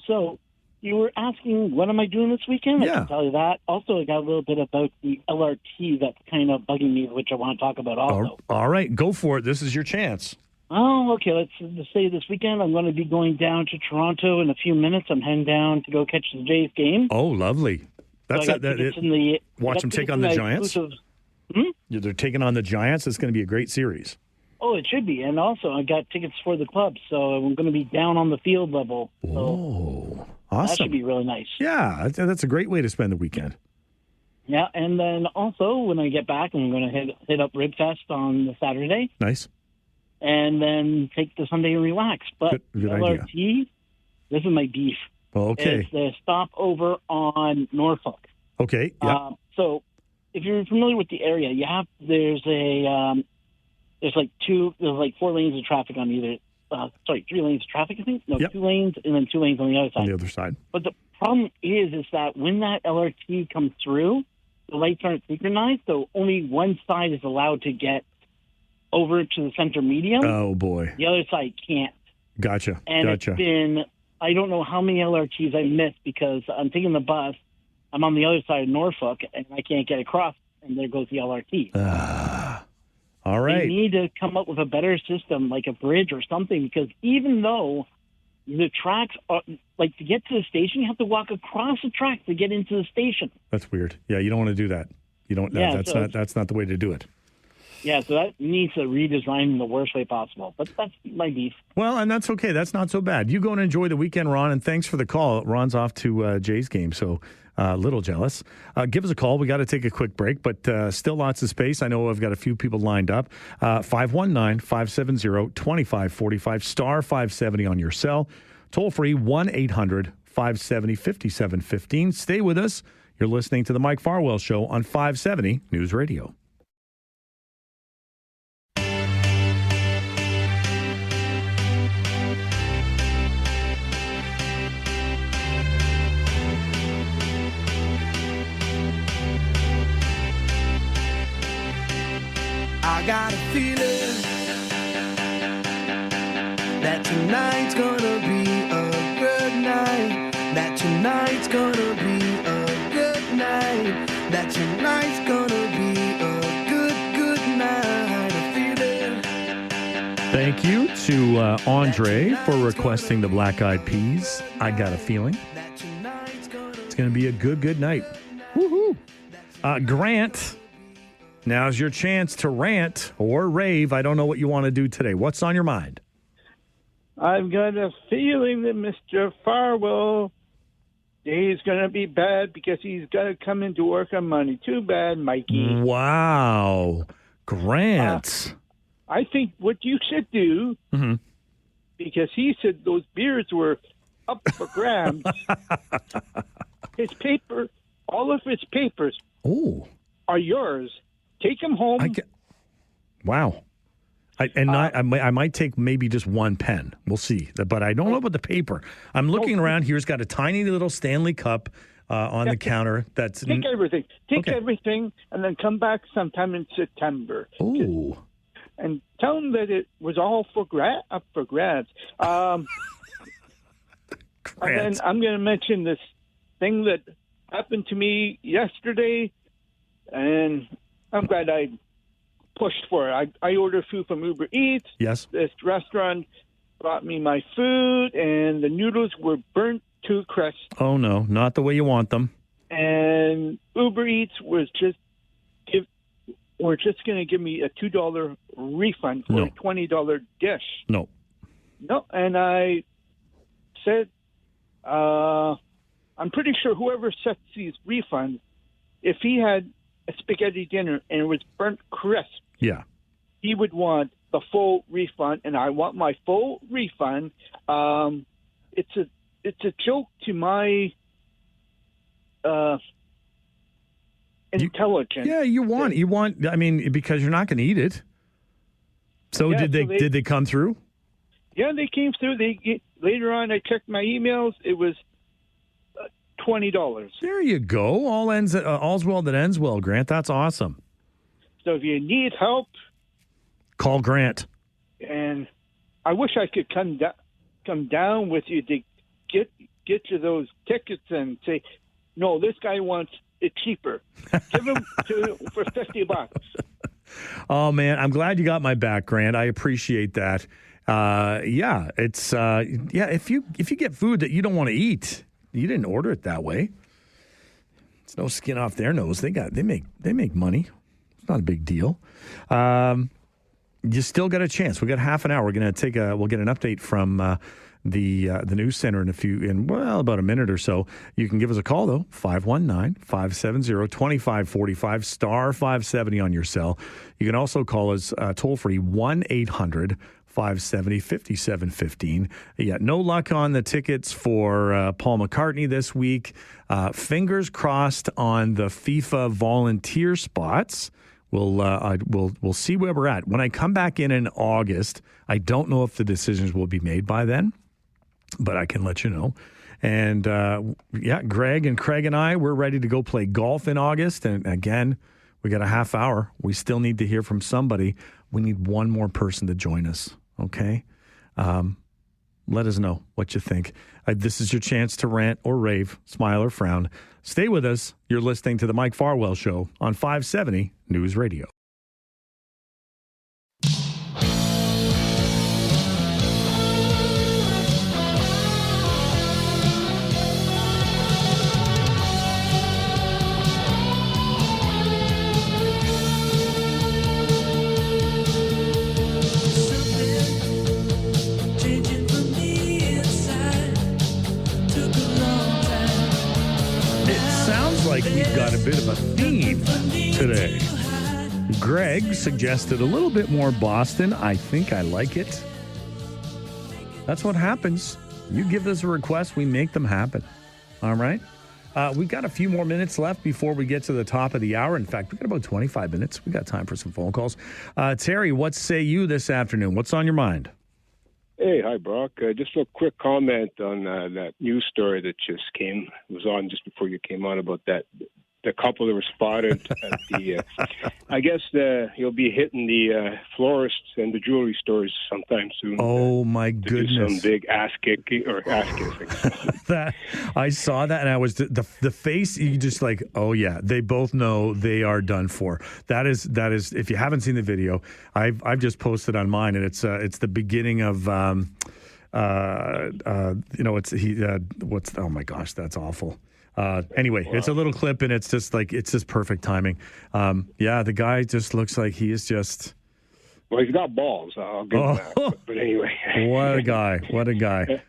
so you were asking what am I doing this weekend? I can tell you that. Also, I got a little bit about the LRT that's kind of bugging me, which I want to talk about also. All right, go for it. This is your chance. Oh, okay. Let's say this weekend I'm going to be going down to Toronto in a few minutes. I'm heading down to go catch the Jays game. Oh, lovely. That's watch them take on the Giants. They're taking on the Giants. It's going to be a great series. Oh, it should be. And also, I got tickets for the club, so I'm going to be down on the field level. Oh, awesome. That should be really nice. Yeah, that's a great way to spend the weekend. Yeah, and then also, when I get back, I'm going to hit up Ribfest on the Saturday. Nice. And then take the Sunday and relax. But good LRT, idea. This is my beef. Okay. It's the stopover on Norfolk. Okay, yeah. So if you're familiar with the area, there's like 4 lanes of traffic on either, 3 lanes of traffic, I think? No, 2 lanes, and then 2 lanes on the other side. On the other side. But the problem is that when that LRT comes through, the lights aren't synchronized, so only one side is allowed to get over to the center medium. Oh, boy. The other side can't. Gotcha. And it's been, I don't know how many LRTs I missed because I'm taking the bus. I'm on the other side of Norfolk, and I can't get across, and there goes the LRT. All right. They need to come up with a better system, like a bridge or something, because even though the tracks are, like, to get to the station, you have to walk across the track to get into the station. That's weird. Yeah, you don't want to do that. You don't. Yeah, that's not the way to do it. Yeah, so that needs to redesign in the worst way possible. But that's my beef. Well, and that's okay. That's not so bad. You go and enjoy the weekend, Ron, and thanks for the call. Ron's off to Jay's game, so a little jealous. Give us a call. We got to take a quick break, but still lots of space. I know I've got a few people lined up. 519-570-2545, star 570 on your cell. Toll free, 1-800-570-5715. Stay with us. You're listening to the Mike Farwell Show on 570 News Radio. I got a feeling that tonight's gonna be a good night. That tonight's gonna be a good night. That tonight's gonna be a good night. A feeling. Thank you to Andre for requesting the Black Eyed Peas. I got a feeling it's going to be a good night. Woohoo! Grant. Now's your chance to rant or rave. I don't know what you want to do today. What's on your mind? I've got a feeling that Mr. Farwell is going to be bad because he's got to come into work on Monday. Too bad, Mikey. Wow. Grant. I think what you should do, because he said those beers were up for grabs, all of his papers are yours. Take them home. Wow. I might take maybe just one pen. We'll see. But I don't know about the paper. I'm looking around here. It's got a tiny little Stanley Cup on the counter. That's Take everything. Take everything, and then come back sometime in September. Ooh. And tell them that it was all up for grabs. And then I'm going to mention this thing that happened to me yesterday, and I'm glad I pushed for it. I ordered food from Uber Eats. Yes. This restaurant brought me my food, and the noodles were burnt to a crisp. Oh, no, not the way you want them. And Uber Eats was just going to give me a $2 refund for a $20 dish. No, and I said, I'm pretty sure whoever sets these refunds, if he had a spaghetti dinner and it was burnt crisp, he would want the full refund, and I want my full refund. It's a joke to my intelligence. You want. I mean, because you're not going to eat it. So did they come through? Yeah, they came through. Later on, I checked my emails. It was $20. There you go. All's well that ends well, Grant. That's awesome. So if you need help, call Grant. And I wish I could come down with you to get you those tickets and say, no, this guy wants it cheaper. Give him for $50. Oh man, I'm glad you got my back, Grant. I appreciate that. If you get food that you don't want to eat, you didn't order it that way. It's no skin off their nose. They make money. It's not a big deal. You still got a chance. We got half an hour. We're gonna we'll get an update from the news center in about a minute or so. You can give us a call though, 519-570-2545 star 570 on your cell. You can also call us toll free 1-800-570-5715. Yeah, no luck on the tickets for Paul McCartney this week. Fingers crossed on the FIFA volunteer spots. We'll see where we're at. When I come back in August, I don't know if the decisions will be made by then, but I can let you know. And Greg and Craig and I, we're ready to go play golf in August. And again, we got a half hour. We still need to hear from somebody. We need one more person to join us. Okay. Let us know what you think. This is your chance to rant or rave, smile or frown. Stay with us. You're listening to the Mike Farwell Show on 570 News Radio. Like we've got a bit of a theme today. Greg suggested a little bit more Boston. I think I like it. That's what happens. You give us a request, we make them happen. All right? We've got a few more minutes left before we get to the top of the hour. In fact, we've got about 25 minutes. We've got time for some phone calls. Terry, what say you this afternoon? What's on your mind? Hey, hi, Brock. Just a quick comment on that news story that just was on just before you came on about the couple that were spotted at the. I guess you'll be hitting the florists and the jewelry stores sometime soon. Oh my goodness! Do some big ass kicking or ass kissing. That I saw that, and I was the face. You just like, oh yeah, they both know they are done for. That is. If you haven't seen the video, I've just posted on mine, and it's the beginning of. What's oh my gosh, that's awful. Anyway, wow. It's a little clip, and it's just perfect timing. The guy just looks like he is just. Well, he's got balls. I'll give him that. But anyway, what a guy! What a guy!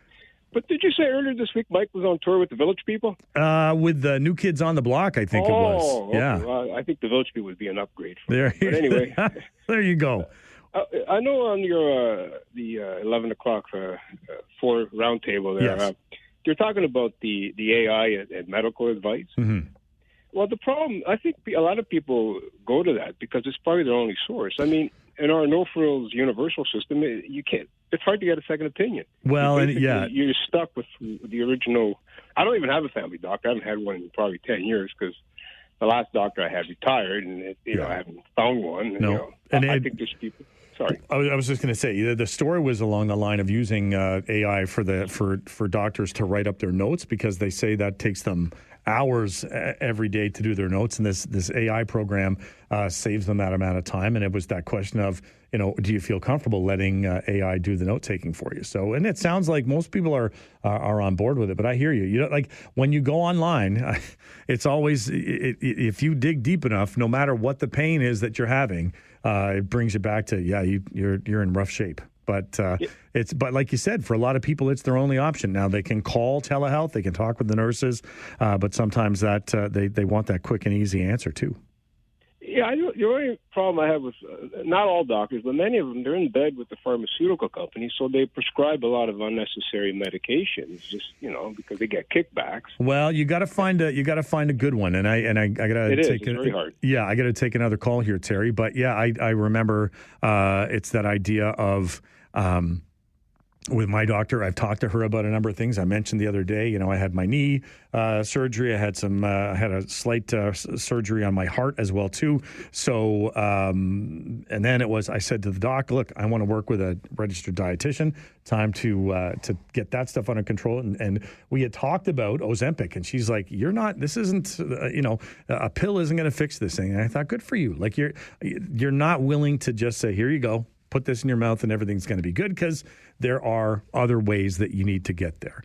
But did you say earlier this week Mike was on tour with the Village People? With the New Kids on the Block, I think it was. Okay. Yeah. Well, I think the Village People would be an upgrade. There. But anyway, there you go. I know on your the 11 o'clock 4 roundtable there, yes. You're talking about the AI and medical advice. Mm-hmm. Well, the problem, I think a lot of people go to that because it's probably their only source. I mean, in our no frills universal system, you can't. It's hard to get a second opinion. Well, you're stuck with the original. I don't even have a family doctor. I haven't had one in probably 10 years because the last doctor I had retired, and I haven't found one. No, I think there's people. Sorry, I was just going to say the story was along the line of using AI for doctors to write up their notes because they say that takes them hours every day to do their notes, and this AI program saves them that amount of time. And it was that question of, do you feel comfortable letting AI do the note taking for you? So, and it sounds like most people are on board with it. But I hear you. Like when you go online, it's always if you dig deep enough, no matter what the pain is that you're having, it brings you back to you're in rough shape. But but like you said, for a lot of people, it's their only option. Now they can call telehealth, they can talk with the nurses, but sometimes that they want that quick and easy answer too. Yeah, the only problem I have with not all doctors, but many of them, they're in bed with the pharmaceutical companies, so they prescribe a lot of unnecessary medications, just because they get kickbacks. Well, you got to find a good one, and I got to take it's very hard. Yeah, I got to take another call here, Terry. But yeah, I remember it's that idea of. With my doctor, I've talked to her about a number of things. I mentioned the other day, I had my knee surgery. I had a slight surgery on my heart as well too. So, and then I said to the doc, look, I want to work with a registered dietitian. Time to get that stuff under control. And we had talked about Ozempic, and she's like, this isn't, a pill isn't going to fix this thing. And I thought, good for you. Like you're not willing to just say, here you go. Put this in your mouth and everything's going to be good, because there are other ways that you need to get there.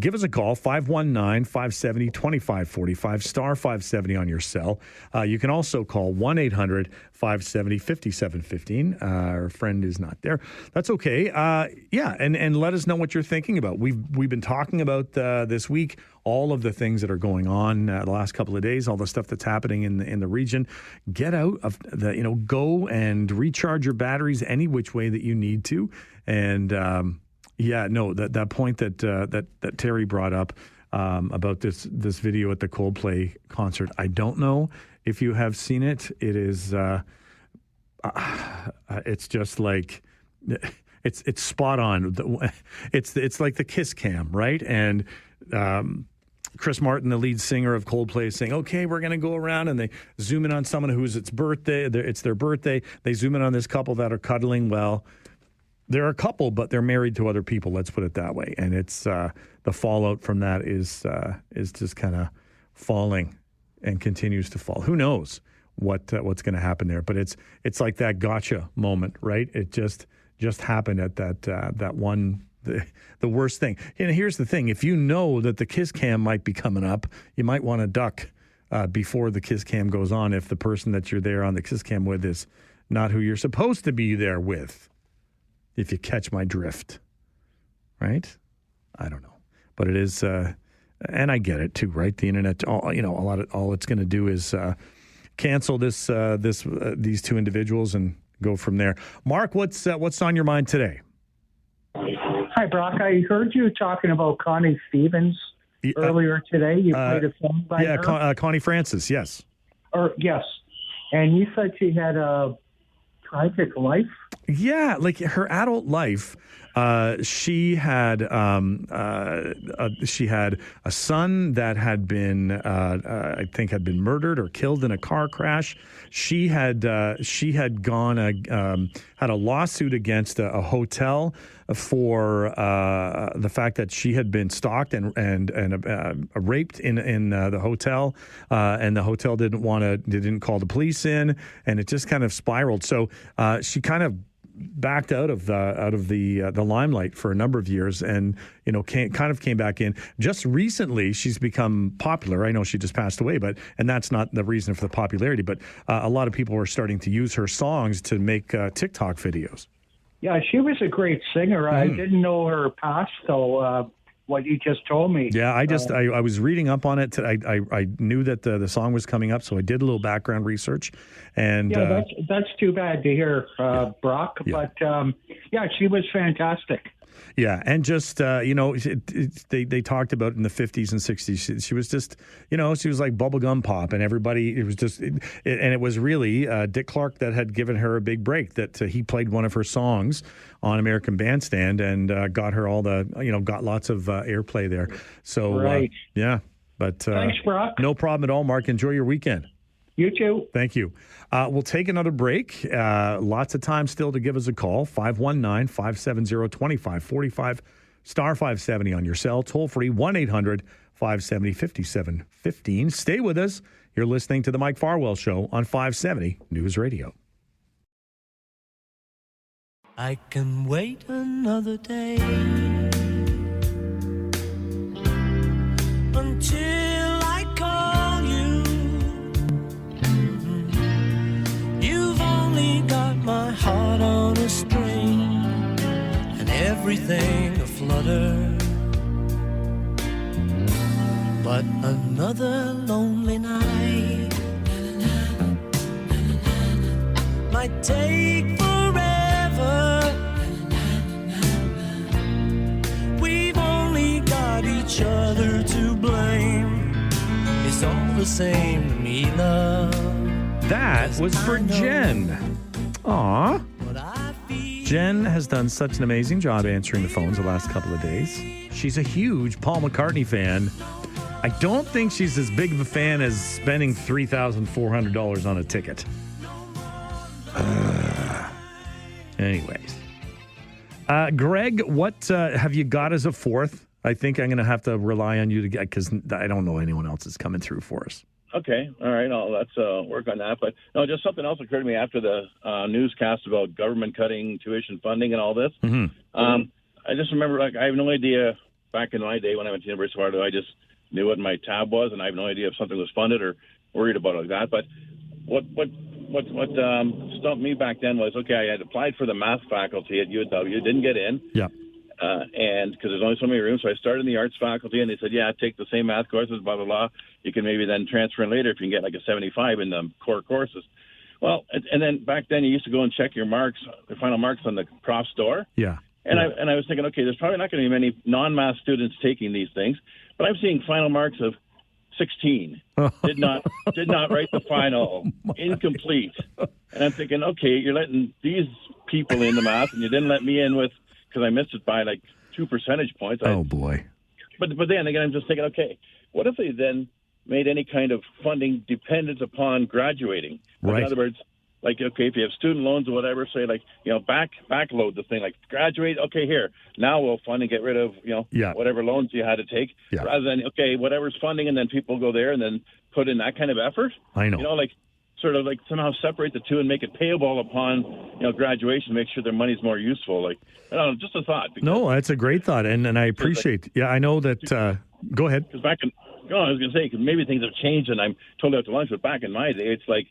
Give us a call, 519-570-2545, star 570 on your cell. You can also call 1-800-570-5715. Our friend is not there. That's okay. And let us know what you're thinking about. We've been talking about this week, all of the things that are going on the last couple of days, all the stuff that's happening in the region. Get out of go and recharge your batteries any which way that you need to. And that point that Terry brought up about this video at the Coldplay concert. I don't know if you have seen it. It is it's just like it's spot on. It's like the Kiss Cam, right? And Chris Martin, the lead singer of Coldplay, is saying, okay, we're going to go around, and they zoom in on someone who's it's their birthday. They zoom in on this couple that are cuddling. Well, they're a couple, but they're married to other people. Let's put it that way. And it's the fallout from that is just kind of falling and continues to fall. Who knows what's going to happen there? But it's like that gotcha moment, right? It just happened at that one. The worst thing. And here's the thing: if you know that the Kiss Cam might be coming up, you might want to duck before the Kiss Cam goes on. If the person that you're there on the Kiss Cam with is not who you're supposed to be there with. If you catch my drift, right? I don't know, but it is, and I get it too, right? The internet, all it's going to do is cancel these two individuals and go from there. Mark, what's on your mind today? Hi, Brock. I heard you talking about Connie Stevens earlier today. You played a song by her. Connie Francis, yes. Yes, and you said she had a tragic life. Yeah, like her adult life, she had a son that had been I think had been murdered or killed in a car crash. She had gone had a lawsuit against a hotel for the fact that she had been stalked and raped in the hotel, and the hotel didn't call the police in, and it just kind of spiraled. So she kind of backed out of the limelight for a number of years, and came back in. Just recently, she's become popular. I know she just passed away, and that's not the reason for the popularity. But a lot of people are starting to use her songs to make TikTok videos. Yeah, she was a great singer. I didn't know her past, though. What you just told me. Yeah, I was reading up on it. I knew that the song was coming up, so I did a little background research. And that's too bad to hear, Brock. Yeah. But she was fantastic. Yeah, and just, they talked about in the 50s and 60s, she was just, she was like bubblegum pop, and everybody, it was just, and it was really Dick Clark that had given her a big break, that he played one of her songs on American Bandstand and got her all the, got lots of airplay there. So, Right. Yeah, but Thanks, Brock. No problem at all, Mark. Enjoy your weekend. You too. Thank you. We'll take another break. Lots of time still to give us a call. 519-570-2545, star 570 on your cell. Toll free, 1-800-570-5715. Stay with us. You're listening to The Mike Farwell Show on 570 News Radio. I can wait another day until I call you. You've only got my heart on a string and everything aflutter. But another lonely night might take forever. We've only got each other to blame. It's all the same to me, love. That was for Jen. Aw. Jen has done such an amazing job answering the phones the last couple of days. She's a huge Paul McCartney fan. I don't think she's as big of a fan as spending $3,400 on a ticket. Anyways. Greg, what have you got as a fourth? I think I'm going to have to rely on you to get, because I don't know anyone else is coming through for us. Okay, all right, let's work on that. But no, just something else occurred to me after the newscast about government cutting tuition funding and all this. Mm-hmm. I just remember, I have no idea, back in my day when I went to University of Waterloo, I just knew what my tab was, and I have no idea if something was funded or worried about it like that. But what stumped me back then was, okay, I had applied for the math faculty at UW, didn't get in. Yeah. And because there's only so many rooms, so I started in the arts faculty, and they said, yeah, take the same math courses, blah, blah, blah. You can maybe then transfer in later if you can get like a 75 in the core courses. Well, and then back then you used to go and check your marks, the final marks on the prof store. Yeah. And I was thinking, okay, there's probably not going to be many non-math students taking these things, but I'm seeing final marks of 16. Did not write the final, incomplete. And I'm thinking, okay, you're letting these people in the math, and you didn't let me in with, because I missed it by like 2 percentage points. Oh boy! But then again, I'm just thinking, okay, what if they then made any kind of funding dependent upon graduating? Like, right. In other words, like, okay, if you have student loans or whatever, say like, backload the thing, like graduate, okay, here, now we'll fund and get rid of, whatever loans you had to take, rather than, okay, whatever's funding, and then people go there and then put in that kind of effort. I know. Like sort of like somehow separate the two and make it payable upon, graduation, make sure their money's more useful. Like, I don't know, just a thought. No, that's a great thought. And I appreciate, I know that, go ahead. Because I was going to say, because maybe things have changed and I'm totally out to lunch, but back in my day, it's like,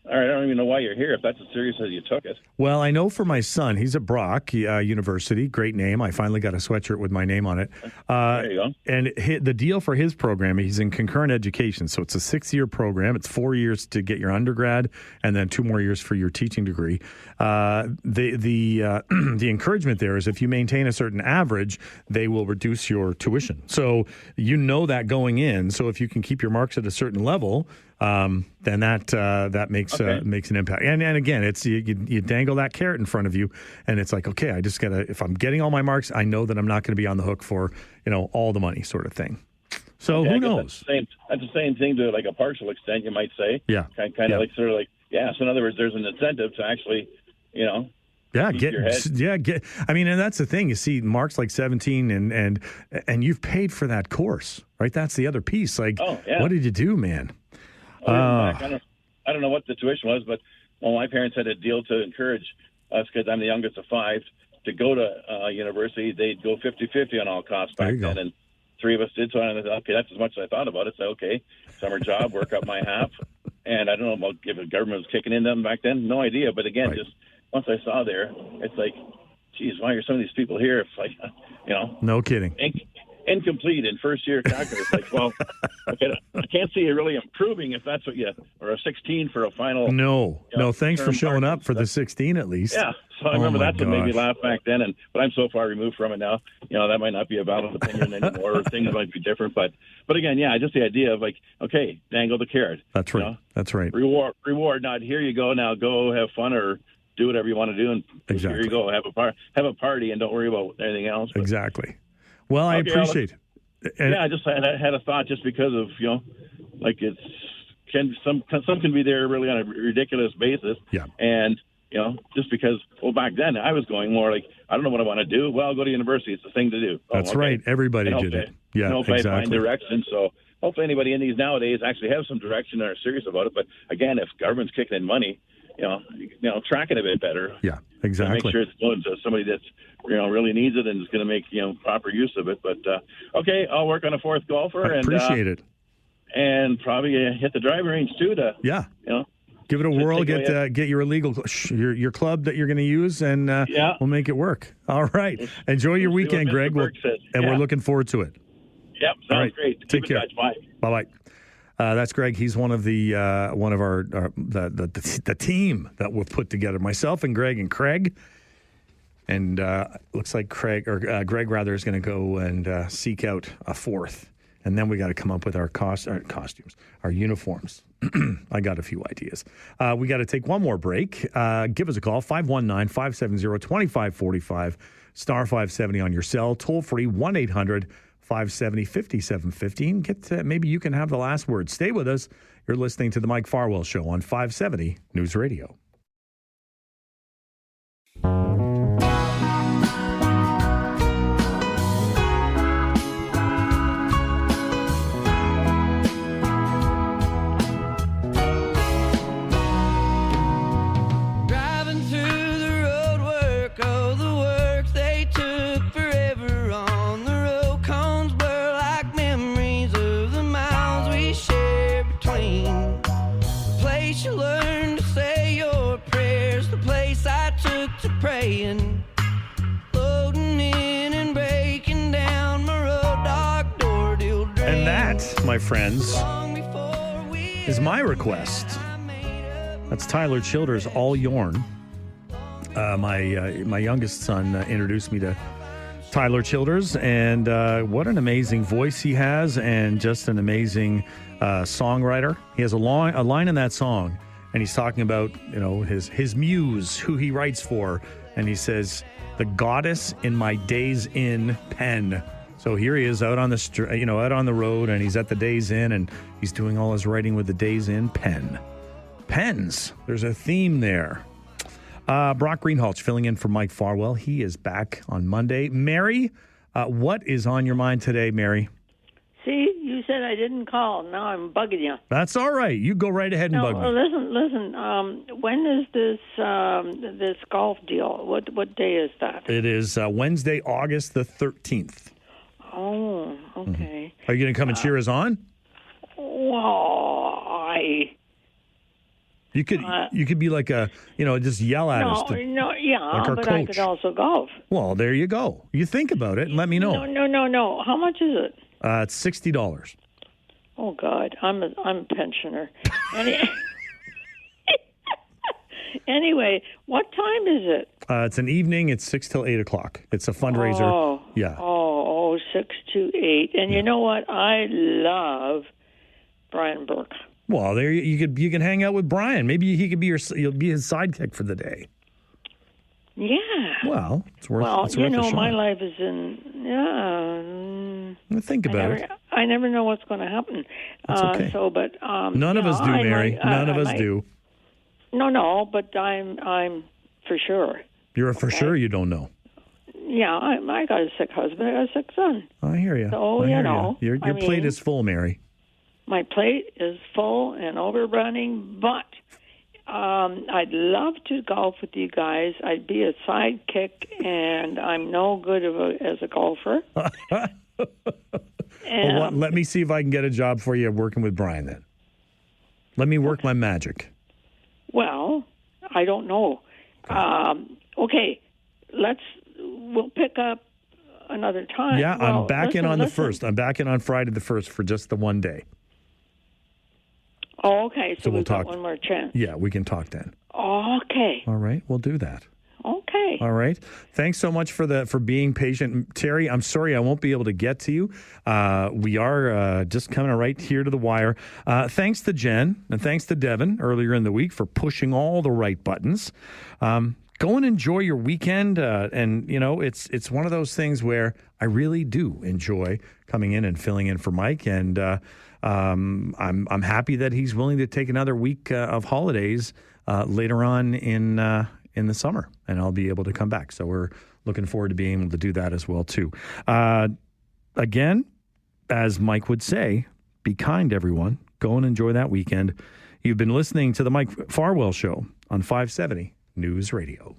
all right, I don't even know why you're here if that's as serious as you took it. Well, I know for my son, he's at Brock University. Great name. I finally got a sweatshirt with my name on it. There you go. And the deal for his program, he's in concurrent education. So it's a 6-year program. It's 4 years to get your undergrad and then 2 more years for your teaching degree. The encouragement there is if you maintain a certain average, they will reduce your tuition. So you know that going in. So if you can keep your marks at a certain level, then that makes an impact. And again, it's you dangle that carrot in front of you, and it's like, okay, I just gotta. If I'm getting all my marks, I know that I'm not going to be on the hook for all the money, sort of thing. So who knows? That's the same thing to like a partial extent, you might say. Yeah. Kind of like sort of like So in other words, there's an incentive to actually, Yeah, I mean, and that's the thing. You see marks like 17 and you've paid for that course, right? That's the other piece. Like, what did you do, man? I don't know what the tuition was, but my parents had a deal to encourage us, because I'm the youngest of 5, to go to university. They'd go 50-50 on all costs back then, and 3 of us did. So I thought, okay, that's as much as I thought about it. So, okay, summer job, work up my half. And I don't know about if the government was kicking in them back then. No idea. But again, just once I saw there, it's like, geez, why are some of these people here? It's like, No kidding. incomplete in first year calculus. Like, well, okay, I can't see you really improving if that's what you, or a 16 for a final. No, thanks for term showing mark up for the 16 at least. Yeah, so I remember that's what made me laugh back then, but I'm so far removed from it now. That might not be a valid opinion anymore, or things might be different. But again, yeah, just the idea of like, okay, dangle the carrot. That's right. That's right. Reward, not here you go, now go have fun or do whatever you want to do, and exactly. Here you go, have a party, and don't worry about anything else. But, exactly. Well, I appreciate it. I just had a thought just because of like some can be there really on a ridiculous basis. Yeah. And just because back then I was going more like I don't know what I want to do. Well, I'll go to university. It's the thing to do. That's right. Everybody did it. Yeah, exactly. I find direction. So hopefully anybody in these nowadays actually have some direction and are serious about it. But again, if government's kicking in money, track it a bit better. Yeah, exactly. Make sure it's going to somebody that's really needs it and is going to make proper use of it. But okay, I'll work on a fourth golfer. I appreciate it. And probably hit the driving range too. Give it a whirl. Get your illegal your club that you're going to use, and we'll make it work. All right. Enjoy your weekend, Greg. We're looking forward to it. Yep, sounds great. Take care. Bye. Bye. That's Greg. He's one of the team that we've put together. Myself and Greg and Craig. And looks like Greg is going to go and seek out a fourth. And then we got to come up with our costumes, our uniforms. I got a few ideas. We got to take one more break. Give us a call, 519-570-2545, star 570 on your cell, toll free, 1-800-570-5715. Maybe you can have the last word. Stay with us. You're listening to the Mike Farwell Show on 570 News Radio. Praying, loading in and breaking down my road, dark door till drain. And that, my friends, is my request. That's Tyler Childers, All Yourn. My youngest son introduced me to Tyler Childers, and what an amazing voice he has, and just an amazing songwriter. He has a line in that song. And he's talking about, his muse, who he writes for. And he says, the goddess in my Days Inn pen. So here he is out on the out on the road, and he's at the Days Inn, and he's doing all his writing with the Days Inn pen. Pens. There's a theme there. Brock Greenhalgh filling in for Mike Farwell. He is back on Monday. Mary, what is on your mind today, Mary? See, you said I didn't call. Now I'm bugging you. That's all right. You go right ahead and bug me. Listen. When is this golf deal? What day is that? It is Wednesday, August the 13th. Oh, okay. Are you going to come and cheer us on? Well, You could be like just yell at us. Like our but coach. I could also golf. Well, there you go. You think about it and let me know. No. How much is it? It's $60. Oh God, I'm a pensioner. Anyway, what time is it? It's an evening. It's 6 till 8 o'clock. It's a fundraiser. Oh, yeah. 6 to 8. And you know what? I love Brian Burke. Well, there you can hang out with Brian. Maybe he could be you'll be his sidekick for the day. Yeah. Well, it's worth. It's worth a shot. My life is in. Think about it. I never know what's going to happen. That's okay. None of us do, Mary. None of us do. No, but I'm for sure. You're for sure. You don't know. Yeah, I got a sick husband. I got a sick son. I hear you. So your plate is full, Mary. My plate is full and overrunning, but I'd love to golf with you guys. I'd be a sidekick, and I'm no good as a golfer. Well, let me see if I can get a job for you working with Brian then. Let me work my magic. Well, I don't know. Okay, we'll pick up another time. Yeah, Well, I'm back in on the listen. 1st. I'm back in on Friday the 1st for just the one day. Oh, okay. So we'll we've got talk. one more chance. Yeah, we can talk then. Okay. All right, we'll do that. Okay. All right. Thanks so much for being patient. Terry, I'm sorry I won't be able to get to you. We are just coming right here to the wire. Thanks to Jen and thanks to Devin earlier in the week for pushing all the right buttons. Go and enjoy your weekend. And, you know, it's one of those things where I really do enjoy coming in and filling in for Mike. And I'm happy that he's willing to take another week of holidays later on in the summer, and I'll be able to come back. So we're looking forward to being able to do that as well, too. Again, as Mike would say, be kind, everyone. Go and enjoy that weekend. You've been listening to the Mike Farwell Show on 570 News Radio.